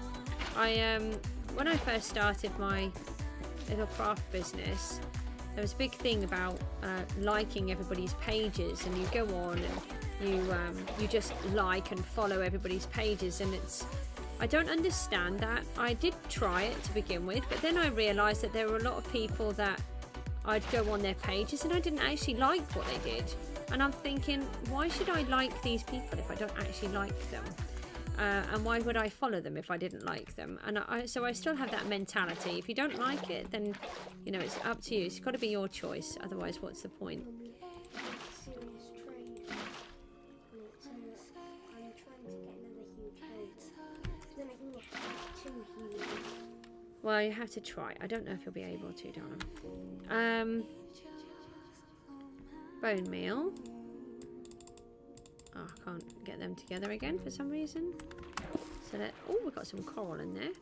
When I first started my little craft business, there was a big thing about liking everybody's pages, and you go on and you just like and follow everybody's pages, and I don't understand that. I did try it to begin with, but then I realised that there were a lot of people that I'd go on their pages and I didn't actually like what they did. And I'm thinking, why should I like these people if I don't actually like them? And why would I follow them if I didn't like them? And so I still have that mentality. If you don't like it, then, you know, it's up to you. It's got to be your choice. Otherwise, what's the point? Well, you have to try. I don't know if you'll be able to, darling. Bone meal. Oh, I can't get them together again for some reason. So we've got some coral in there.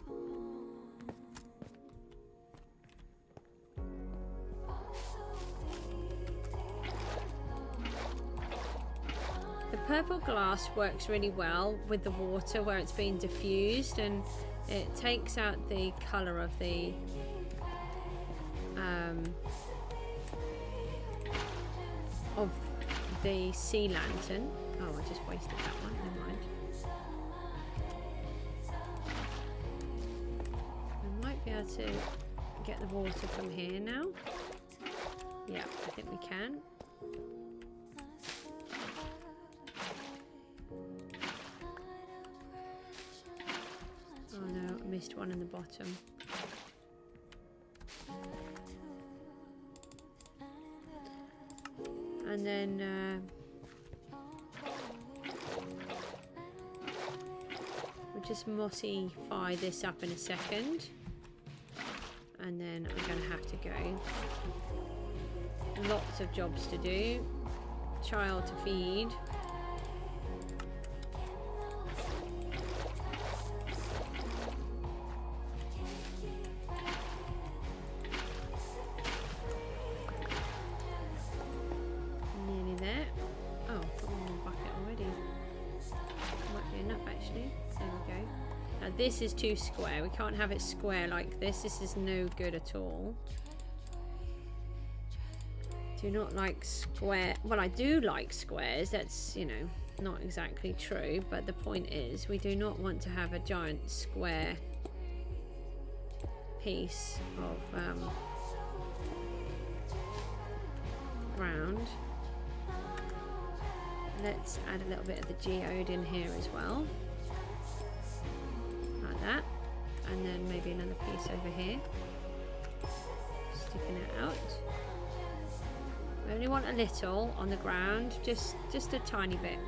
The purple glass works really well with the water where it's been diffused, and it takes out the colour of the sea lantern. Oh, I just wasted that one. Never mind. We might be able to get the water from here now. Yeah, I think we can. Oh no, I missed one in the bottom. And then we'll just mossify this up in a second, and then I'm going to have to go lots of jobs to do. Child to feed. Nearly there. Oh, got one more bucket already. Might be enough actually. There we go. Now this is too square. We can't have it square like this. This is no good at all. Do not like square. Well, I do like squares. That's, you know, not exactly true. But the point is, we do not want to have a giant square piece of ground. Let's add a little bit of the geode in here as well. Like that. And then maybe another piece over here. Sticking it out. We only want a little on the ground, just a tiny bit.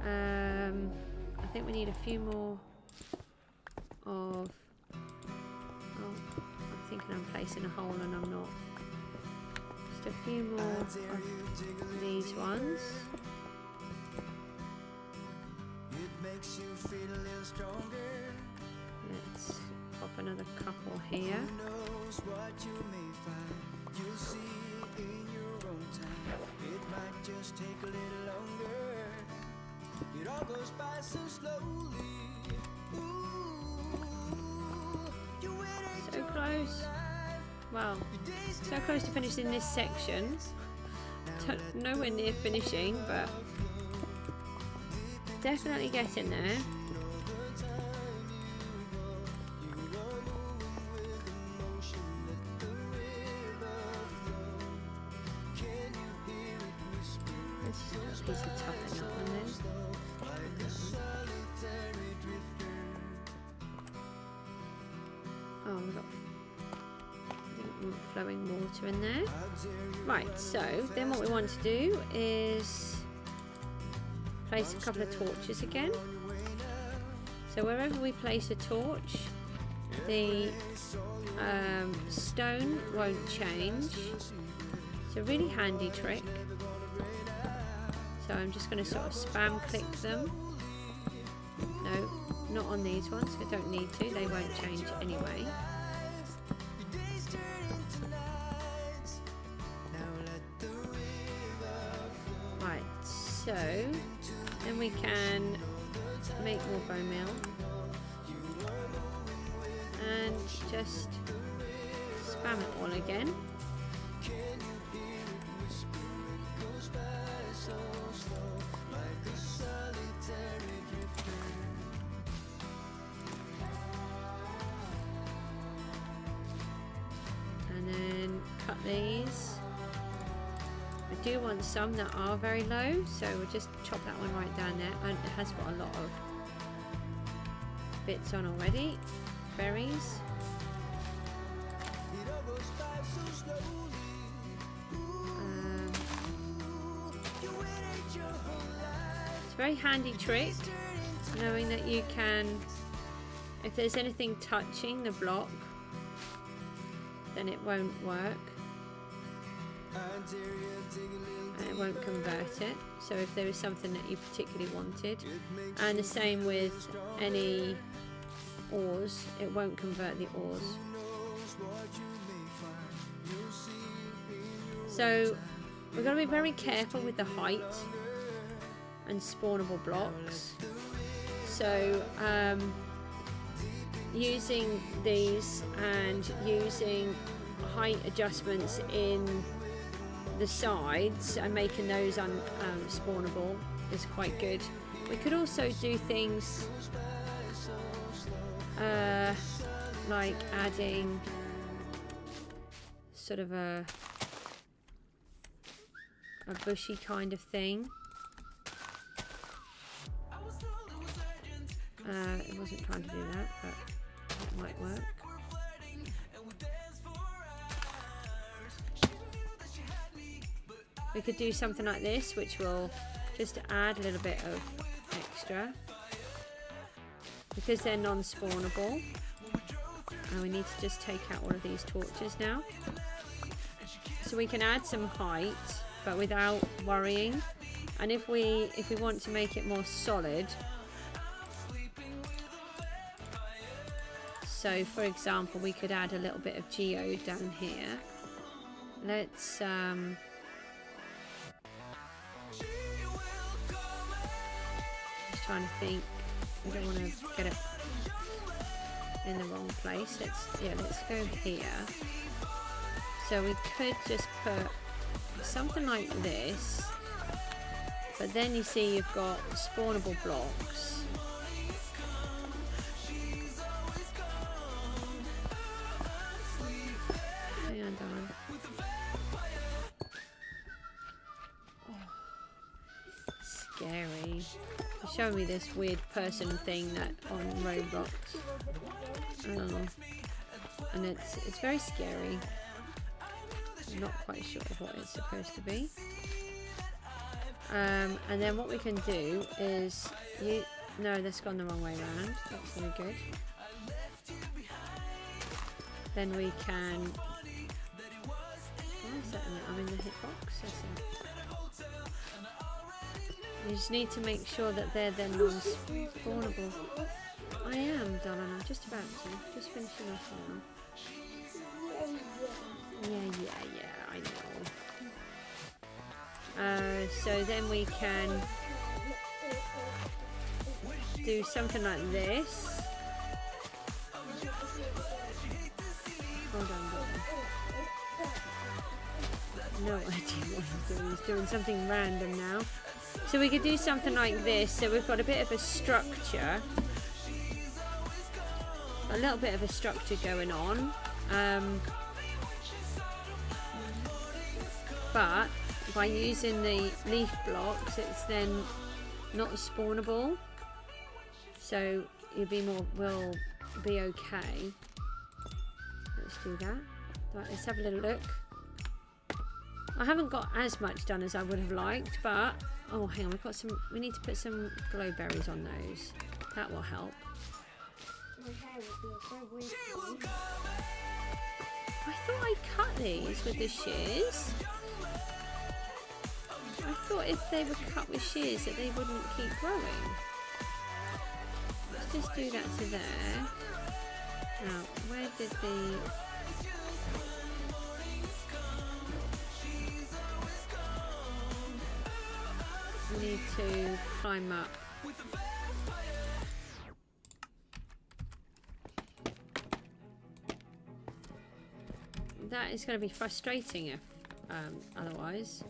I think we need a few more of. Oh, I'm thinking I'm placing a hole and I'm not. Just a few more of these ones. Let's pop another couple here. So close. Well, so close to finishing this section. Nowhere near finishing, but definitely getting there. Piece of toughen up on this. Oh, we've got flowing water in there. Right, so then what we want to do is place a couple of torches again. So wherever we place a torch, the stone won't change. It's a really handy trick. So I'm just going to sort of spam click them. No, not on these ones. I don't need to. They won't change anyway. Right, so then we can make more bone meal. And just spam it all again. These. I do want some that are very low, so we'll just chop that one right down there. And it has got a lot of bits on already. Berries. It's a very handy trick, knowing that you can, if there's anything touching the block, then it won't work. It won't convert it. So if there is something that you particularly wanted, and the same with any ores, it won't convert the ores. So we're going to be very careful with the height and spawnable blocks. So using these and using height adjustments in the sides and making those spawnable is quite good. We could also do things like adding sort of a bushy kind of thing. It wasn't trying to do that, but it might work. We could do something like this, which will just add a little bit of extra. Because they're non-spawnable, And we need to just take out all of these torches now. So we can add some height, but without worrying. And if we want to make it more solid, so for example, we could add a little bit of geode down here. Let's just trying to think. I don't want to get it in the wrong place. Let's go here. So we could just put something like this, but then you see you've got spawnable blocks. Hang on, darling. Oh, scary. You're showing me this weird person thing that on Roblox. Oh. And it's very scary. I'm not quite sure what it's supposed to be. And then what we can do is no, that's gone the wrong way around. That's really good. Then we can. Why is that? I'm in the hitbox. That's it. You just need to make sure that they're then non-spawnable. I am, darling. I'm just about to. Just finishing off now. Yeah, I know. So then we can do something like this. Hold on, darling. No idea what he's doing. He's doing something random now. So we could do something like this. So we've got a bit of a structure. A little bit of a structure going on. But by using the leaf blocks, it's then not spawnable, so will be okay. Let's do that. Right, let's have a little look. I haven't got as much done as I would have liked, but oh, hang on, we need to put some glow berries on those. That will help. I thought I'd cut these with the shears. I thought if they were cut with shears that they wouldn't keep growing. Let's just do that to there. Now, where did the... We need to climb up. That is going to be frustrating if otherwise.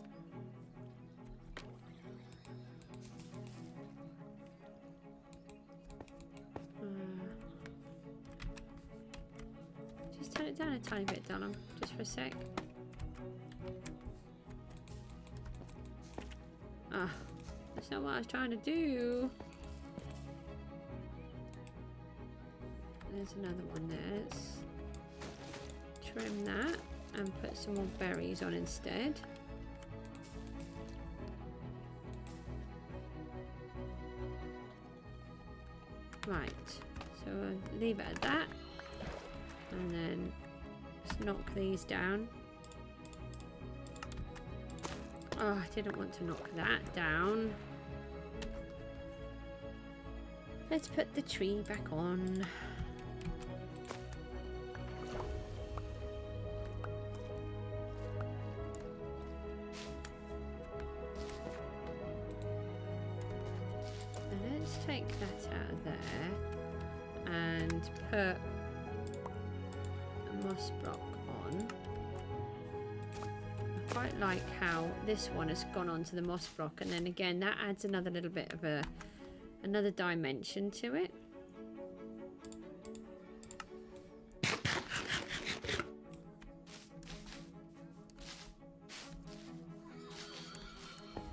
Just turn it down a tiny bit, darling, just for a sec. Ah, that's not what I was trying to do. There's another one there. Let's trim that and put some more berries on instead. Right, so we'll leave it at that, and then just knock these down. Oh, I didn't want to knock that down. Let's put the tree back on. Take that out of there and put a moss block on. I quite like how this one has gone onto the moss block, and then again that adds another little bit of another dimension to it.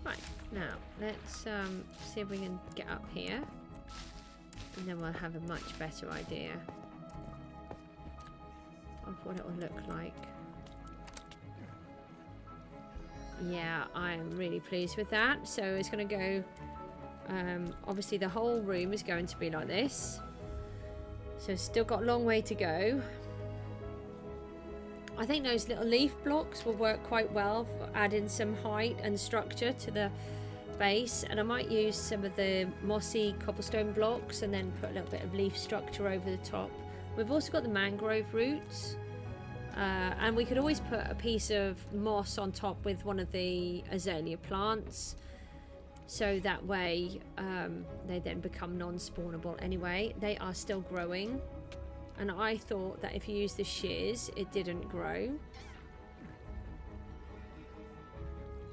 Right, now let's see if we can get up here, and then we'll have a much better idea of what it will look like. Yeah, I am really pleased with that. So it's going to go, obviously the whole room is going to be like this, So still got a long way to go. I think those little leaf blocks will work quite well for adding some height and structure to the base, and I might use some of the mossy cobblestone blocks and then put a little bit of leaf structure over the top. We've also got the mangrove roots, and we could always put a piece of moss on top with one of the azalea plants, so that way they then become non-spawnable. Anyway, they are still growing, and I thought that if you use the shears it didn't grow.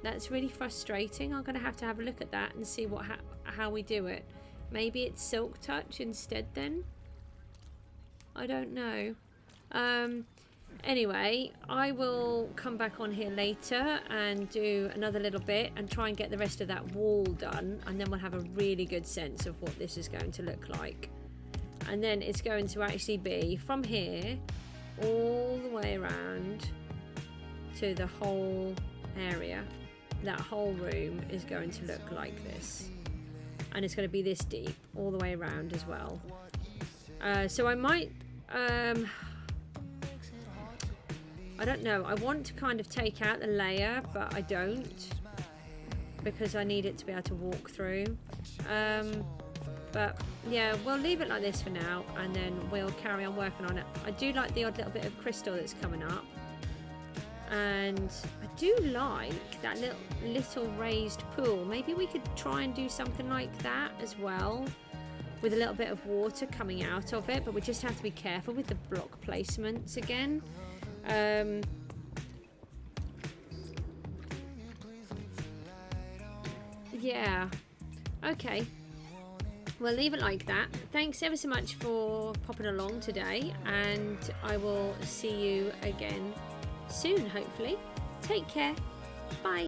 That's really frustrating. I'm going to have a look at that and see how we do it. Maybe it's silk touch instead then? I don't know. Anyway, I will come back on here later and do another little bit and try and get the rest of that wall done, and then we'll have a really good sense of what this is going to look like. And then it's going to actually be from here all the way around to the whole area. That whole room is going to look like this, and it's going to be this deep all the way around as well. So I might I don't know, I want to kind of take out the layer, but I don't, because I need it to be able to walk through. But yeah, we'll leave it like this for now, and then we'll carry on working on it. I do like the odd little bit of crystal that's coming up, and I do like that little raised pool. Maybe we could try and do something like that as well, with a little bit of water coming out of it, but we just have to be careful with the block placements again. Yeah, okay, we'll leave it like that. Thanks ever so much for popping along today, and I will see you again soon, hopefully. Take care. Bye.